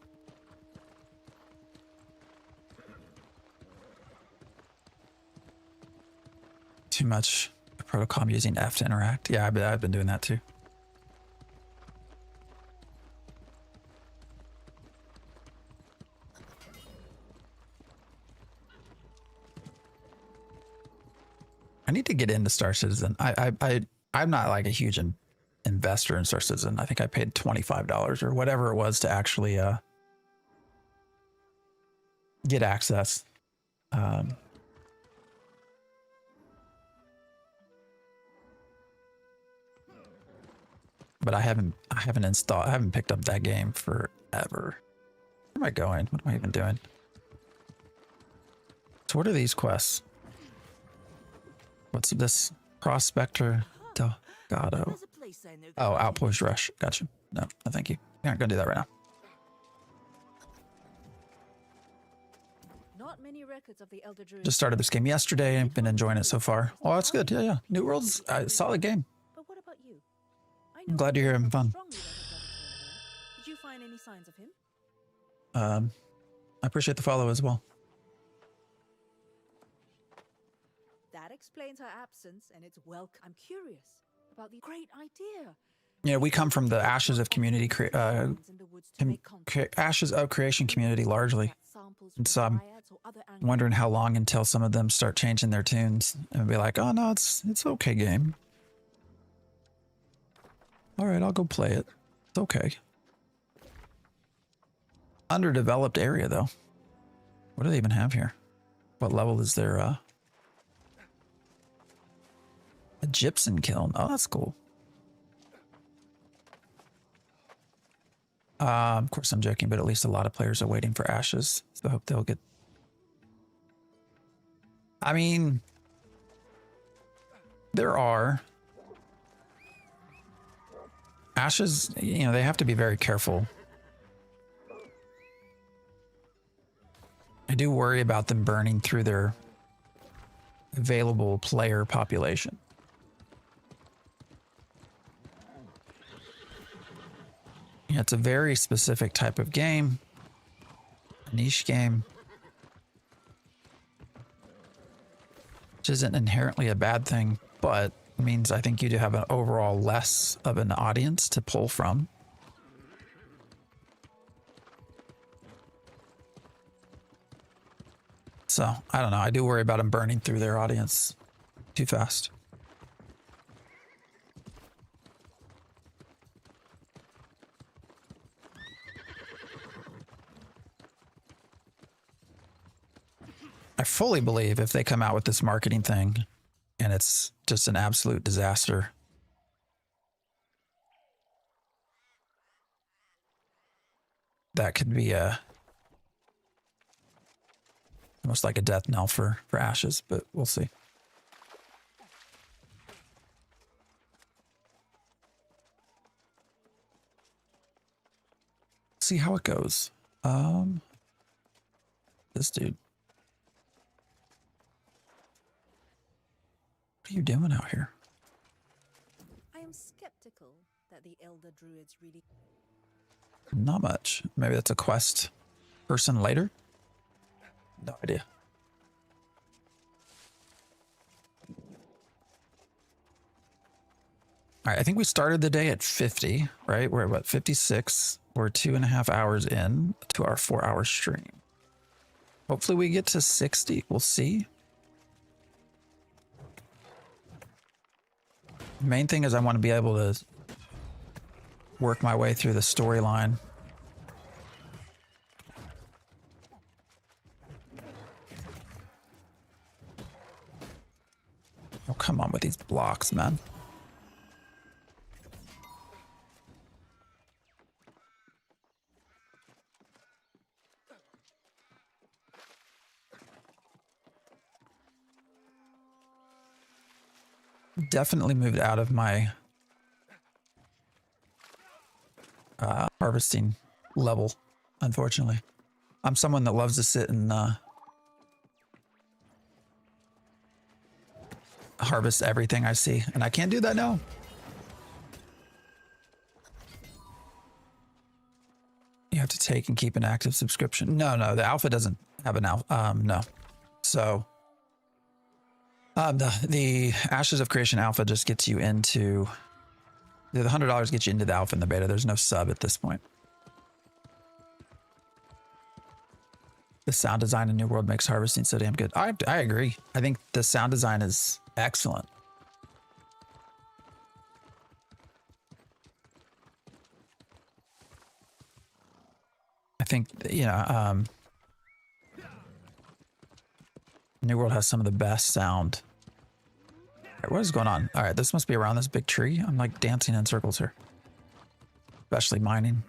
Too much protocol. I'm using F to interact. Yeah, I've been doing that too. I need to get into Star Citizen. I'm not like a huge investor in Star Citizen. I think I paid $25 or whatever it was to actually get access. But I haven't installed. I haven't picked up that game forever. Where am I going? What am I even doing? So what are these quests? What's this? Prospector Delgado. Oh, Outpost Rush. Gotcha. No, thank you. We aren't gonna do that right now. Not many records of the Elder Druid. Just started this game yesterday. I've been enjoying it so far. Oh, that's good. Yeah. New World's a solid game. But what about you? I'm glad you're having fun. Did you find any signs of him? I appreciate the follow as well. That explains her absence, and it's welcome. I'm curious about the great idea. You know, we come from the ashes of community, ashes of creation community largely. And so I'm wondering how long until some of them start changing their tunes and be like, oh no, it's okay game. All right, I'll go play it. It's okay. Underdeveloped area though. What do they even have here? What level is their a gypsum kiln? Oh, that's cool. Of course I'm joking, but at least a lot of players are waiting for ashes. So I hope they'll get... I mean, there are ashes, you know, they have to be very careful. I do worry about them burning through their available player population. Yeah, it's a very specific type of game, a niche game, which isn't inherently a bad thing, but means I think you do have an overall less of an audience to pull from. So, I don't know. I do worry about them burning through their audience too fast. I fully believe if they come out with this marketing thing and it's just an absolute disaster, that could be almost like a death knell for Ashes, but we'll see. See how it goes. This dude. What are you doing out here? I am skeptical that the Elder Druids really... Not much. Maybe that's a quest person later? No idea. All right, I think we started the day at 50, right? We're at what, 56? We're 2.5 hours in to our 4-hour stream. Hopefully we get to 60. We'll see. The main thing is I want to be able to work my way through the storyline. Oh, come on with these blocks, man. Definitely moved out of my harvesting level, unfortunately. I'm someone that loves to sit and harvest everything I see, and I can't do that now. You have to take and keep an active subscription. No, the alpha doesn't have an alpha. No. So the Ashes of Creation alpha just gets you into the $100 gets you into the alpha and the beta. There's no sub at this point. The sound design in New World makes harvesting so damn good. I agree. I think the sound design is excellent. I think, you know, New World has some of the best sound. Right, what is going on? All right, this must be around this big tree. I'm like dancing in circles here. Especially mining.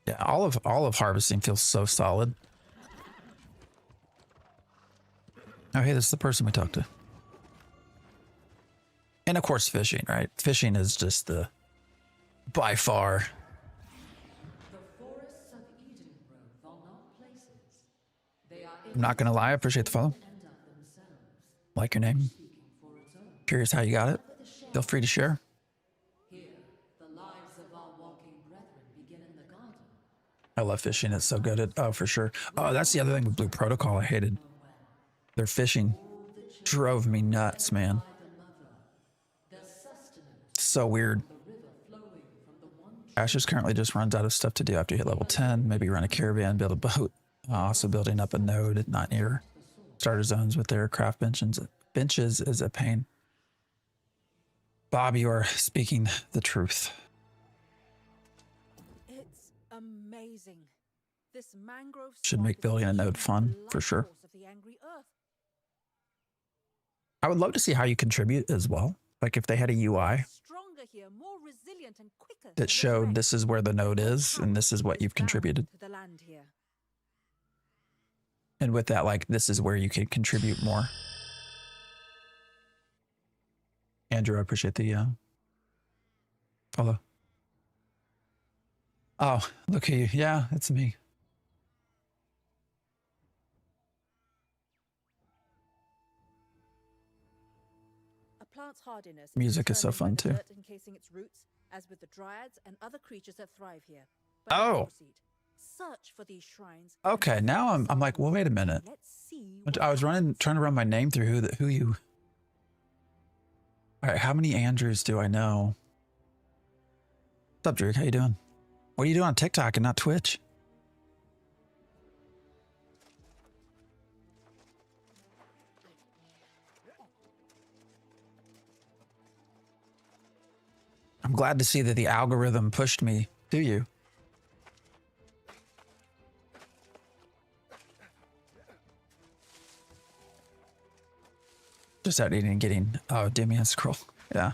Yeah, all of harvesting feels so solid. Oh, hey, this is the person we talked to. And of course, fishing, right? Fishing is just the, by far. I'm not gonna lie, I appreciate the follow. Like your name. Curious how you got it. Feel free to share. I love fishing. It's so good at, oh, for sure. Oh, that's the other thing with Blue Protocol I hated. Their fishing drove me nuts, man. so weird. Ashes currently just runs out of stuff to do after you hit level 10. Maybe run a caravan, build a boat. Also building up a node not near starter zones with their craft benches is a pain. Bob, you are speaking the truth. It's amazing. This mangrove Should make building a node fun, for sure. I would love to see how you contribute as well. Like if they had a UI here, more resilient and quicker that showed this is where the node is and this is what you've contributed. To the land here. And with that, like, this is where you can contribute more. Andrew, I appreciate the follow. Oh, look at you. Yeah, it's me. Plant's hardiness Music is so fun too. Encasing its roots, as with the dryads and other creatures that thrive here. Oh. Search for these shrines. Okay, now I'm like, well, wait a minute. I was trying to run my name through who you. All right, how many Andrews do I know? What's up, Drew? How you doing? What are you doing on TikTok and not Twitch? I'm glad to see that the algorithm pushed me to you. Just out eating and getting, oh, Demian scroll. Yeah.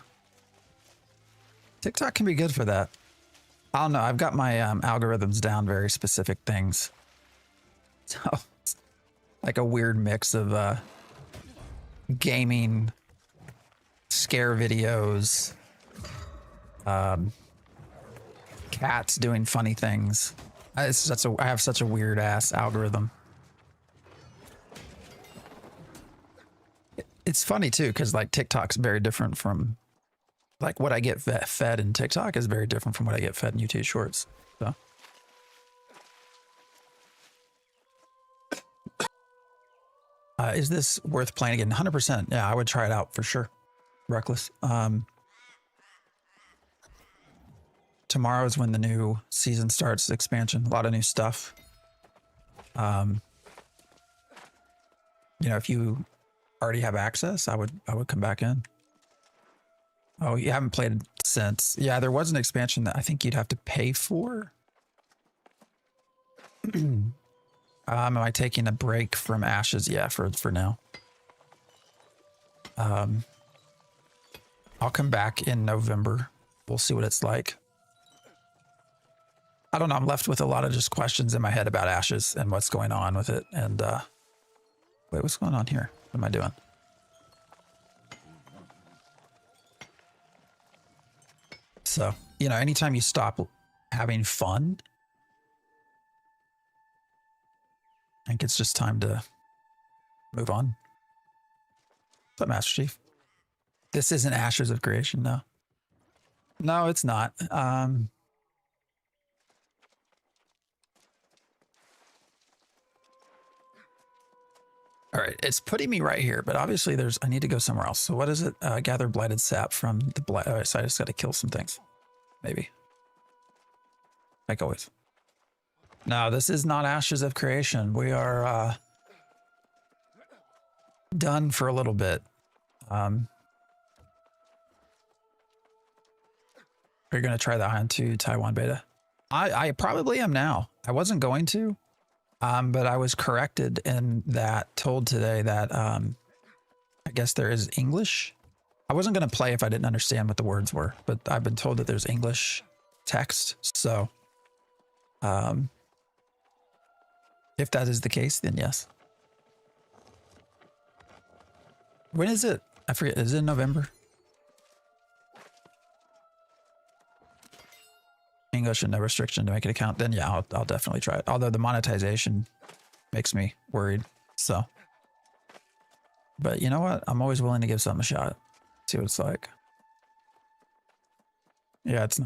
TikTok can be good for that. I don't know. I've got my algorithms down very specific things. So it's like a weird mix of gaming, scare videos, cats doing funny things. I have such a weird ass algorithm. It's funny too, because like TikTok's very different from like what I get fed in TikTok is very different from what I get fed in YouTube Shorts. So. Is this worth playing again? 100%. Yeah, I would try it out for sure. Reckless. Tomorrow is when the new season starts, expansion, a lot of new stuff. You know, if you already have access, I would come back in. Oh, you haven't played since. Yeah, there was an expansion that I think you'd have to pay for. Am I taking a break from Ashes? Yeah, for now. I'll come back in November. We'll see what it's like. I don't know. I'm left with a lot of just questions in my head about Ashes and what's going on with it. And wait, what's going on here? What am I doing? So, you know, anytime you stop having fun, I think it's just time to move on. What's up, Master Chief? This isn't Ashes of Creation, no. No, it's not. All right, it's putting me right here, but obviously I need to go somewhere else. So what is it? Gather blighted sap from the blight. All right, so I just got to kill some things. Maybe. Like always. No, this is not Ashes of Creation. We are done for a little bit. Are you going to try the Hantu Taiwan beta? I probably am now. I wasn't going to. But I was corrected in that, told today that I guess there is English. I wasn't going to play if I didn't understand what the words were, but I've been told that there's English text. So if that is the case, then yes. When is it? I forget. Is it in November? English and no restriction to make an account, then yeah, I'll definitely try it. Although the monetization makes me worried. So, but you know what? I'm always willing to give something a shot. See what it's like. Yeah, it's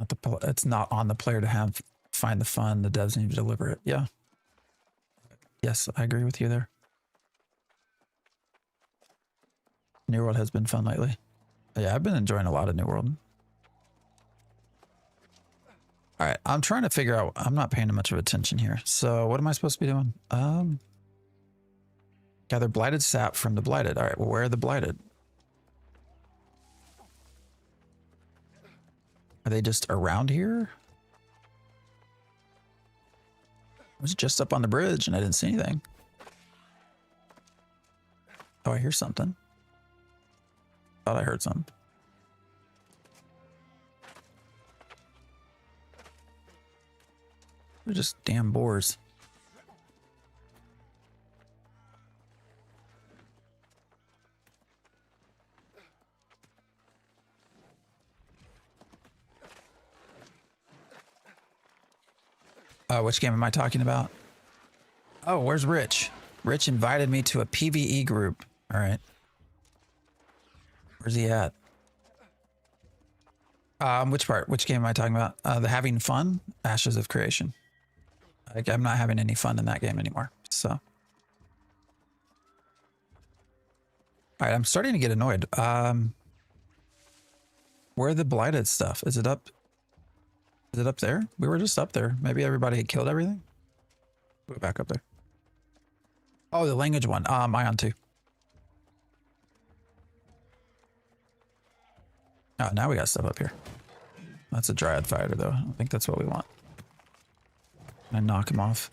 not on the player to find the fun. The devs need to deliver it. Yeah. Yes, I agree with you there. New World has been fun lately. Yeah, I've been enjoying a lot of New World. All right, I'm trying to figure out. I'm not paying much of attention here. So what am I supposed to be doing? Gather blighted sap from the blighted. All right, well, where are the blighted? Are they just around here? I was just up on the bridge and I didn't see anything. Oh, I hear something. Thought I heard something. They're just damn boars. Which game am I talking about? Oh, where's Rich? Rich invited me to a PvE group. All right. Where's he at? Which part? Which game am I talking about? The having fun? Ashes of Creation. I'm not having any fun in that game anymore. So. All right, I'm starting to get annoyed. Where are the blighted stuff? Is it up? Is it up there? We were just up there. Maybe everybody had killed everything? Go back up there. Oh, the language one. Ion 2. Oh, now we got stuff up here. That's a Dryad fighter, though. I don't think that's what we want. Can I knock him off?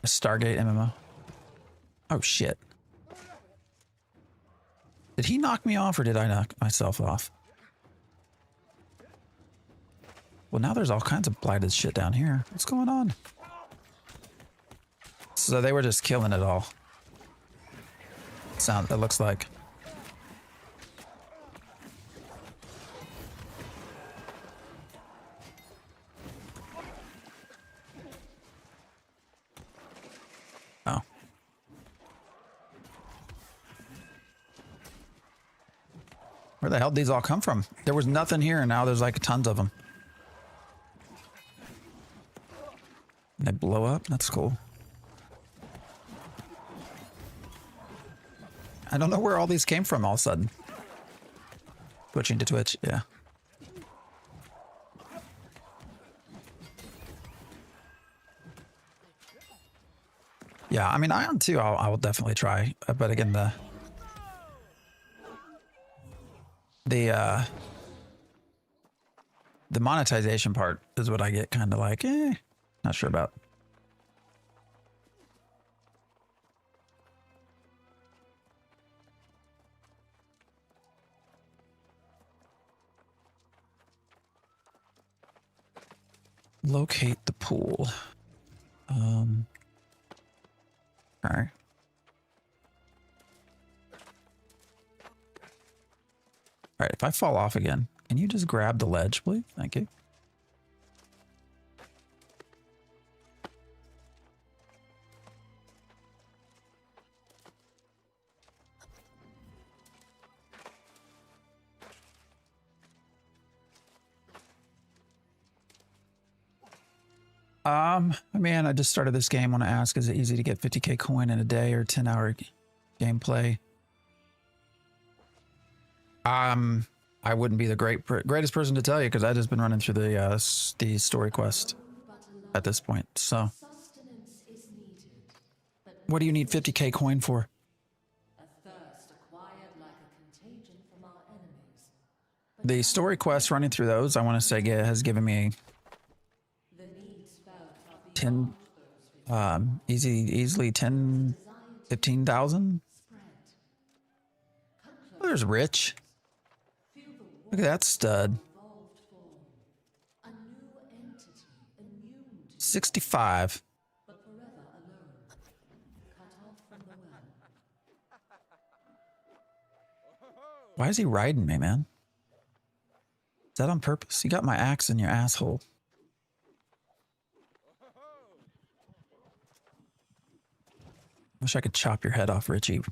A Stargate MMO. Oh, shit. Did he knock me off or did I knock myself off? Well, now there's all kinds of blighted shit down here. What's going on? So they were just killing it all. It looks like. Oh. Where the hell did these all come from? There was nothing here and now there's like tons of them. And they blow up? That's cool. I don't know where all these came from all of a sudden. Switching to Twitch, yeah. Yeah, I mean, Ion 2, I will definitely try. But again, the monetization part is what I get kind of like, not sure about. Locate the pool. All right. All right, if I fall off again, can you just grab the ledge, please? Thank you. Man, I just started this game. Want to ask, is it easy to get 50k coin in a day or 10-hour gameplay? I wouldn't be the greatest person to tell you because I've just been running through the story quest at this point. So, what do you need 50k coin for? The story quest running through those, I want to say, has given me 10, easily 10, 15,000. Oh, there's Rich. Look at that stud. 65. Why is he riding me, man? Is that on purpose? You got my axe in your asshole. Wish I could chop your head off, Richie.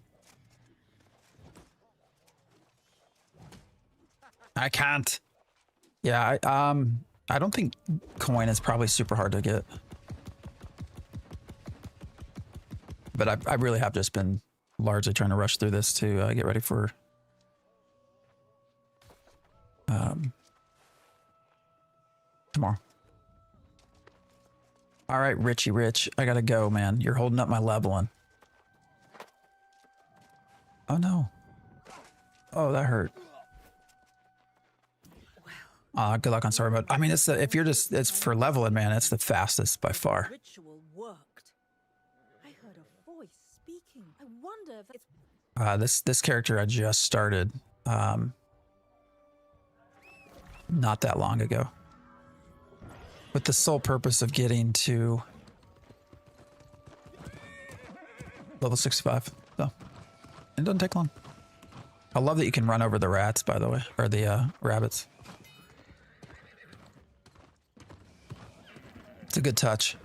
I can't. Yeah, I don't think coin is probably super hard to get. But I really have just been largely trying to rush through this to get ready for All right, Richie Rich, I gotta go, man. You're holding up my leveling. Oh no. Oh, that hurt. Good luck on story mode. I mean, it's if you're just it's for leveling, man. It's the fastest by far. Ritual worked. I heard a voice speaking. I wonder if it's This character I just started, not that long ago, with the sole purpose of getting to level 65. So it doesn't take long. I love that you can run over the rats, by the way, or the rabbits. It's a good touch.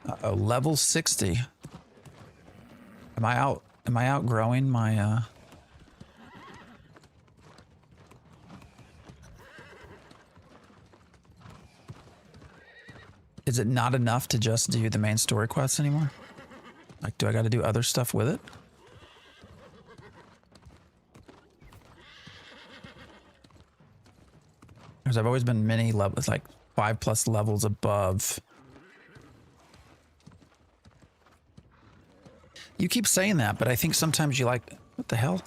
Uh-oh, level 60. Am I outgrowing my Is it not enough to just do the main story quests anymore? Like, do I got to do other stuff with it? Because I've always been many levels, like 5+ levels above. You keep saying that, but I think sometimes you like, what the hell?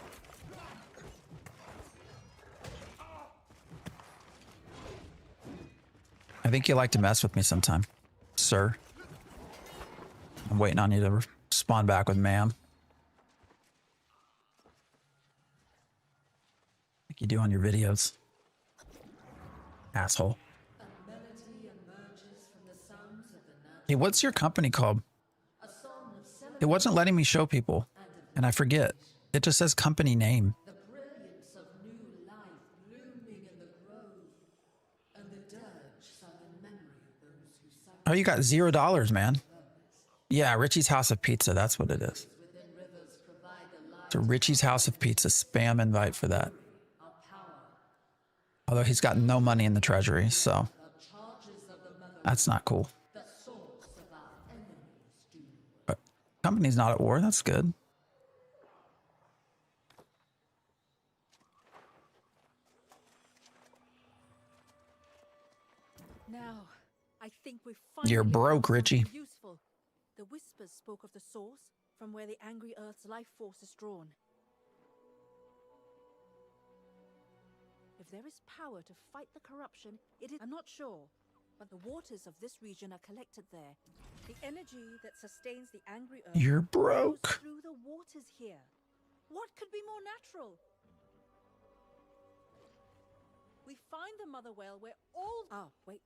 I think you like to mess with me sometime, sir. I'm waiting on you to respond back with ma'am. Like you do on your videos. Asshole. Hey, what's your company called? It wasn't letting me show people, and I forget. It just says company name. Oh, you got $0, man. Yeah, Richie's House of Pizza. That's what it is. It's a Richie's House of Pizza spam invite for that. Although he's got no money in the treasury, so that's not cool. But company's not at war. That's good. now. I think we've finally You're broke, found Richie. something useful. The whispers spoke of the source from where the angry Earth's life force is drawn. If there is power to fight the corruption, it is. I'm not sure, but the waters of this region are collected there. The energy that sustains the angry Earth. You're flows broke. through the waters here. What could be more natural? We find the mother whale where all. Oh, wait.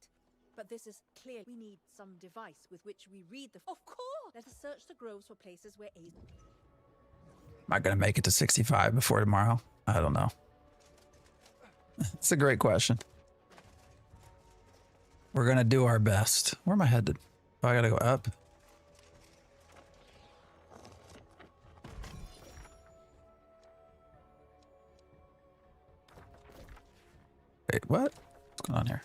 But this is clear. We need some device with which we read the. Of course! Let us search the groves for places where. Am I going to make it to 65 before tomorrow? I don't know. It's a great question. We're going to do our best. Where am I headed? Oh, I got to go up. Wait, what? What's going on here?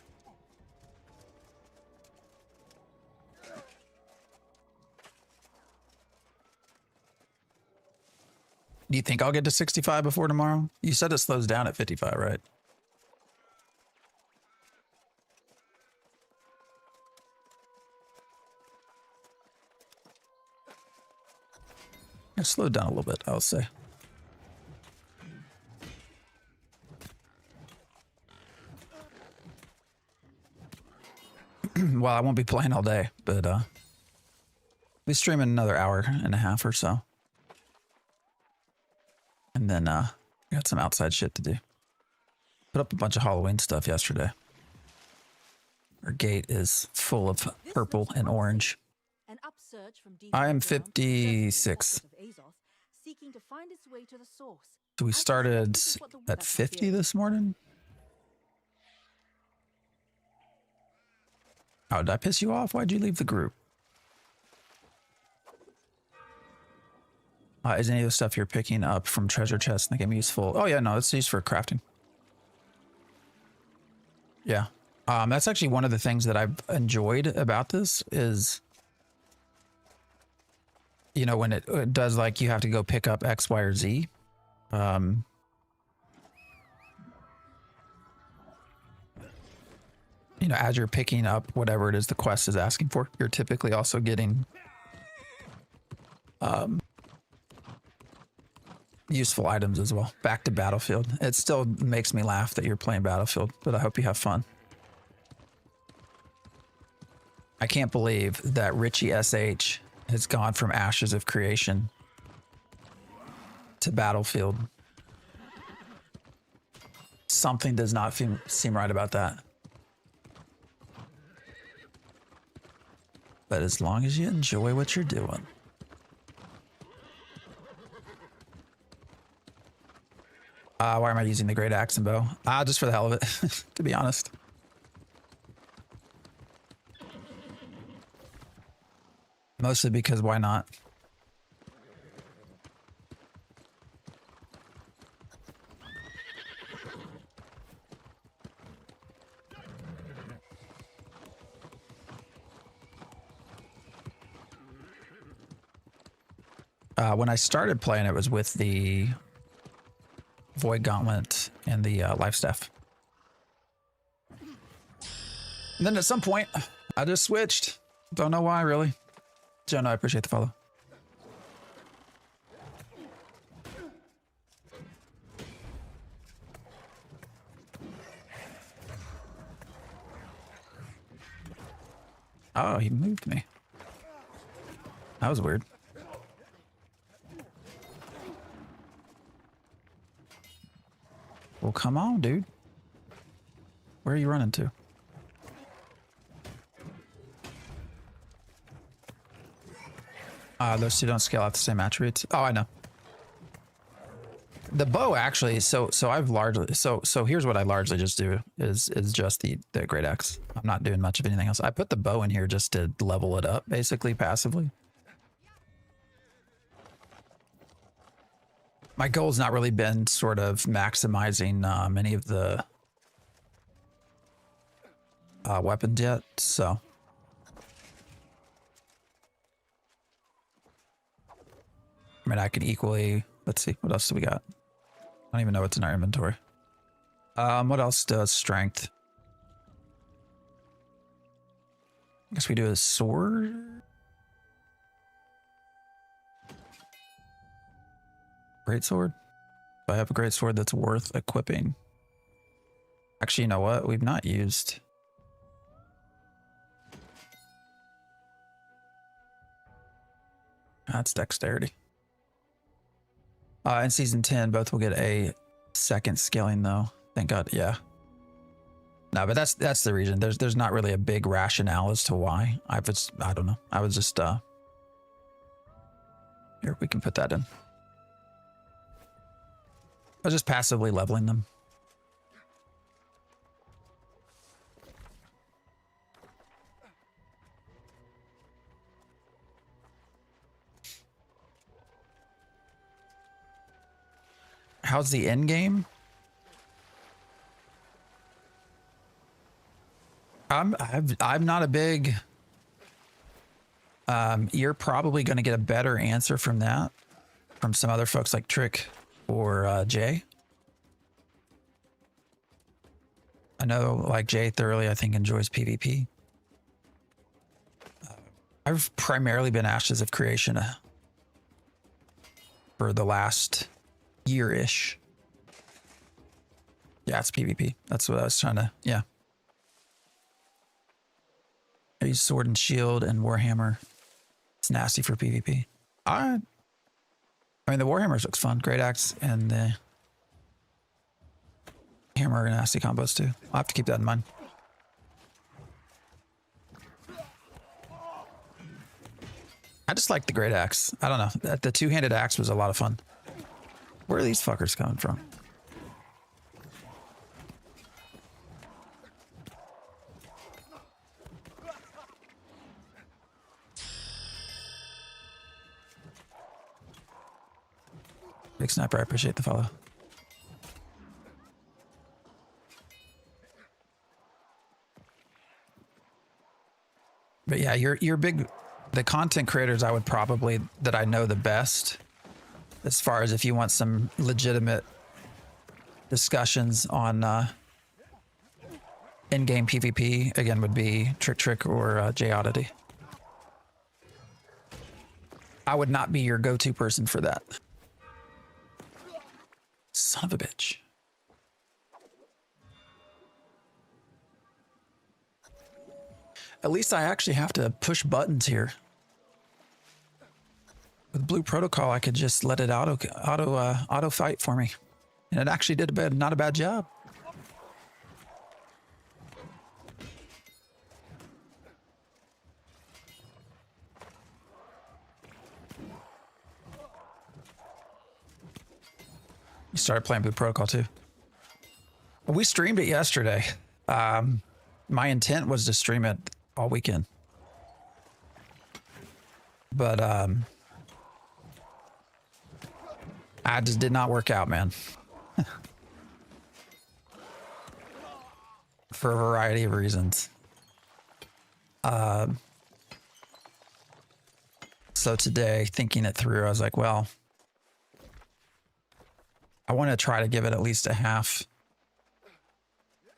Do you think I'll get to 65 before tomorrow? You said it slows down at 55, right? It slowed down a little bit, I'll say. Well, I won't be playing all day, but we'll be streaming another hour and a half or so. And then got some outside shit to do. Put up a bunch of Halloween stuff yesterday. Our gate is full of purple and orange. An upsurge from I am deep ground, 56. of Azoth, seeking to find its way to the source. So we I suspect started this is what the at Wither 50 feared. this morning. Oh, did I piss you off? Why'd you leave the group? Is any of the stuff you're picking up from treasure chests in the game useful? Oh yeah, no, it's used for crafting. Yeah. That's actually one of the things that I've enjoyed about this is, you know, when it does like you have to go pick up X, Y, or Z. You know, as you're picking up whatever it is the quest is asking for, you're typically also getting useful items as well. Back to Battlefield. It still makes me laugh that you're playing Battlefield, but I hope you have fun. I can't believe that Richie SH has gone from Ashes of Creation to Battlefield. Something does not seem right about that. But as long as you enjoy what you're doing. Why am I using the great axe and bow? Just for the hell of it, to be honest. Mostly because why not? When I started playing, it was with the Void Gauntlet and the Life Staff. And then at some point, I just switched. Don't know why, really. Jonah, I appreciate the follow. Oh, he moved me. That was weird. Well, come on, dude. Where are you running to? Those two don't scale out the same attributes. Oh, I know. The bow actually, so I've largely, so here's what I largely just do is just the great axe. I'm not doing much of anything else. I put the bow in here just to level it up, basically passively. My goal's not really been sort of maximizing any of the weapons yet, so. I mean, I could equally, let's see, what else do we got? I don't even know what's in our inventory. What else does strength? I guess we do a sword. Great sword. Do I have a great sword that's worth equipping? Actually, you know what? We've not used. That's dexterity. In season 10, both will get a second scaling though. Thank God. Yeah. No, but that's the reason. There's not really a big rationale as to why. I don't know. I was just here, we can put that in. I was just passively leveling them. How's the end game? I'm not a big. You're probably going to get a better answer from that from some other folks like Trick or Jay. I know, like Jay thoroughly, I think enjoys PvP. I've primarily been Ashes of Creation for the last year-ish. Yeah, it's PvP. That's what I was trying to, yeah. I use Sword and Shield and Warhammer. It's nasty for PvP. I mean, the Warhammers looks fun. Great Axe and the Hammer are nasty combos too. I'll have to keep that in mind. I just like the Great Axe. I don't know. The two-handed axe was a lot of fun. Where are these fuckers coming from? Big Sniper, I appreciate the follow. But yeah, you're big. The content creators I would probably that I know the best, as far as if you want some legitimate discussions on in-game PvP, again would be Trick or J Oddity. I would not be your go-to person for that. Son of a bitch. At least I actually have to push buttons here. With Blue Protocol, I could just let it auto fight for me, and it actually did not a bad job. You started playing Blue Protocol too. We streamed it yesterday. My intent was to stream it all weekend, but I just did not work out, man. For a variety of reasons. So today, thinking it through, I was like, well, I want to try to give it at least a half.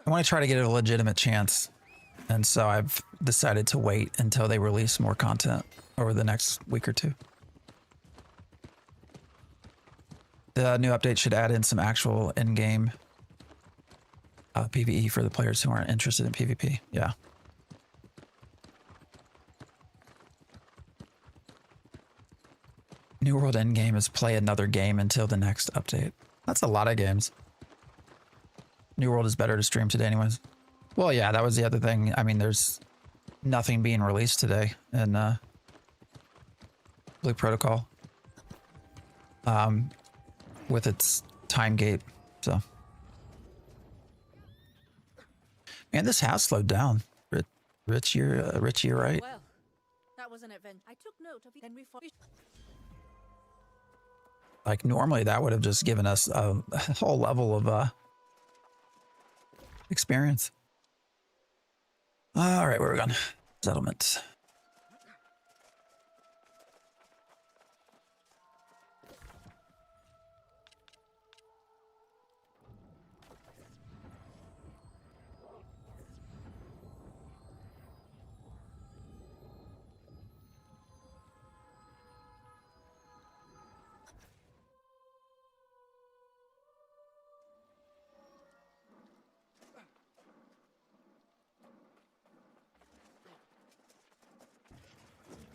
I want to try to get it a legitimate chance. And so I've decided to wait until they release more content over the next week or two. The new update should add in some actual in-game PvE for the players who aren't interested in PvP. Yeah. New World endgame is play another game until the next update. That's a lot of games. New World is better to stream today anyways. Well, yeah, that was the other thing. I mean, there's nothing being released today in Blue Protocol. With its time gate, so. Man, this has slowed down. Rich, you're right. Well, that was an event. I took note of it. Then we Like normally that would have just given us a whole level of experience. All right, where are we going? Settlement.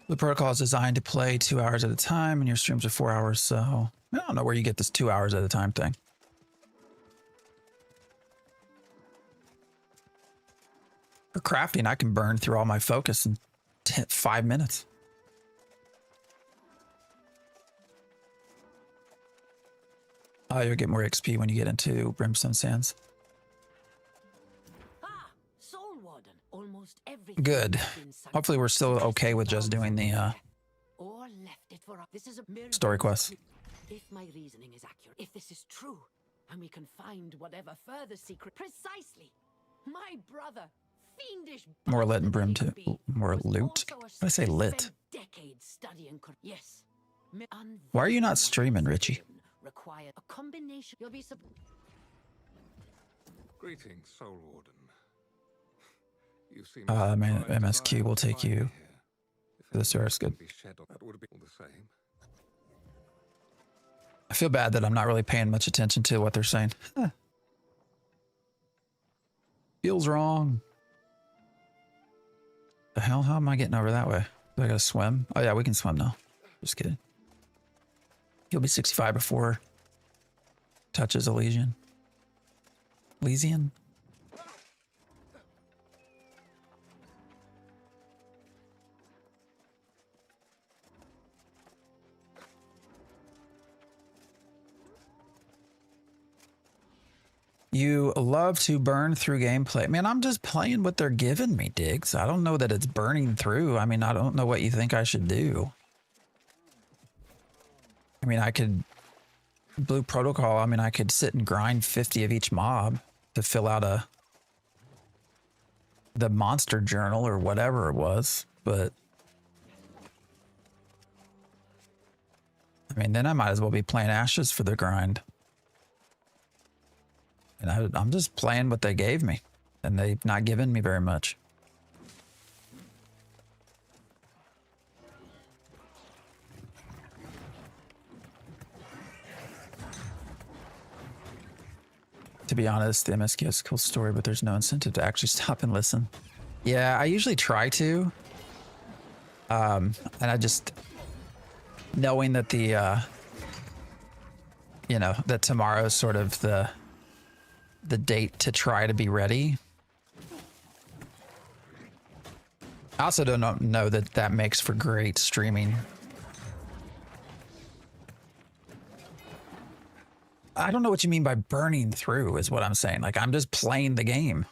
The protocol is designed to play 2 hours at a time, and your streams are 4 hours, so I don't know where you get this 2 hours at a time thing. For crafting, I can burn through all my focus in 5 minutes. Oh, you'll get more XP when you get into Brimstone Sands. Good. Hopefully we're still okay with just doing the story quests. If my reasoning is accurate, if this is true, and we can find whatever further secret, precisely, my brother, fiendish. More lit and brim to more loot. I say lit. Yes. Why are you not streaming, Richie? Require a combination. You'll be Greetings, Soul Warden. You seem MSQ will take you to the source. Good. That would be all the same. I feel bad that I'm not really paying much attention to what they're saying. Feels wrong. The hell? How am I getting over that way? Do I gotta swim? Oh yeah, we can swim now. Just kidding. He'll be 65 before touches Elysian. Elysian? You love to burn through gameplay. Man, I'm just playing what they're giving me, Diggs. I don't know that it's burning through. I mean, I don't know what you think I should do. I mean, I could... Blue Protocol, I mean, I could sit and grind 50 of each mob to fill out the monster journal or whatever it was. but I mean, then I might as well be playing Ashes for the grind. And I'm just playing what they gave me, and they've not given me very much. To be honest, the MSQ has a cool story, but there's no incentive to actually stop and listen. Yeah, I usually try to. And I just, knowing that the, you know, that tomorrow's sort of the date to try to be ready. I also don't know that that makes for great streaming. I don't know what you mean by burning through is what I'm saying. Like, I'm just playing the game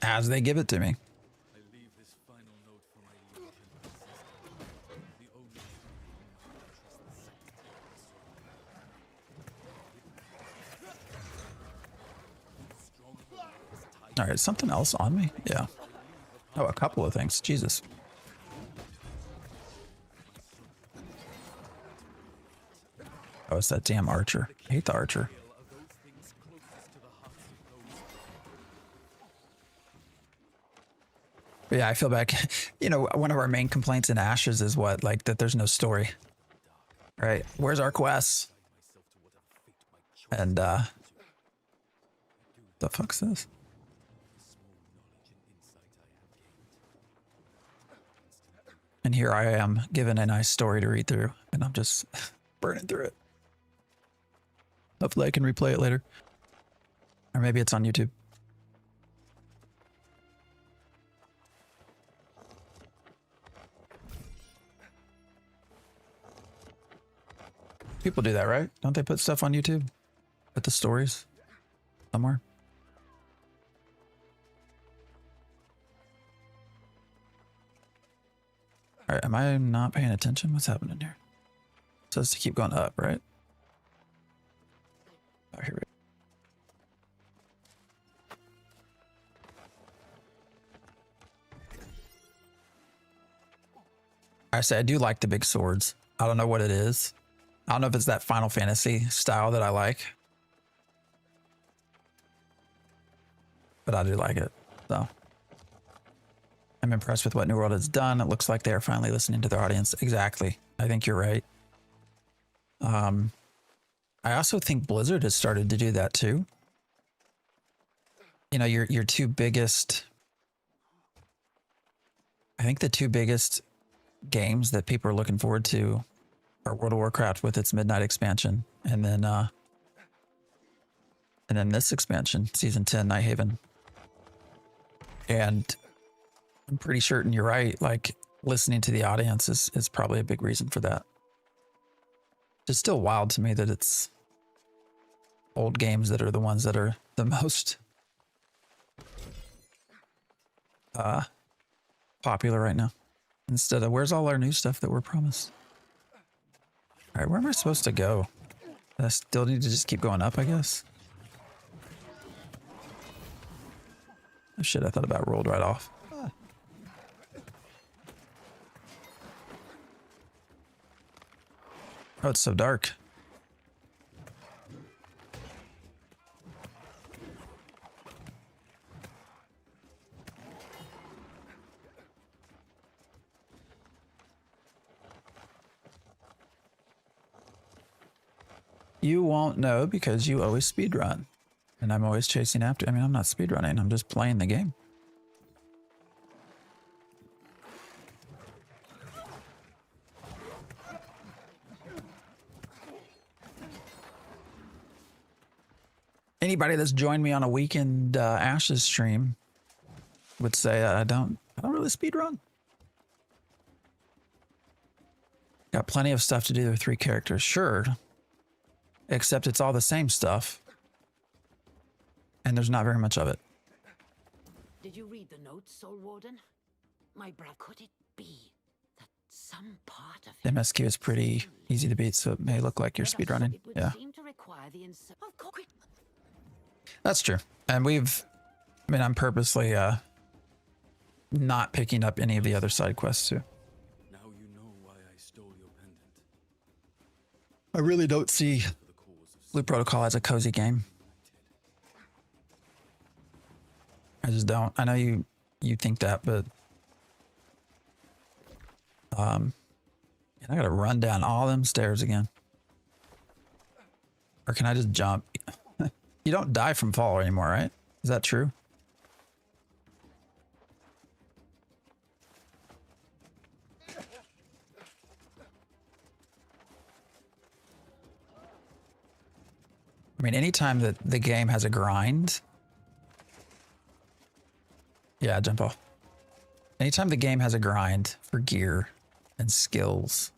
as they give it to me. All right, something else on me? Yeah. Oh, a couple of things. Jesus. Oh, it's that damn archer. I hate the archer. But yeah, I feel back. You know, one of our main complaints in Ashes is what? Like, that there's no story. Right? Where's our quests? And, the fuck's this? And here I am, given a nice story to read through, and I'm just burning through it. Hopefully I can replay it later. Or maybe it's on YouTube. People do that, right? Don't they put stuff on YouTube? Put the stories somewhere? All right, am I not paying attention? What's happening here? It says to keep going up, right? Oh, here we go. I say I do like the big swords. I don't know what it is. I don't know if it's that Final Fantasy style that I like. But I do like it, so. I'm impressed with what New World has done. It looks like they are finally listening to their audience. Exactly. I think you're right. I also think Blizzard has started to do that too. You know, your two biggest, I think the two biggest games that people are looking forward to are World of Warcraft with its Midnight expansion, and then this expansion, Season 10, Nighthaven. And I'm pretty certain you're right. Like, listening to the audience is probably a big reason for that. It's still wild to me that it's old games that are the ones that are the most popular right now. Instead of, where's all our new stuff that we're promised? All right, where am I supposed to go? I still need to just keep going up, I guess. Oh shit, I thought about rolled right off. Oh, it's so dark. You won't know because you always speedrun. And I'm always chasing after. I mean, I'm not speedrunning. I'm just playing the game. Anybody that's joined me on a weekend Ashes stream would say I don't really speedrun. Got plenty of stuff to do with 3 characters, sure. Except it's all the same stuff. And there's not very much of it. Did you read the notes, Soul Warden? My brother, could it be that some part of it MSQ is pretty easy to beat, so it may look like you're speedrunning. Yeah. seem to require the of course. That's true. And we've I mean, I'm purposely not picking up any of the other side quests too. Now you know why I stole your pendant. I really don't see For the cause of Blue Protocol as a cozy game. I just don't. I know you think that, but I gotta run down all them stairs again. Or can I just jump? You don't die from fall anymore, right? Is that true? I mean, anytime that the game has a grind. Yeah, jump off. Anytime the game has a grind for gear and skills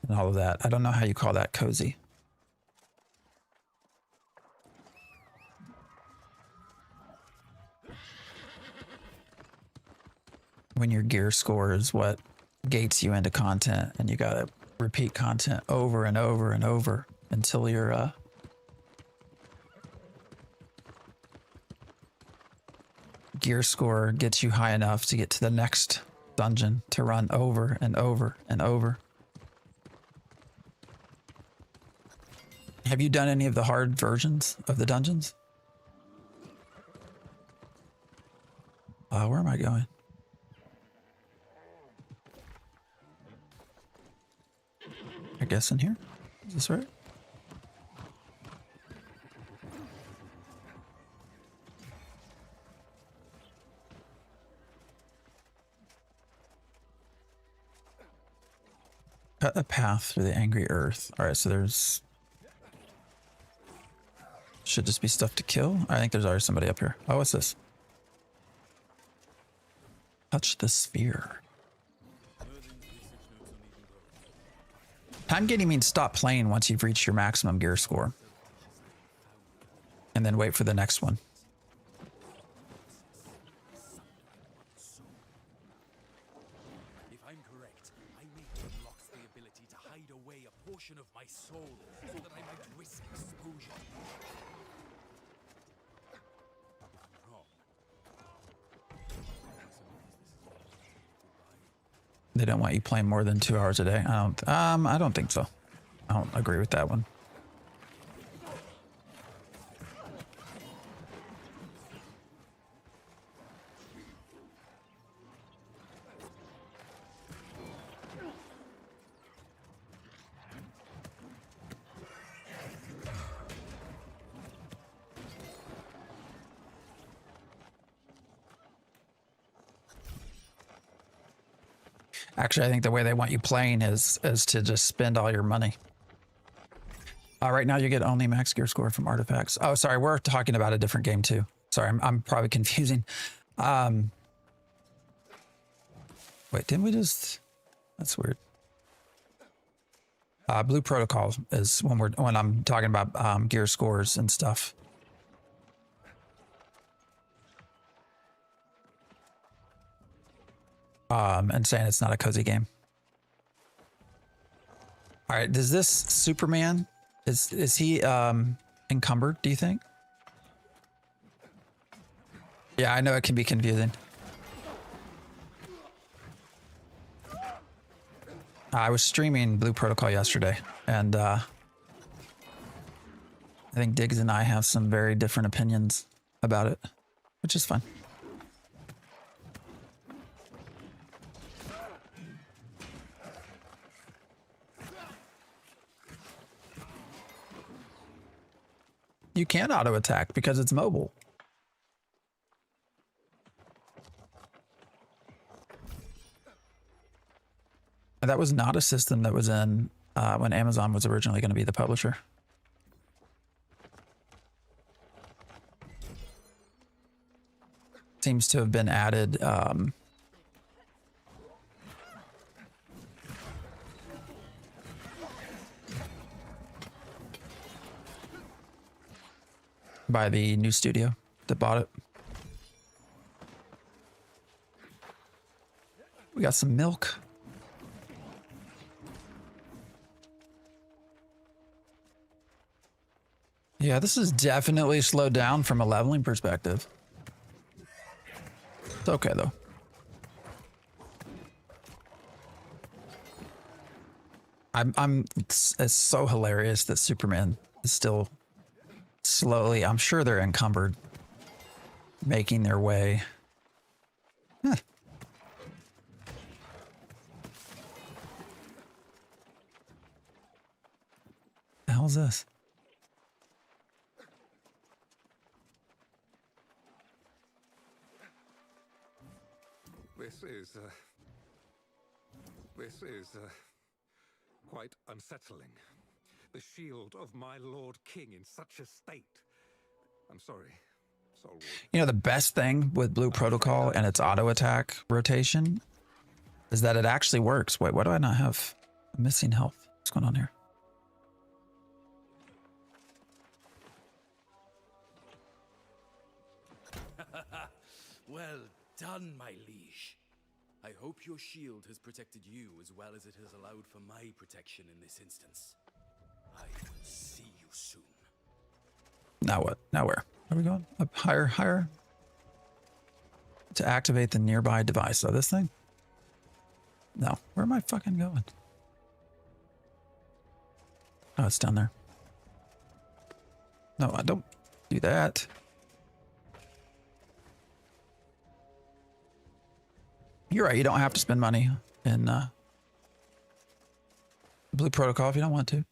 and all of that, I don't know how you call that cozy. When your gear score is what gates you into content and you gotta repeat content over and over and over until your gear score gets you high enough to get to the next dungeon to run over and over and over. Have you done any of the hard versions of the dungeons? Where am I going? I guess in here? Is this right? Cut a path through the angry earth. Alright, so there's... Should just be stuff to kill? I think there's already somebody up here. Oh, what's this? Touch the sphere. Time gating means stop playing once you've reached your maximum gear score. And then wait for the next one. If I'm correct, I may have unlocked the ability to hide away a portion of my soul so that I might risk exposure. If I'm wrong, They don't want you playing more than 2 hours a day. I don't think so. I don't agree with that one. Actually, I think the way they want you playing is to just spend all your money. Right now you get only max gear score from artifacts. Oh, sorry, we're talking about a different game too. Sorry, I'm probably confusing. Wait, didn't we just? That's weird. Blue Protocol is when I'm talking about gear scores and stuff. And saying it's not a cozy game. All right, does this Superman, is he encumbered, do you think? Yeah, I know it can be confusing. I was streaming Blue Protocol yesterday, and I think Diggs and I have some very different opinions about it, which is fun. You can auto attack because it's mobile. And that was not a system that was in when Amazon was originally going to be the publisher. Seems to have been added by the new studio that bought it. We got some milk. Yeah, this is definitely slowed down from a leveling perspective. It's okay though. It's so hilarious that Superman is still slowly, I'm sure they're encumbered, making their way. Huh. The hell's this? This is quite unsettling. The shield of my Lord King in such a state. I'm sorry, Soul Warden. You know, the best thing with Blue Protocol and its auto attack rotation is that it actually works. Wait, why do I not have missing health? What's going on here? Well done, my liege. I hope your shield has protected you as well as it has allowed for my protection in this instance. I will see you soon. Now what? Now where? Are we going? Up higher, higher? To activate the nearby device. So this thing? No. Where am I fucking going? Oh, it's down there. No, I don't do that. You're right. You don't have to spend money in Blue Protocol if you don't want to.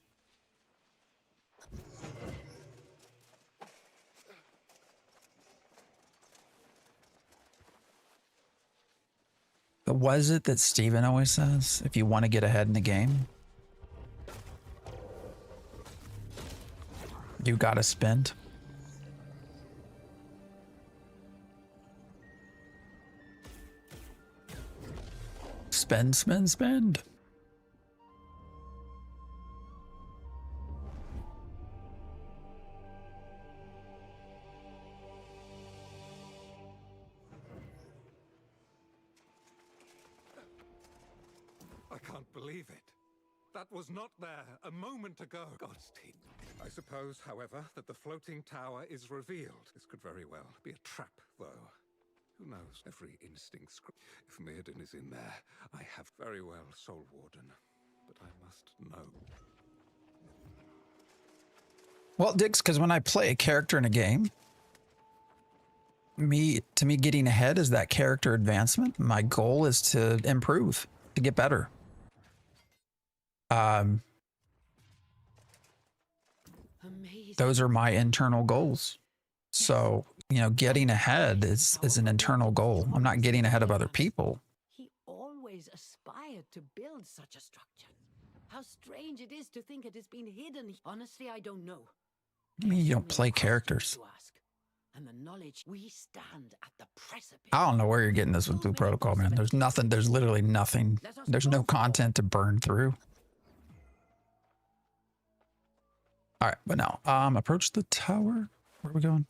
But was it that Steven always says, if you want to get ahead in the game, you gotta spend? Spend, spend, spend. I can't believe it. That was not there a moment ago. God's teeth. I suppose, however, that the floating tower is revealed. This could very well be a trap, though. Who knows? Every instinct. If Mirrodin is in there, I have very well, Soul Warden. But I must know. Well, Dix, because when I play a character in a game, to me getting ahead is that character advancement. My goal is to improve, to get better. Those are my internal goals. So, you know, getting ahead is an internal goal. I'm not getting ahead of other people. He always aspired to build such a structure. How strange it is to think it has been hidden. Honestly, I don't know. I mean, you don't play characters. And the knowledge we stand at the precipice. I don't know where you're getting this with Blue Protocol, man. There's nothing. There's literally nothing. There's no content to burn through. All right, but now, approach the tower. Where are we going?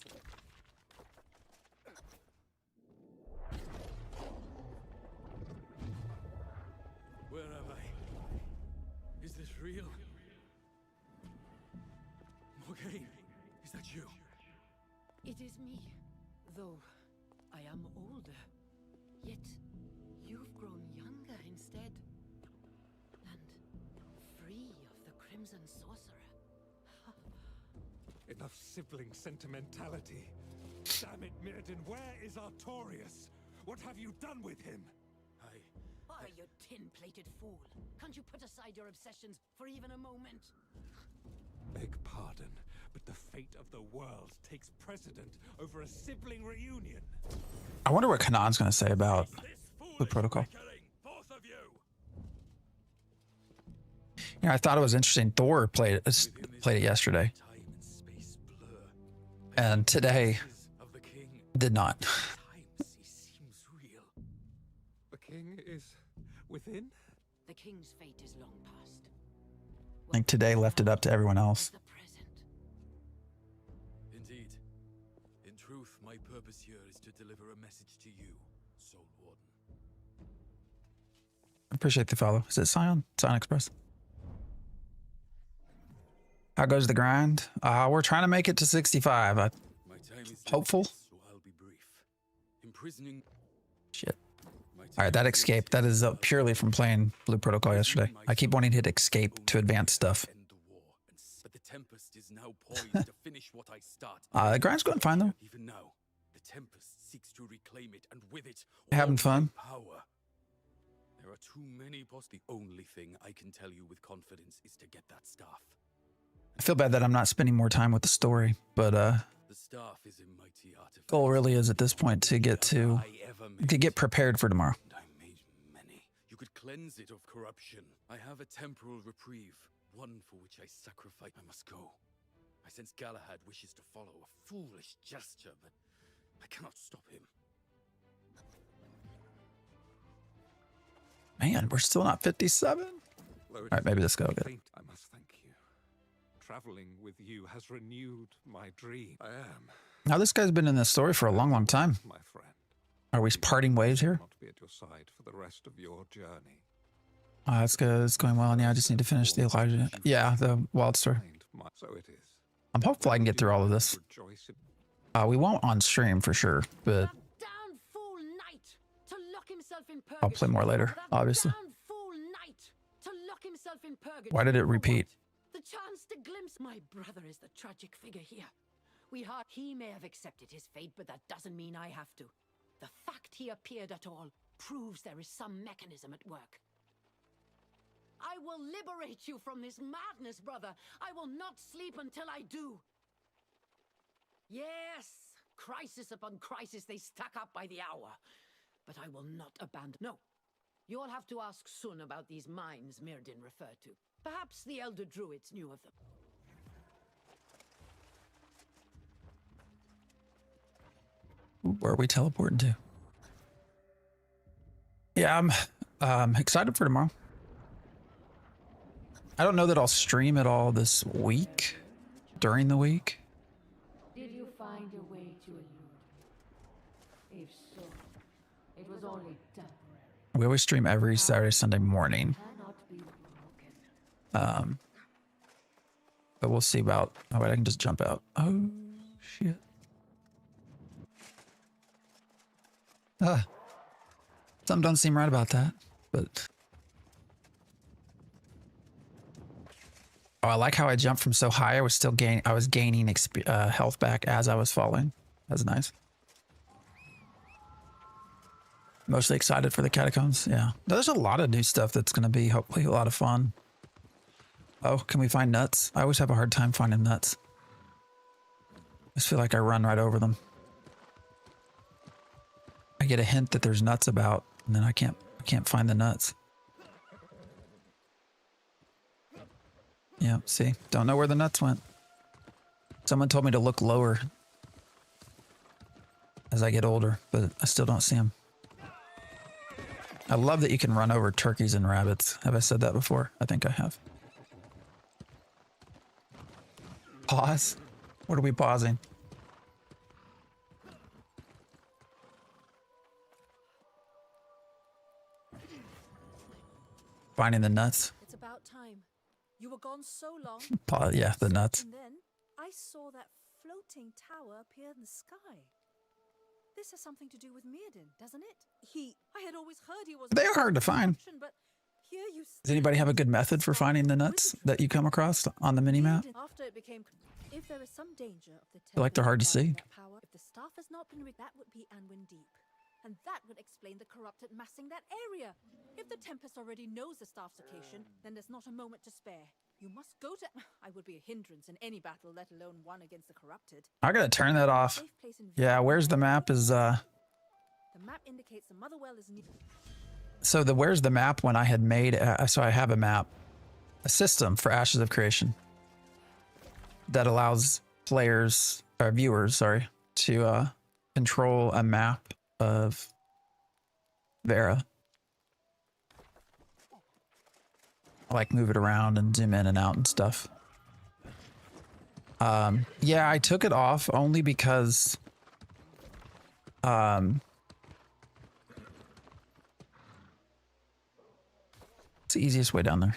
Where am I? Is this real? Morgaine, is that you? It is me, though I am older. Yet you've grown younger instead. And free of the Crimson Sorcerer. Enough sibling sentimentality. Damn it, Mirrodin, where is Artorias? What have you done with him? Oh, you tin-plated fool. Can't you put aside your obsessions for even a moment? Beg pardon, but the fate of the world takes precedent over a sibling reunion. I wonder what Kanan's going to say about Blue Protocol. Yeah, I thought it was interesting. Thor played it yesterday. And today did not. The king is within? The king's fate is long past. I think today left it up to everyone else. Indeed. In truth, my purpose here is to deliver a message to you, Soul Warden. I appreciate the follow. Is it Scion? Scion Express. How goes the grind? We're trying to make it to 65. My time is hopeful. So I'll be brief. Imprisoning. Shit. All right, that escape, that is purely from playing Blue Protocol yesterday. I keep wanting to hit escape to advance stuff. But the Tempest is now poised to finish what I start. The grind's going fine though. Even now, the Tempest seeks to reclaim it, and with it, Having fun. Power. There are too many The only thing I can tell you with confidence is to get that staff. I feel bad that I'm not spending more time with the story, but The staff is a mighty artifact. goal really is at this point to get prepared for tomorrow. And I made many. You could cleanse it of corruption. I have a temporal reprieve, one for which I sacrifice. I must go. I sense Galahad wishes to follow a foolish gesture, but I cannot stop him. Man, we're still not 57. All right, maybe this go good. I must thank you. Traveling with you has renewed my dream. I am, Now this guy's been in this story for a long, long time. my friend. Are we parting ways here? Not be at your side for the rest of your journey. That's good. It's going well. And yeah, I just need to finish the Elijah. Yeah, the wild story. So it is. I'm hopeful I can get through all of this. Rejoice in We won't on stream for sure, but That damn fool knight to lock himself in purgatory. I'll play more later, That obviously. damn fool knight to lock himself in purgatory. Why did it For repeat? what? The chance to glimpse my brother is the tragic figure here. He may have accepted his fate, but that doesn't mean I have to. The fact he appeared at all proves there is some mechanism at work. I will liberate you from this madness, brother. I will not sleep until I do. Yes, crisis upon crisis, they stack up by the hour. But I will not abandon. No, you'll have to ask Sun about these mines Mirrodin referred to. Perhaps the elder druids knew of them. Where are we teleporting to? Yeah, I'm excited for tomorrow. I don't know that I'll stream at all this week, during the week. Did you find your way to a If so, it was only temporary. We always stream every Saturday, Sunday morning. Cannot be broken. But we'll see about. Oh wait, I can just jump out. Oh shit. Something don't seem right about that, but. Oh, I like how I jumped from so high. I was still gaining. I was gaining health back as I was falling. That's nice. Mostly excited for the catacombs. Yeah, there's a lot of new stuff that's going to be hopefully a lot of fun. Oh, can we find nuts? I always have a hard time finding nuts. I just feel like I run right over them. I get a hint that there's nuts about, and then I can't find the nuts. Yeah, see, don't know where the nuts went. Someone told me to look lower as I get older, but I still don't see them. I love that you can run over turkeys and rabbits. Have I said that before? I think I have. Pause? What are we pausing? Finding the nuts. It's about time. You were gone so long. Yeah, the nuts. And then I saw that floating tower appear in the sky. This has something to do with Mirrodin, doesn't it? I had always heard he was. They are hard to find. But here you Does anybody have a good method for finding the nuts that you come across on the minimap? After it became, if there is some danger of the feel like they're hard to see. power, if the staff has not been that would be Anwin Deep. And that would explain the corrupted massing that area. If the Tempest already knows the staff's location, then there's not a moment to spare. You must go to. I would be a hindrance in any battle, let alone one against the corrupted. I gotta turn that off. Yeah, where's the map is The map indicates the Motherwell is near. So the where's the map when I had made so I have a map, a system for Ashes of Creation that allows players or viewers, sorry, to control a map of Vera. Like move it around and zoom in and out and stuff. Yeah, I took it off only because it's the easiest way down there.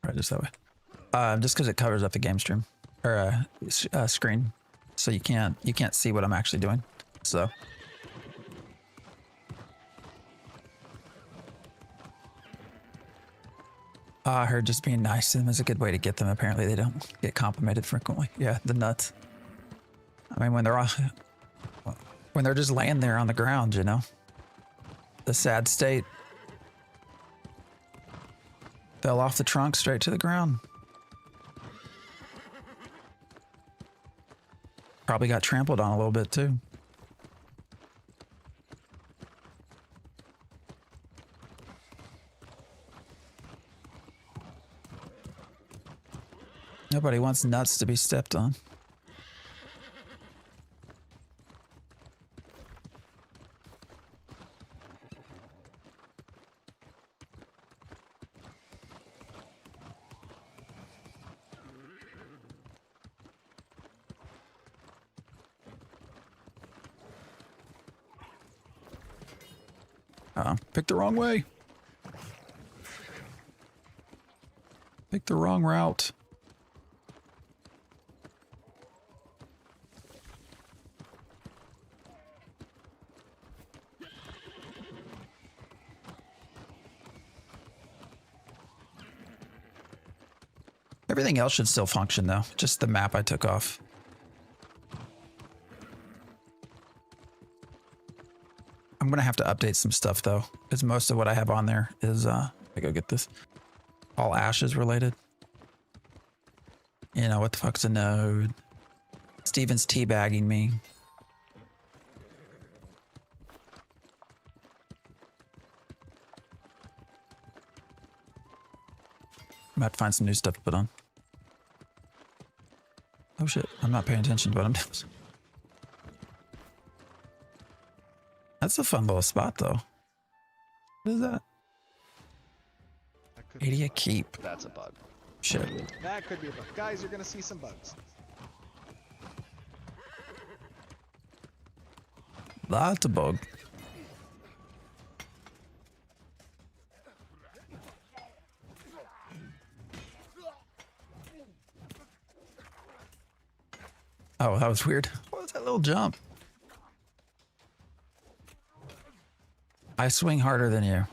Right, just that way. Just because it covers up the game stream. or a screen, so you can't see what I'm actually doing. So. I heard just being nice to them is a good way to get them. Apparently they don't get complimented frequently. Yeah, the nuts. I mean, when they're just laying there on the ground, you know, the sad state. Fell off the trunk straight to the ground. Probably got trampled on a little bit too. Nobody wants nuts to be stepped on. Picked the wrong way. Picked the wrong route. Everything else should still function though. Just the map I took off. I'm gonna have to update some stuff though, because most of what I have on there is I go get this. All ashes related. You know, what the fuck's a node? Steven's teabagging me. I'm about to find some new stuff to put on. Oh shit, I'm not paying attention to what I'm doing. That's a fun little spot though. What is that? 80 a keep. That's a bug. Shit. That could be a bug. Guys, you're gonna see some bugs. That's a bug. Oh, that was weird. What was that little jump? I swing harder than you.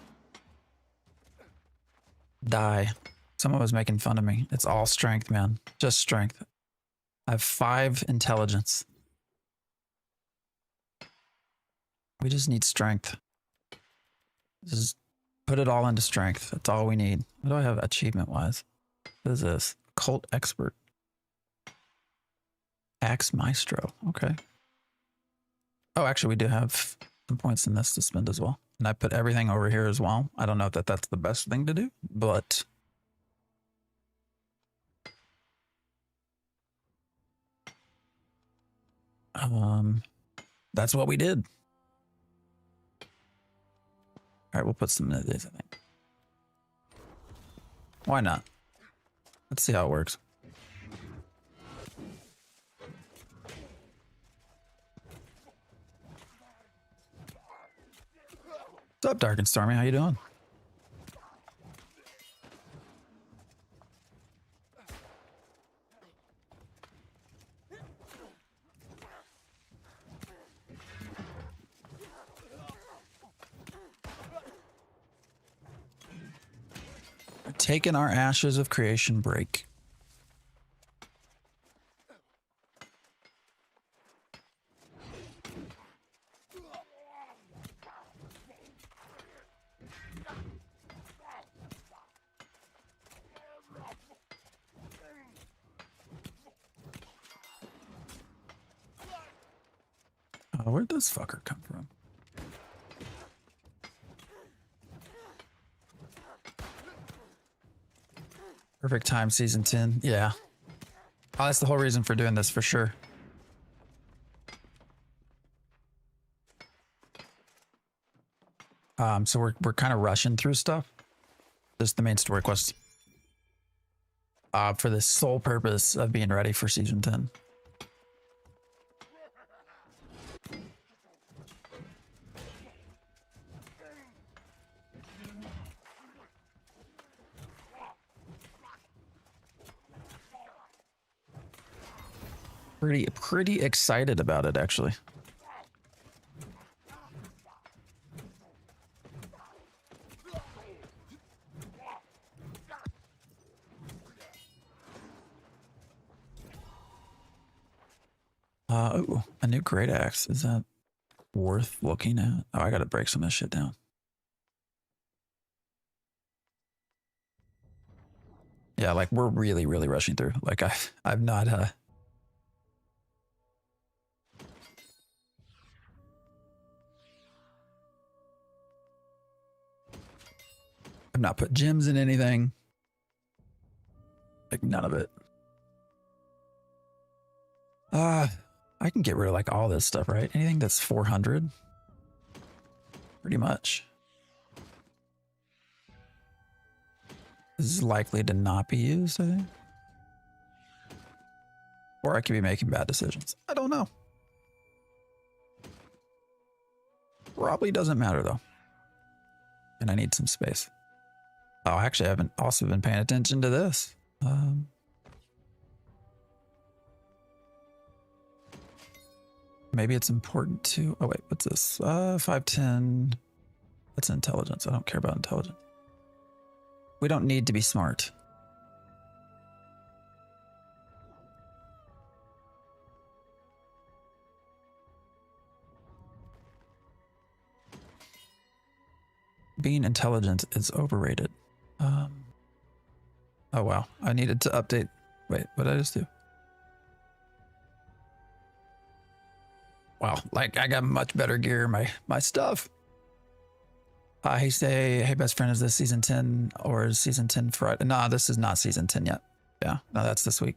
Die. Someone was making fun of me. It's all strength, man. Just strength. I have 5 intelligence. We just need strength. Just put it all into strength. That's all we need. What do I have achievement-wise? What is this? Cult expert. Axe Maestro. Okay. Oh, actually, we do have some points in this to spend as well. And I put everything over here as well. I don't know if that's the best thing to do, but that's what we did. All right, we'll put some of these, I think. Why not? Let's see how it works. What's up, Dark and Stormy? How you doing? We're taking our Ashes of Creation break. Oh, where'd this fucker come from? Perfect time, season 10. Yeah. Oh, that's the whole reason for doing this for sure. So we're kind of rushing through stuff. Just the main story quest. For the sole purpose of being ready for season 10. Pretty excited about it, actually. Ooh, a new great axe. Is that worth looking at? Oh, I gotta break some of this shit down. Yeah, like we're really rushing through. Like I've not I've not put gems in anything. Like none of it. I can get rid of like all this stuff, right? Anything that's 400. Pretty much. This is likely to not be used, I think. Or I could be making bad decisions. I don't know. Probably doesn't matter though. And I need some space. Oh, actually, I haven't also been paying attention to this. Maybe it's important to... Oh, wait, what's this? 510. That's intelligence. I don't care about intelligence. We don't need to be smart. Being intelligent is overrated. Oh, wow. I needed to update. Wait, what did I just do? Wow, like I got much better gear, my stuff. He say, hey best friend, is this season 10 or is season 10 Friday? No, this is not season 10 yet. Yeah, no, that's this week.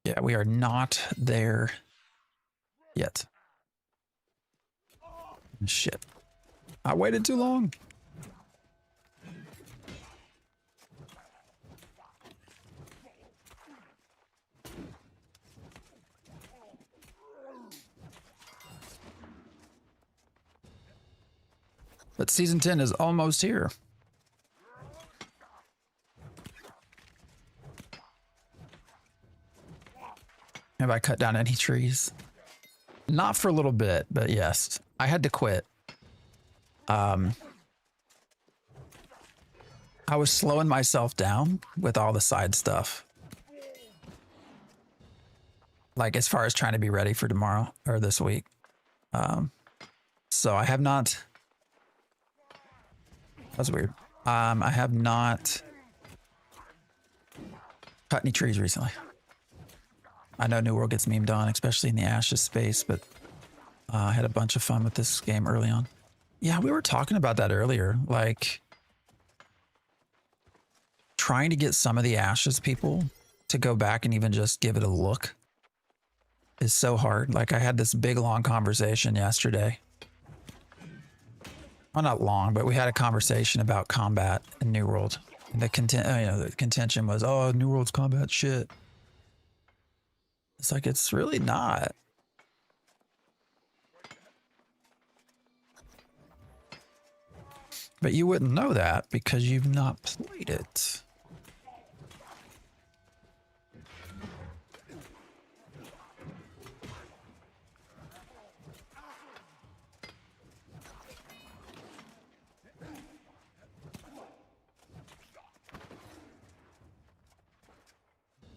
Yeah, we are not there yet. Shit. I waited too long. But season 10 is almost here. Have I cut down any trees? Not for a little bit, but yes. I had to quit. I was slowing myself down with all the side stuff. Like as far as trying to be ready for tomorrow or this week. So I have not... That's weird. I have not cut any trees recently. I know New World gets memed on, especially in the Ashes space, but I had a bunch of fun with this game early on. Yeah, we were talking about that earlier. Like, trying to get some of the Ashes people to go back and even just give it a look is so hard. Like, I had this big, long conversation yesterday. Well, not long, but we had a conversation about combat in New World. And the contention was, oh, New World's combat shit. It's like, it's really not. But you wouldn't know that because you've not played it.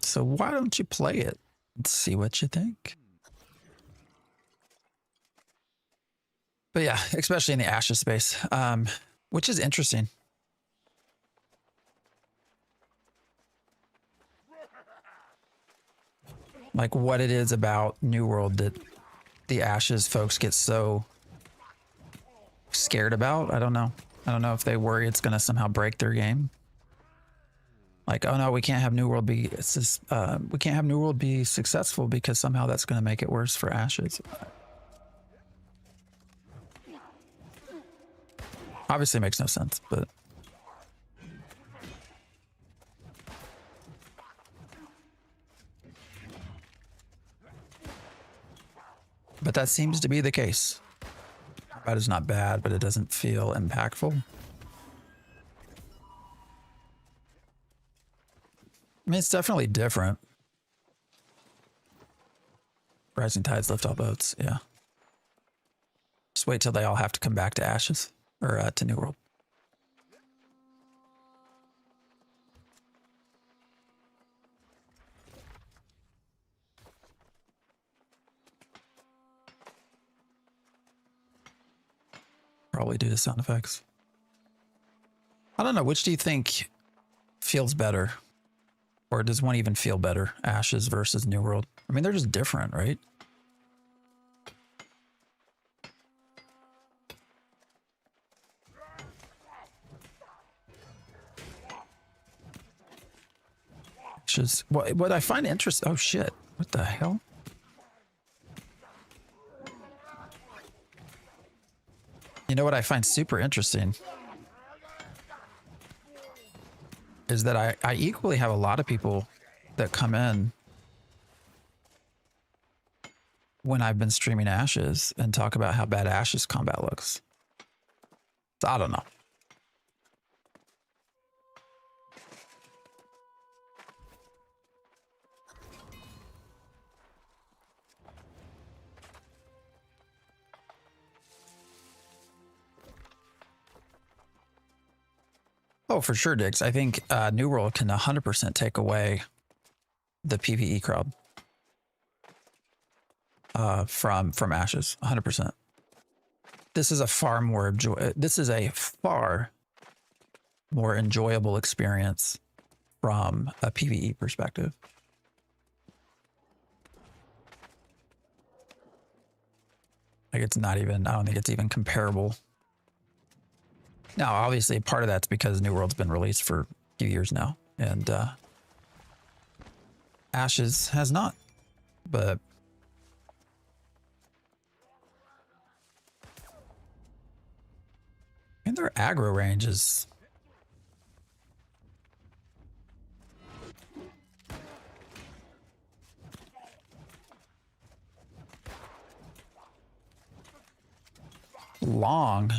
So why don't you play it and see what you think? But yeah, especially in the Ashes space, which is interesting. Like what it is about New World that the Ashes folks get so scared about. I don't know. I don't know if they worry it's going to somehow break their game. Like, oh no, we can't have New World be we can't have New World be successful because somehow that's going to make it worse for Ashes. Obviously, it makes no sense, but that seems to be the case. That is not bad, but it doesn't feel impactful. I mean, it's definitely different. Rising tides lift all boats, yeah. Just wait till they all have to come back to Ashes, or to New World. Probably due to sound effects. I don't know, which do you think feels better? Or does one even feel better? Ashes versus New World? I mean, they're just different, right? Ashes. What I find interesting. Oh shit! What the hell? You know what I find super interesting is that I equally have a lot of people that come in when I've been streaming Ashes and talk about how bad Ashes combat looks. So I don't know. Oh, for sure, Dix. I think New World can 100% take away the PvE crowd from Ashes. 100%. This is a far more enjoyable experience from a PvE perspective. Like it's not even. I don't think it's even comparable. Now, obviously, part of that's because New World's been released for a few years now, and Ashes has not. But and their aggro range is long.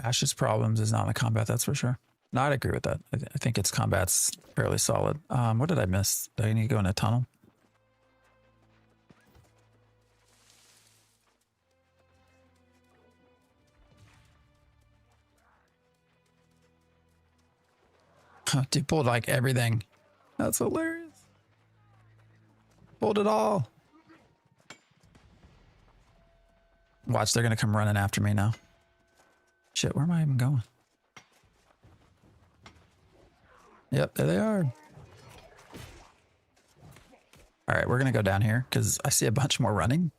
Ash's problems is not in the combat, that's for sure. No, I'd agree with that. I think its combat's fairly solid. What did I miss? Do I need to go in a tunnel? Dude pulled like everything. That's hilarious. Pulled it all. Watch, they're gonna come running after me now. Shit, where am I even going? Yep, there they are. All right, we're gonna go down here because I see a bunch more running.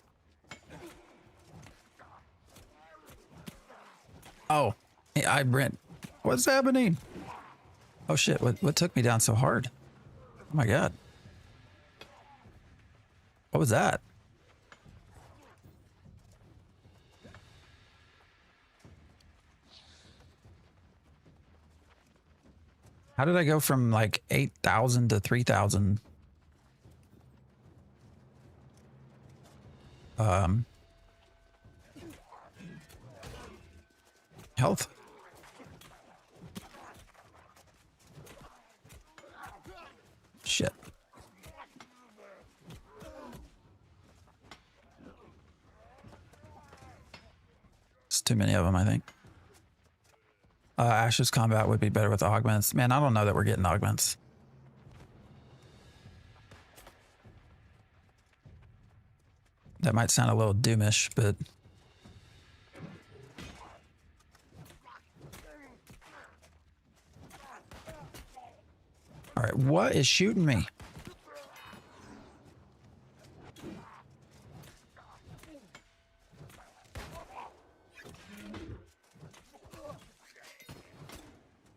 Oh, I Brent, what's happening? Oh shit, what took me down so hard? Oh my god. What was that? How did I go from like 8,000 to 3,000? Health. Shit. It's too many of them, I think. Ash's combat would be better with augments. Man, I don't know that we're getting augments. That might sound a little doomish, but... All right, what is shooting me?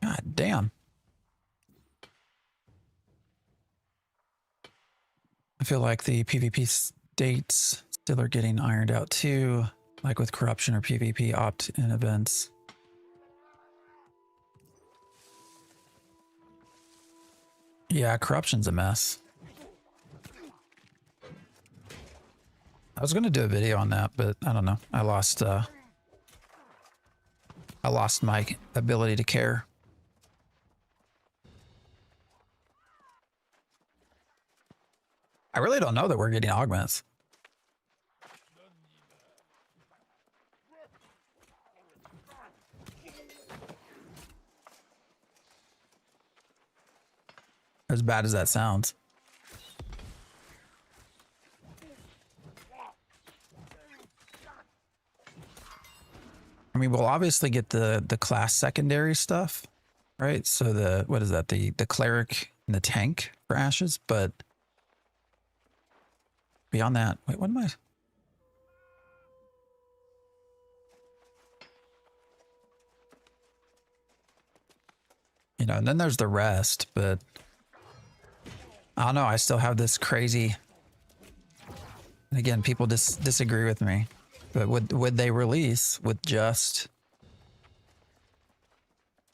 God damn. I feel like the PvP states still are getting ironed out too, like with corruption or PvP opt-in events. Yeah, corruption's a mess. I was gonna do a video on that, but I don't know. I lost my ability to care. I really don't know that we're getting augments. As bad as that sounds. I mean, we'll obviously get the class secondary stuff, right? So the, what is that? The cleric and the tank for ashes, but beyond that, wait, what am I? You know, and then there's the rest, but I don't know. I still have this crazy, and again, people disagree with me, but would they release with just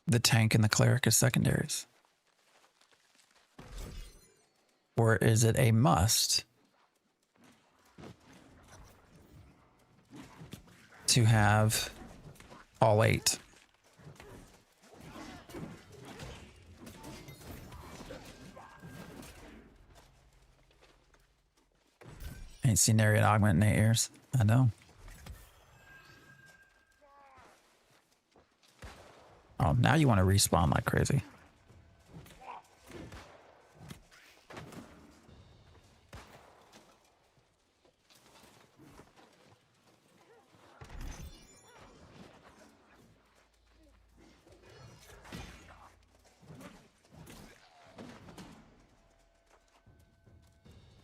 the tank and the cleric as secondaries? Or is it a must to have all 8? Ain't seen Area Augment in 8 years. I know. Oh, now you want to respawn like crazy.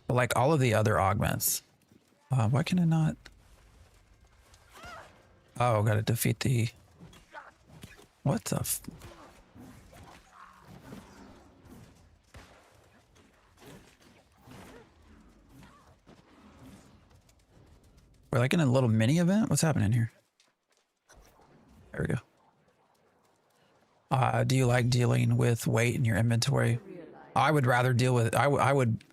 But like all of the other augments. Why can I not? Oh, gotta defeat the... What the f... We're like in a little mini event? What's happening here? There we go. Do you like dealing with weight in your inventory? I would rather deal with... I would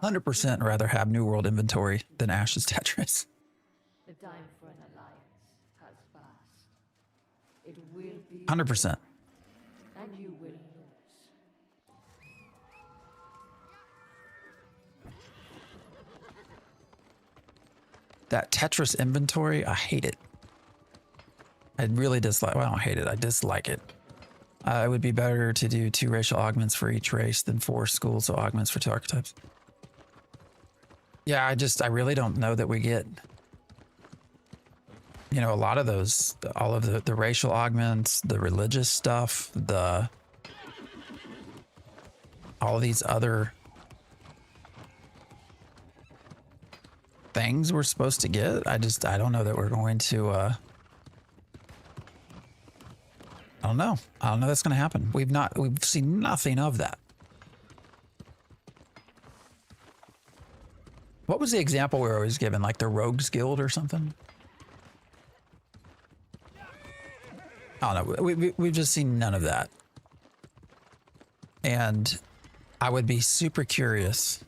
100% rather have New World inventory than Ash's Tetris. The time for an alliance has passed. It will be 100%. and you will lose. That Tetris inventory, I hate it. I really dislike, well, I don't hate it, I dislike it. It would be better to do 2 racial augments for each race than 4 schools of augments for 2 archetypes. Yeah, I really don't know that we get, you know, a lot of those, all of the racial augments, the religious stuff, all of these other things we're supposed to get. I don't know that we're going to, I don't know. I don't know that's going to happen. We've seen nothing of that. What was the example we were always given? Like the Rogues Guild or something? I don't know. We've just seen none of that. And I would be super curious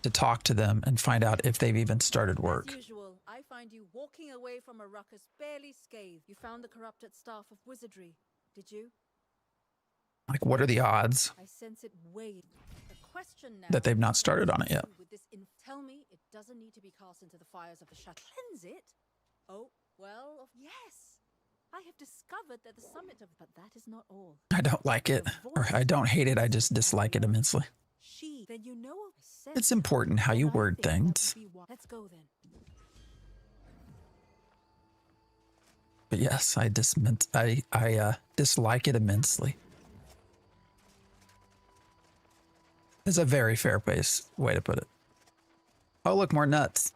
to talk to them and find out if they've even started work. As usual, I find you walking away from a ruckus barely scathed. You found the corrupted staff of wizardry, did you? Like, what are the odds I sense it weighed. The question now that they've not started on it yet? with this tell me it doesn't need to be cast into the fires of the shadow. Cleanse it? Oh, well, yes. I have discovered that the summit of... But that is not all. I don't like it, or I don't hate it, I just dislike it immensely. Then you know It's important how you word things. Let's go then. But yes, I dislike it immensely. It's a very fair way to put it. Oh, look, more nuts.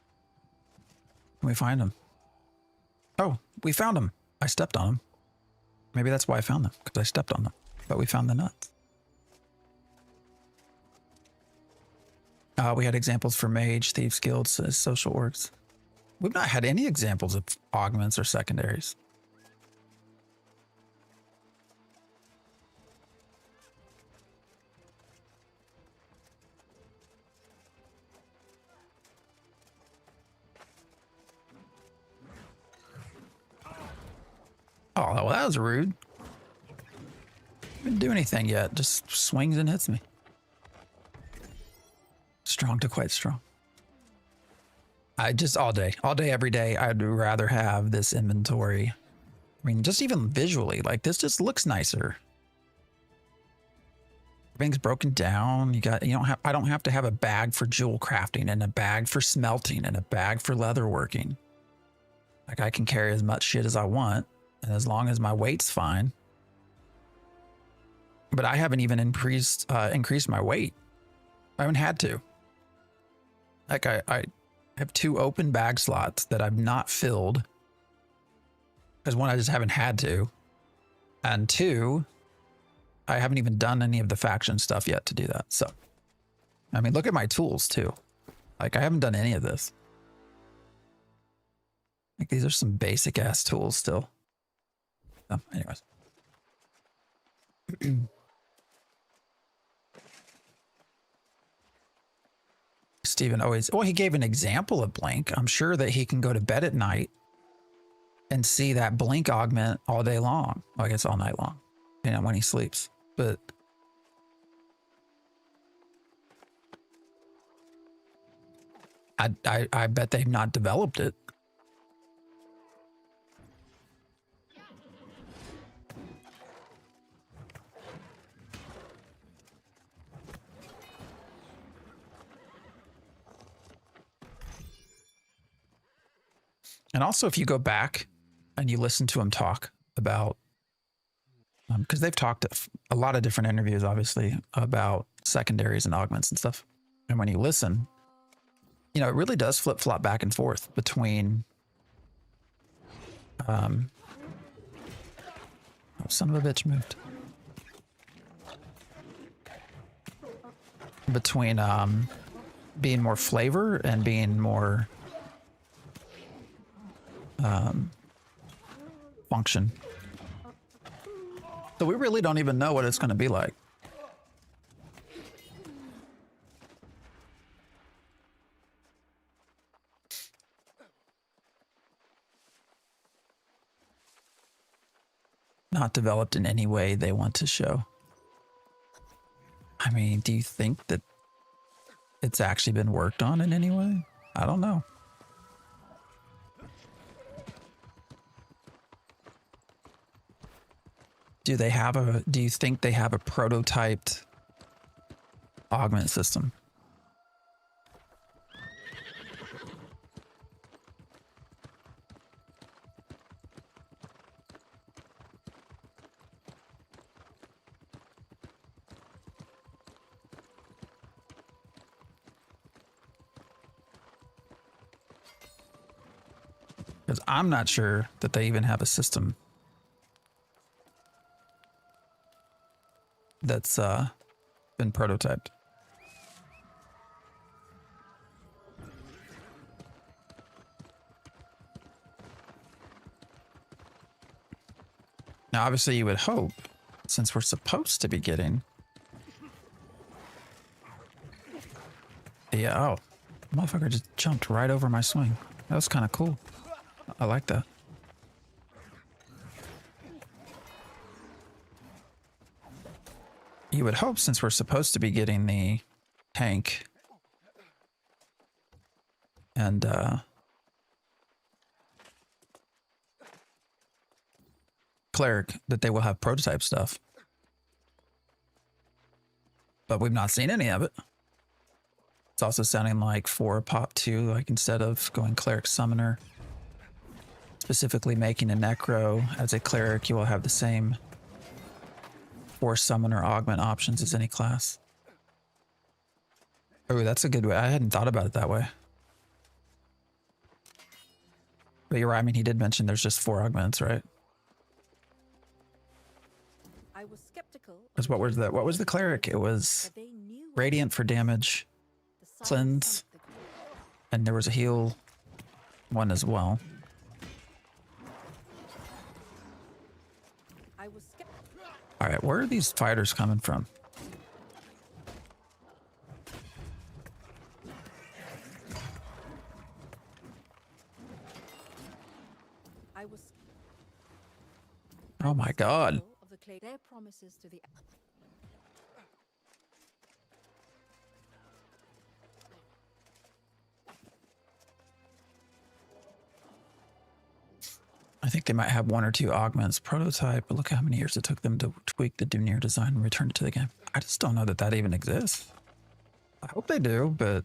Can we find them? Oh, we found them. I stepped on them. Maybe that's why I found them, because I stepped on them. But we found the nuts. We had examples for Mage, Thieves Guilds, social orgs. We've not had any examples of augments or secondaries. Oh, well, that was rude. Didn't do anything yet. Just swings and hits me. Strong to quite strong. I just all day, every day, I'd rather have this inventory. I mean, just even visually, like this just looks nicer. Everything's broken down. I don't have to have a bag for jewel crafting and a bag for smelting and a bag for leather working. Like I can carry as much shit as I want, and as long as my weight's fine. But I haven't even increased my weight. I haven't had to. Like I have 2 open bag slots that I've not filled. Because 1, I just haven't had to. And 2, I haven't even done any of the faction stuff yet to do that. So, I mean, look at my tools too. Like I haven't done any of this. Like these are some basic ass tools still. So, anyways. Steven always, well, he gave an example of blink. I'm sure that he can go to bed at night and see that blink augment all day long. Well, I guess all night long, depending on when he sleeps. But I bet they've not developed it. And also, if you go back and you listen to him talk about, because they've talked a lot of different interviews, obviously, about secondaries and augments and stuff. And when you listen, you know, it really does flip-flop back and forth between, oh, son of a bitch moved. Between being more flavor and being more function. So we really don't even know what it's going to be like. Not developed in any way they want to show. I mean, do you think that it's actually been worked on in any way? I don't know. Do you think they have a prototyped augment system? Because I'm not sure that they even have a system that's been prototyped. Now, obviously, you would hope, since we're supposed to be getting... Yeah, oh. Motherfucker just jumped right over my swing. That was kind of cool. I like that. You would hope, since we're supposed to be getting the tank and cleric, that they will have prototype stuff. But we've not seen any of it. It's also sounding like for pop 2, like instead of going cleric summoner, specifically making a necro as a cleric, you will have the same or summoner augment options as any class. Oh, that's a good way. I hadn't thought about it that way. But you're right. I mean, he did mention there's just 4 augments, right? I was skeptical. Because what was that? What was the cleric? It was radiant for damage, cleanse, and there was a heal one as well. All right, where are these fighters coming from? Oh my god. Their promises to the I think they might have 1 or 2 augments prototype, but look how many years it took them to tweak the Dunir design and return it to the game. I just don't know that that even exists. I hope they do, but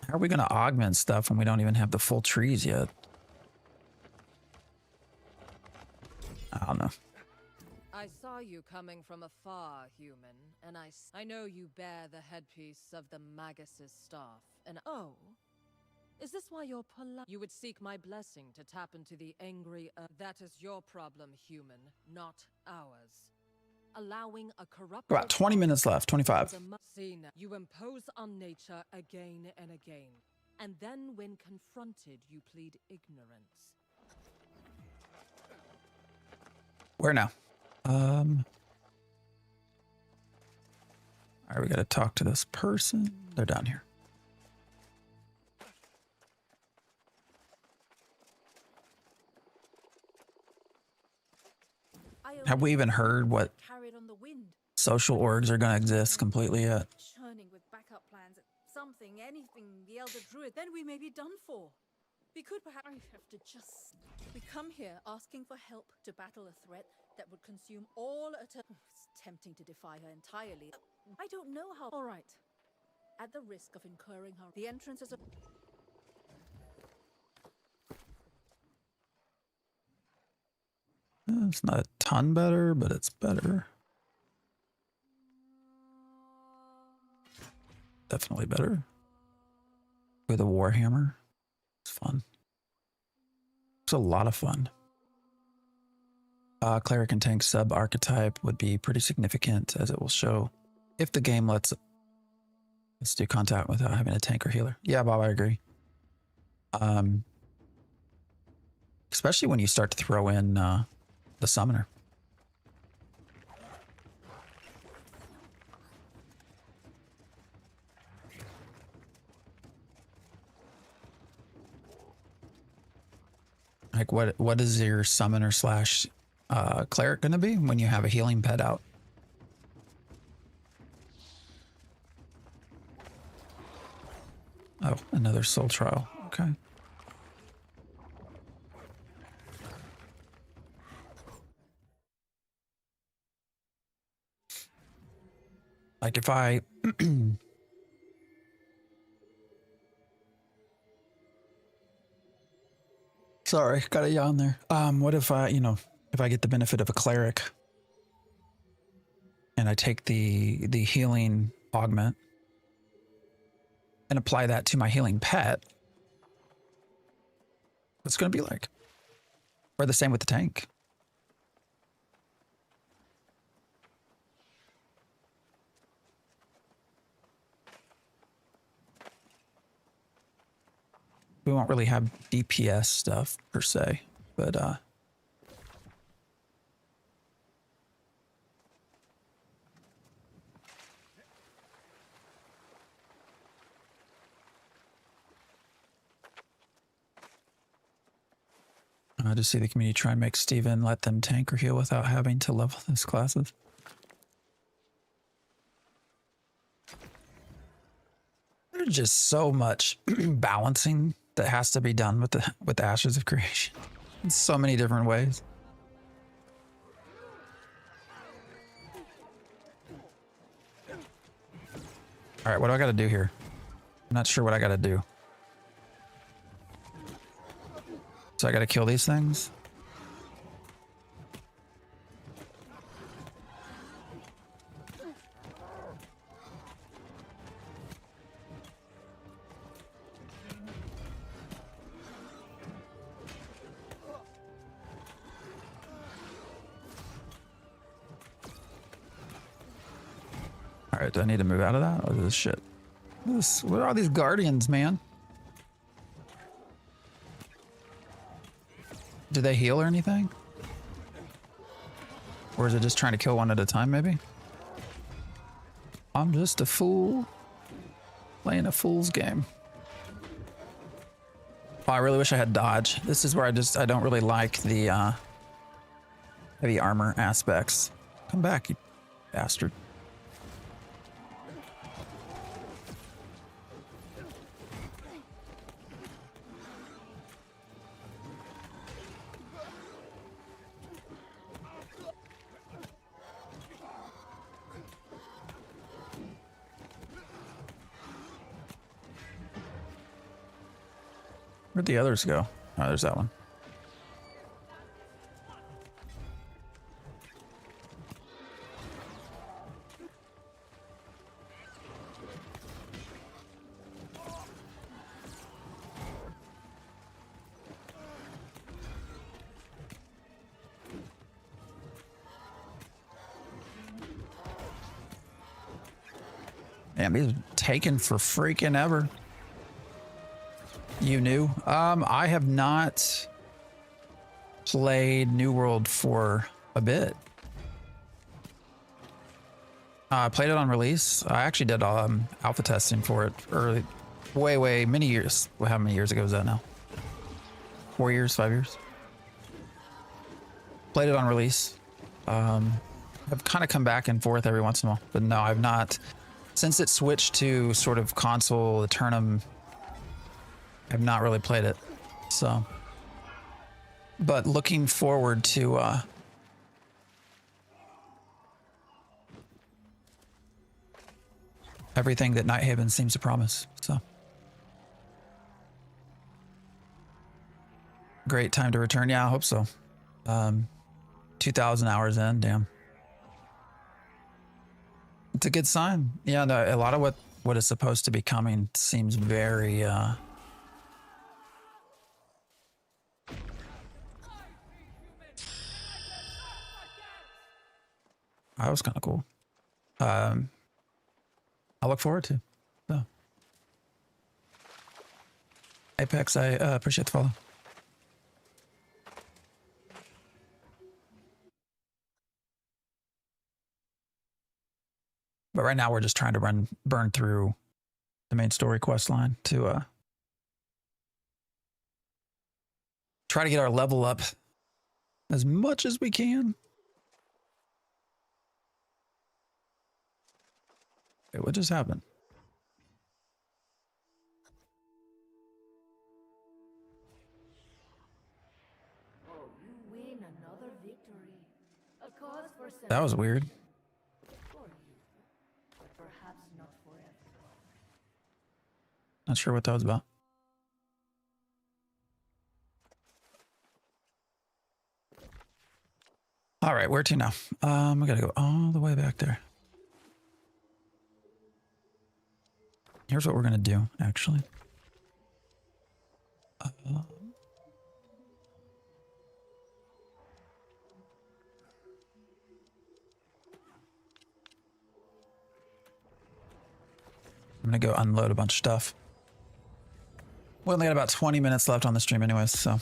how are we going to augment stuff when we don't even have the full trees yet? I don't know. I saw you coming from afar, human, and I know you bear the headpiece of the Magus's staff, and oh, is this why you're polite? You would seek my blessing to tap into the angry earth. That is your problem, human, not ours. Allowing a corrupt... About 20 minutes left, 25. You impose on nature again and again, and then when confronted, you plead ignorance. Where now? All right, we got to talk to this person. They're down here. Have we even heard what social orgs are going to exist completely yet? churning with backup plans, something, anything, the Elder Druid, then we may be done for. We could perhaps have to just... We come here asking for help to battle a threat that would consume all Aeternum. It's tempting to defy her entirely. I don't know how... All right. At the risk of incurring her... The entrance is a... It's not a ton better, but it's better. Definitely better. With a Warhammer. It's fun. It's a lot of fun. Cleric and tank sub-archetype would be pretty significant, as it will show if the game lets do contact without having a tank or healer. Yeah, Bob, I agree. Especially when you start to throw in the summoner. Like what is your summoner slash cleric going to be when you have a healing pet out? Oh, another soul trial. Okay. Like if I sorry, got a yawn there. What if I, if I get the benefit of a cleric and I take the healing augment and apply that to my healing pet? What's it going to be like? Or the same with the tank? We won't really have DPS stuff per se, but I just see the community try and make Steven let them tank or heal without having to level those classes. There's just so much balancing that has to be done with the Ashes of Creation in so many different ways. All right, what do I got to do here? I'm not sure what I got to do. So I got to kill these things? Alright, do I need to move out of that? Or this shit? What are all these guardians, man? Do they heal or anything? Or is it just trying to kill one at a time, maybe? I'm just a fool. Playing a fool's game. Oh, I really wish I had dodge. This is where I don't really like the heavy armor aspects. Come back, you bastard. Where'd the others go? Oh, there's that one. Damn, he's taken for freaking ever. You knew? I have not played New World for a bit. I played it on release. I actually did alpha testing for it early, way, many years. Well, how many years ago was that now? 4 years, 5 years? Played it on release. I've kind of come back and forth every once in a while, but no, I've not. Since it switched to sort of console Aeternum, I've not really played it, so. But looking forward to everything that Nighthaven seems to promise, so. Great time to return. Yeah, I hope so. 2,000 hours in, damn. It's a good sign. Yeah, no, a lot of what is supposed to be coming seems very that was kind of cool. I look forward to. So. Apex, I appreciate the follow. But right now we're just trying to burn through the main story quest line to try to get our level up as much as we can. Wait, what just happened? Oh, you win another victory. A cause for That was weird. for you, but perhaps not forever. Not sure what that was about. All right, where to now? I gotta go all the way back there. Here's what we're gonna do, actually. I'm gonna go unload a bunch of stuff. We only got about 20 minutes left on the stream anyways, so.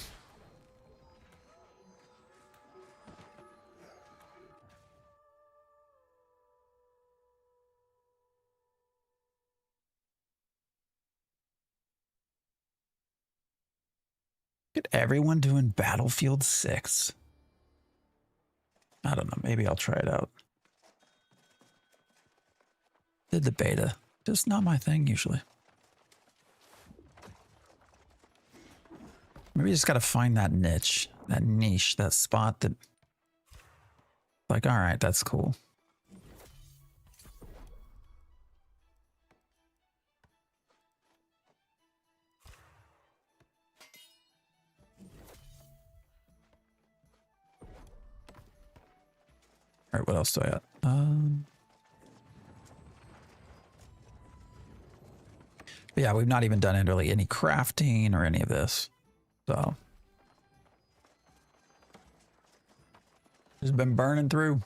Look at everyone doing Battlefield 6. I don't know, maybe I'll try it out. Did the beta. Just not my thing usually. Maybe you just gotta find that niche, that spot that, like, all right, that's cool. All right, what else do I got? But yeah, we've not even done really any crafting or any of this. So. Just been burning through.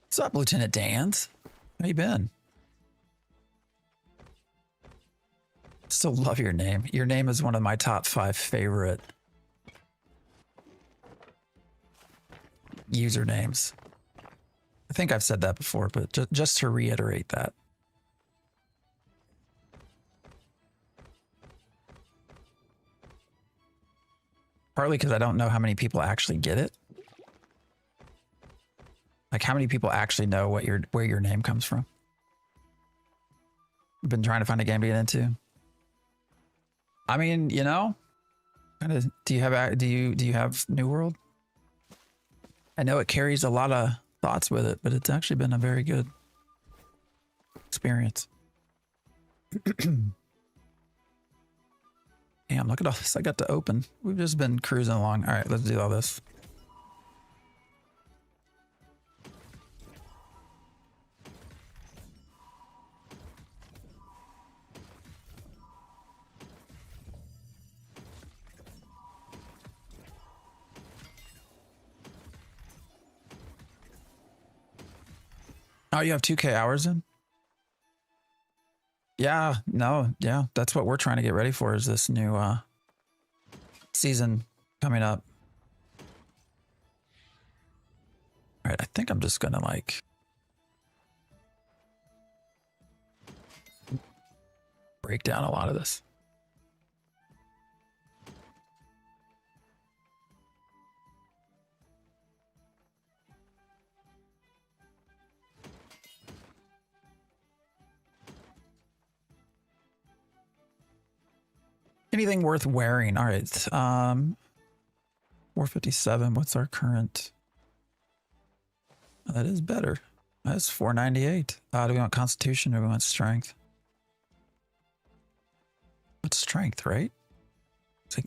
What's up, Lieutenant Dans? How you been? Still love your name. Your name is one of my top 5 favorite usernames. I think I've said that before, but just to reiterate that. Partly because I don't know how many people actually get it. Like how many people actually know what where your name comes from? I've been trying to find a game to get into. I mean, you know, do you have New World? I know it carries a lot of thoughts with it, but it's actually been a very good experience. Damn, look at all this I got to open. We've just been cruising along. All right, let's do all this. Oh, you have 2K hours in? Yeah, no, yeah. That's what we're trying to get ready for is this new season coming up. All right, I think I'm just gonna like break down a lot of this. Anything worth wearing? All right. 457. What's our current? That is better. That's 498. Do we want Constitution or do we want Strength? What's Strength, right? It's like,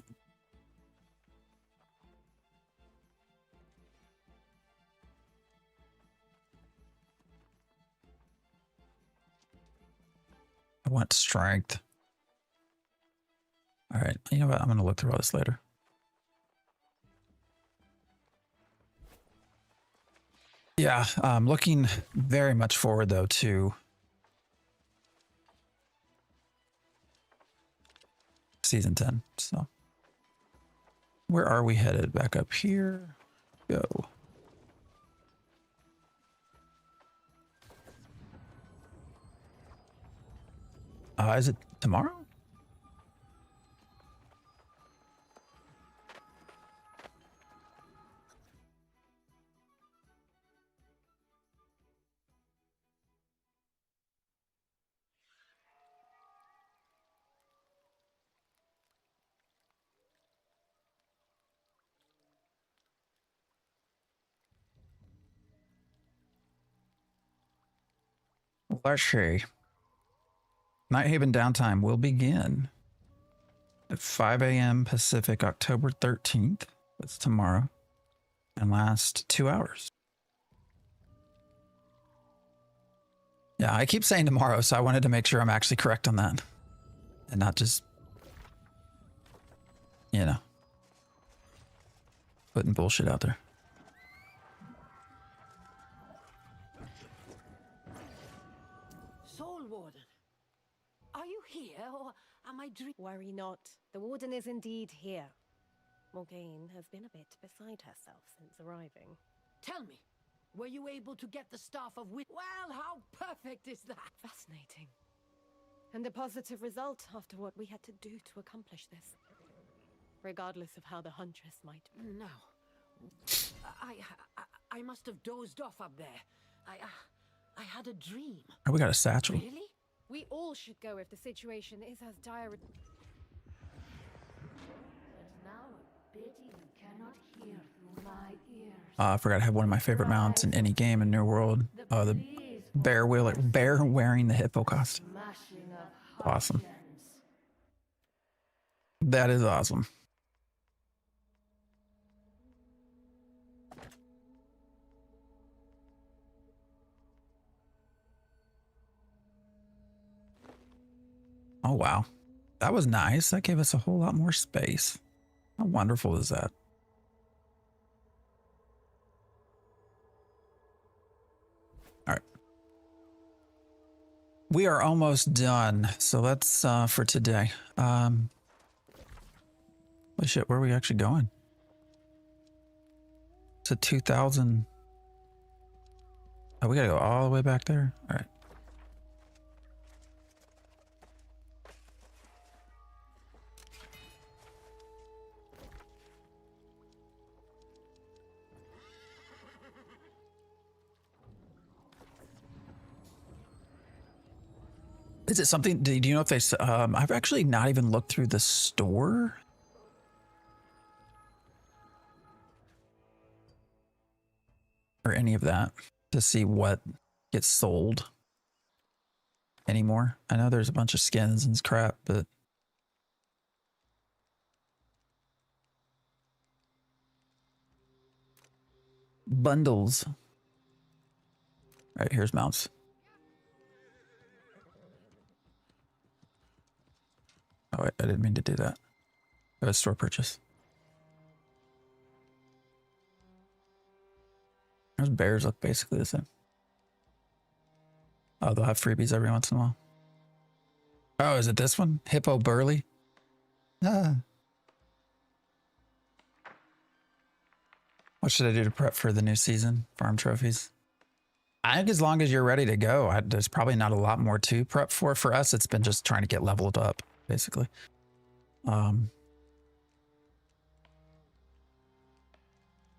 I want Strength. All right, you know what? I'm going to look through all this later. Yeah, I'm looking very much forward, though, to Season 10. So, where are we headed? Back up here. Go. Is it tomorrow? Let's see. Nighthaven downtime will begin at 5 a.m. Pacific, October 13th. That's tomorrow. And last 2 hours. Yeah, I keep saying tomorrow, so I wanted to make sure I'm actually correct on that. And not just, you know, putting bullshit out there. Soul Warden, are you here or am I dreaming? Worry not. The Warden is indeed here. Morgaine has been a bit beside herself since arriving. Tell me, were you able to get the Staff of Wit? Well, how perfect is that? Fascinating. And a positive result after what we had to do to accomplish this. Regardless of how the Huntress might. No. I must have dozed off up there. I had a dream. Oh, we got a satchel. Really? We all should go if the situation is as dire. There's now a pity you cannot hear through my ears. I forgot to have one of my favorite mounts in any game in New World. Oh, the bear wearing the hippo costume. Awesome. That is awesome. Oh, wow. That was nice. That gave us a whole lot more space. How wonderful is that? All right. We are almost done. So that's for today. Oh shit, where are we actually going? It's a 2,000. Oh, we gotta go all the way back there. All right. Is it something? Do you know if they? I've actually not even looked through the store. Or any of that to see what gets sold anymore. I know there's a bunch of skins and crap, but bundles. All right, here's mounts. Oh, wait, I didn't mean to do that. That was store purchase. Those bears look basically the same. Oh, they'll have freebies every once in a while. Oh, is it this one? Hippo Burley? Ah. What should I do to prep for the new season? Farm trophies? I think as long as you're ready to go, there's probably not a lot more to prep for. For us, it's been just trying to get leveled up, basically.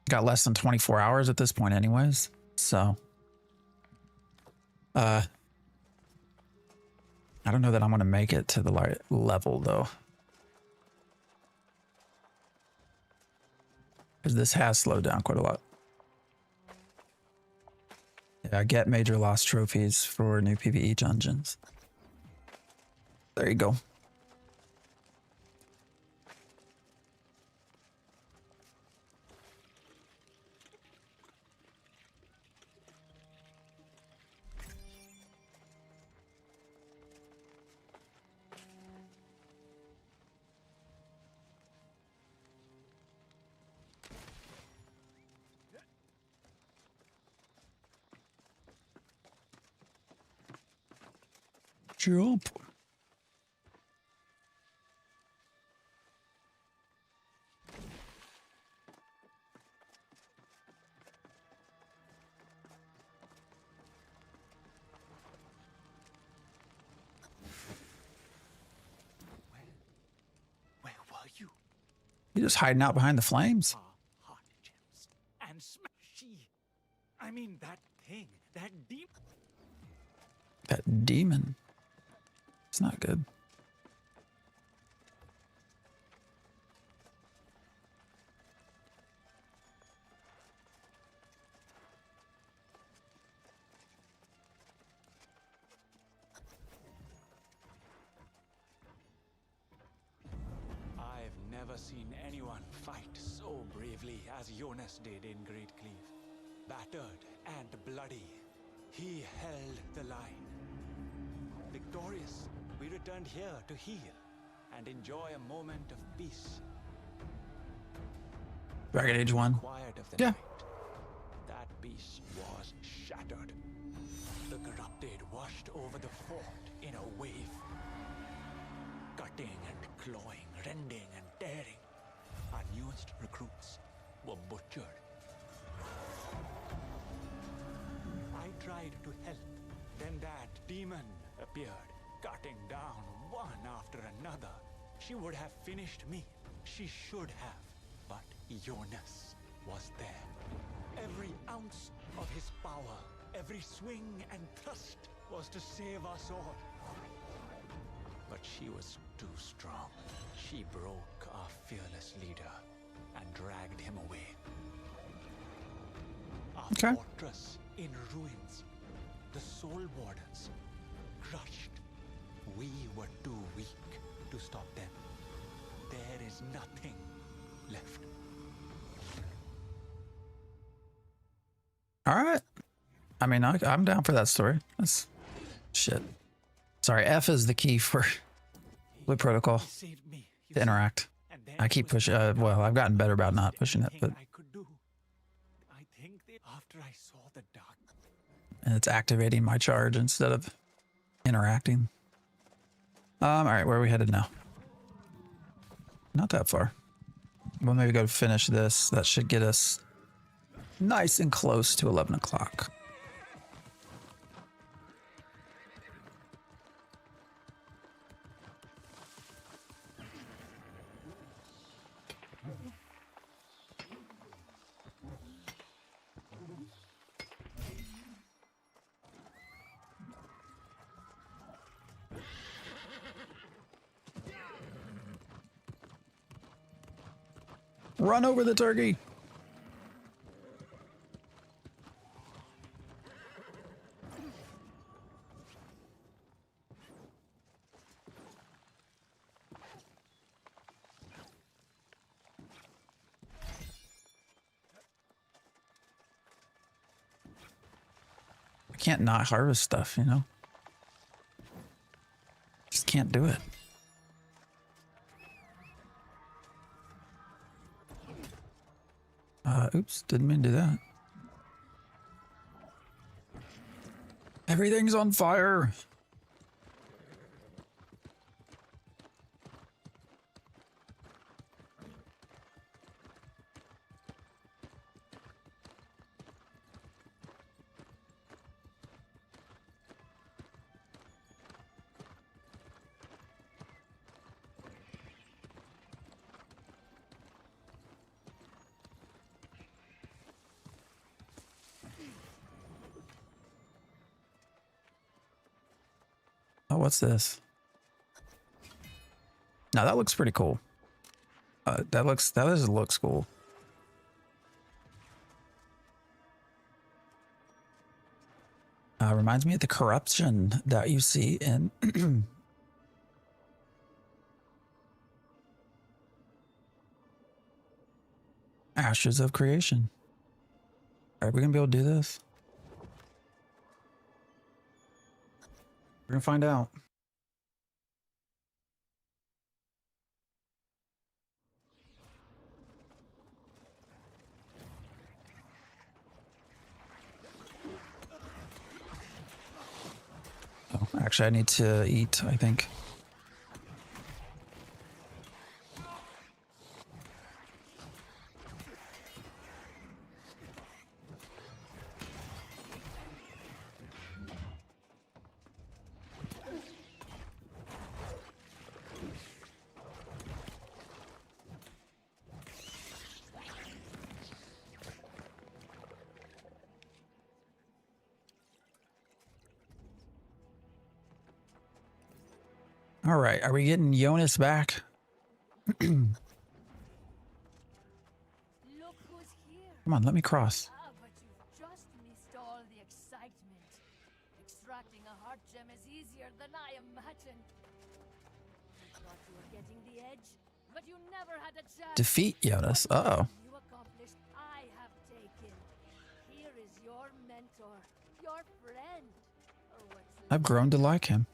Got less than 24 hours at this point anyways, so I don't know that I'm going to make it to the level though, because this has slowed down quite a lot. Yeah, get major lost trophies for new PvE dungeons. There you go. Jump. Where were you? You're just hiding out behind the flames. Heart gems and she. I mean that thing, that demon. That demon. It's not good. I've never seen anyone fight so bravely as Jonas did in Great Cleave. Battered and bloody, he held the line. Victorious, we returned here to heal and enjoy a moment of peace. Dragon Age 1. Quiet of the Yeah. night, that peace was shattered. The corrupted washed over the fort in a wave. Cutting and clawing, rending and tearing. Our newest recruits were butchered. I tried to help. Then that demon appeared, cutting down one after another. She would have finished me. She should have. But Jonas was there. Every ounce of his power, every swing and thrust was to save us all. But she was too strong. She broke our fearless leader and dragged him away. Our fortress in ruins. The Soul Wardens crushed. We were too weak to stop them. There is nothing left. All right. I mean, I'm down for that story. That's shit. Sorry, F is the key for Blue Protocol to interact. I keep pushing. Well, I've gotten better about not pushing it, but I think after I saw the dark. And it's activating my charge instead of interacting. All right, where are we headed now? Not that far. We'll maybe go finish this. That should get us Nice and close to 11 o'clock. Run over the turkey. I can't not harvest stuff, you know? Just can't do it. Oops, didn't mean to do that. Everything's on fire. Oh, what's this? Now that looks pretty cool. That looks cool. Reminds me of the corruption that you see in Ashes of Creation. Are we gonna be able to do this? We're gonna find out. Oh, actually, I need to eat, I think. All right, are we getting Jonas back? Come on, let me cross. Ah, but you've just missed all the excitement. Extracting a heart gem is easier than I imagined. You thought you were getting the edge, but you never had a chance. Defeat Jonas. Uh-oh. You accomplished, I have taken. Here is your mentor, your friend. I've grown to like him.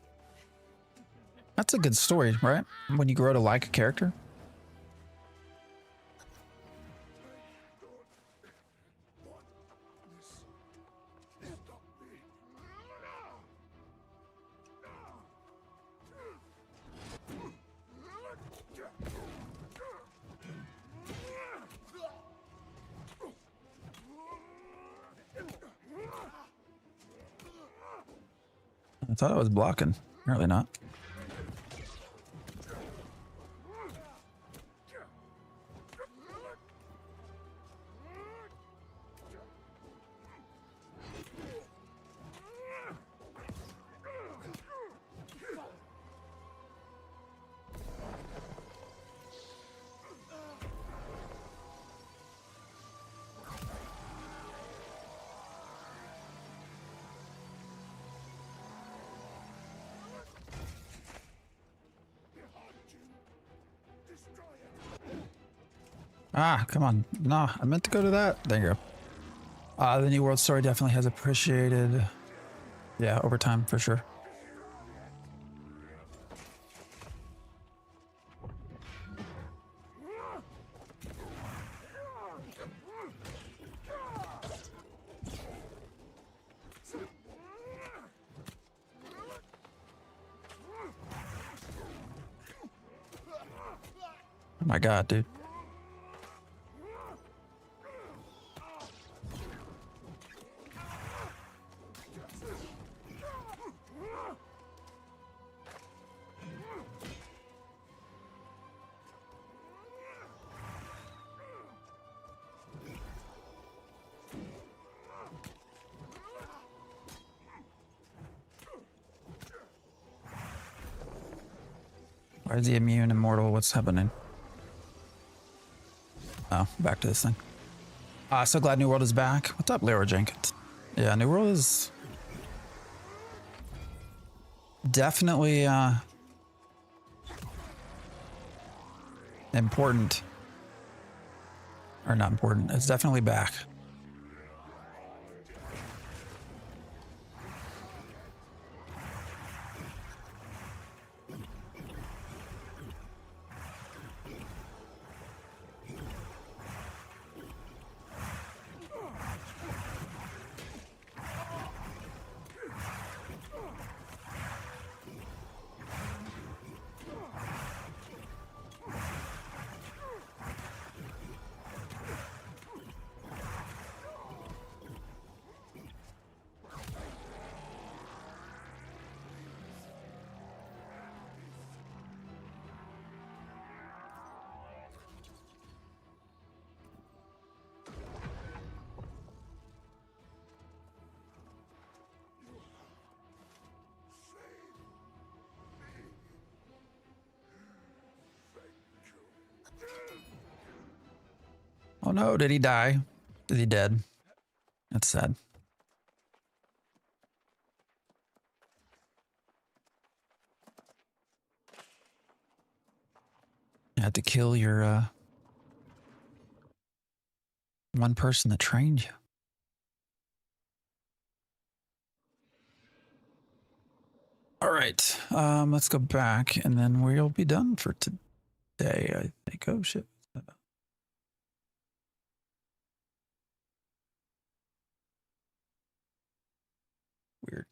That's a good story, right? When you grow to like a character. I thought I was blocking. Apparently not. Ah, come on. No, I meant to go to that. There you go. The New World story definitely has appreciated. Yeah, over time, for sure. Oh my god, dude. Why is he immune, immortal? What's happening? Oh, back to this thing. So glad New World is back. What's up, Leora Jenkins? Yeah, New World is definitely important. Or not important. It's definitely back. Oh no, did he die? Is he dead? That's sad. You had to kill your one person that trained you. All right, let's go back and then we'll be done for today, I think. Oh shit. Weird.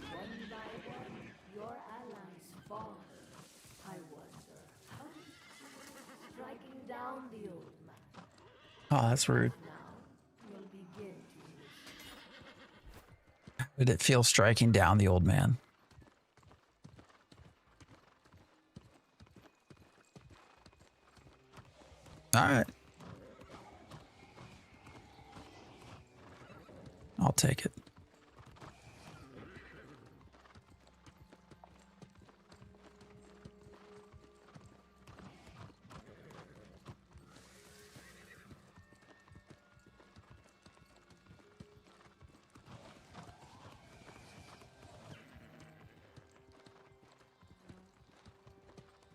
One by one, your allies fall. I wonder how striking down the old man. Oh, that's rude. Now you'll begin to use. Did it feel striking down the old man? All right. I'll take it.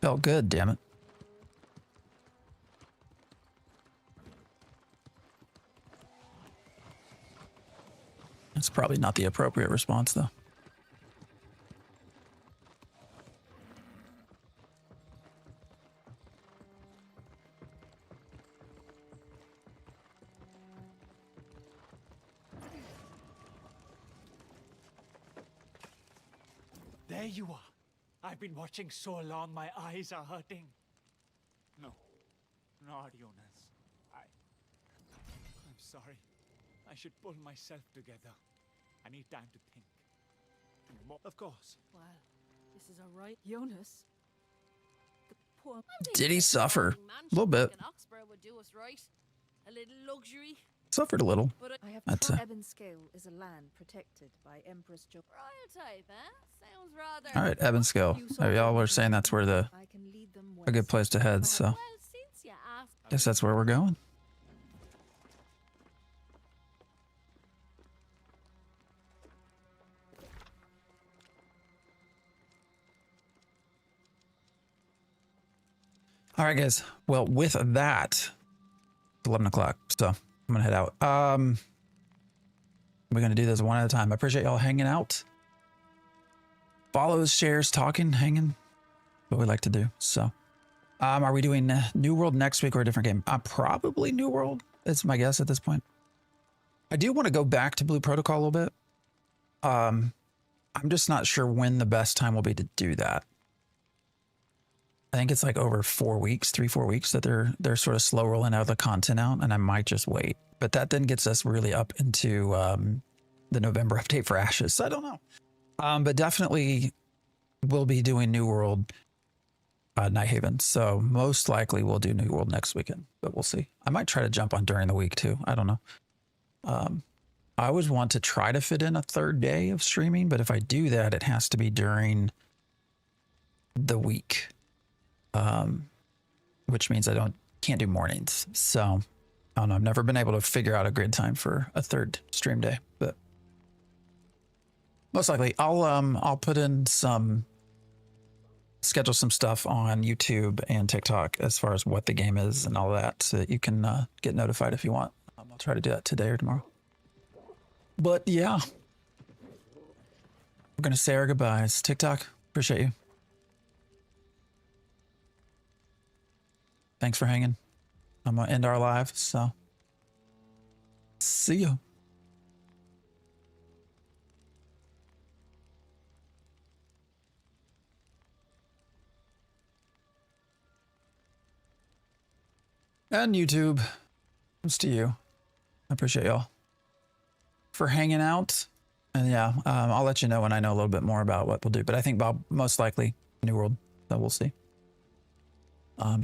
Felt good, damn it. That's probably not the appropriate response, though. There you are. I've been watching so long, my eyes are hurting. No, not Jonas. I'm sorry. I should pull myself together. I need time to think. Of course. Well, this is a right. Jonas? The poor... Did he suffer? A little bit. Oxford would do us right. A little luxury. Suffered a little. I have That's Ebonscale is a land protected by Empress Jo. Royal type, eh? Sounds rather. All right, Ebonscale. Y'all were saying that's where a good place to head, so Well, since you asked. guess that's where we're going. All right, guys. Well, with that, it's 11 o'clock, so I'm gonna head out. We're gonna do this one at a time. I appreciate y'all hanging out. Follows, shares, talking, hanging. What we like to do. So, are we doing New World next week or a different game? Probably New World. It's my guess at this point. I do want to go back to Blue Protocol a little bit. I'm just not sure when the best time will be to do that. I think it's like over 4 weeks, 3-4 weeks that they're sort of slow rolling out the content out, and I might just wait. But that then gets us really up into the November update for Ashes. So I don't know. But definitely we'll be doing New World Night Haven. So most likely we'll do New World next weekend, but we'll see. I might try to jump on during the week too. I don't know. I always want to try to fit in a third day of streaming, but if I do that, it has to be during the week, which means I can't do mornings. So I don't know. I've never been able to figure out a grid time for a third stream day, but most likely I'll put in schedule some stuff on YouTube and TikTok as far as what the game is and all that, so that you can get notified if you want. I'll try to do that today or tomorrow. But yeah, we're gonna say our goodbyes. TikTok, appreciate you. Thanks for hanging. I'm gonna end our live, so see ya. And YouTube, thanks to you. I appreciate y'all for hanging out. And yeah, I'll let you know when I know a little bit more about what we'll do. But I think Bob most likely New World, so we'll see. But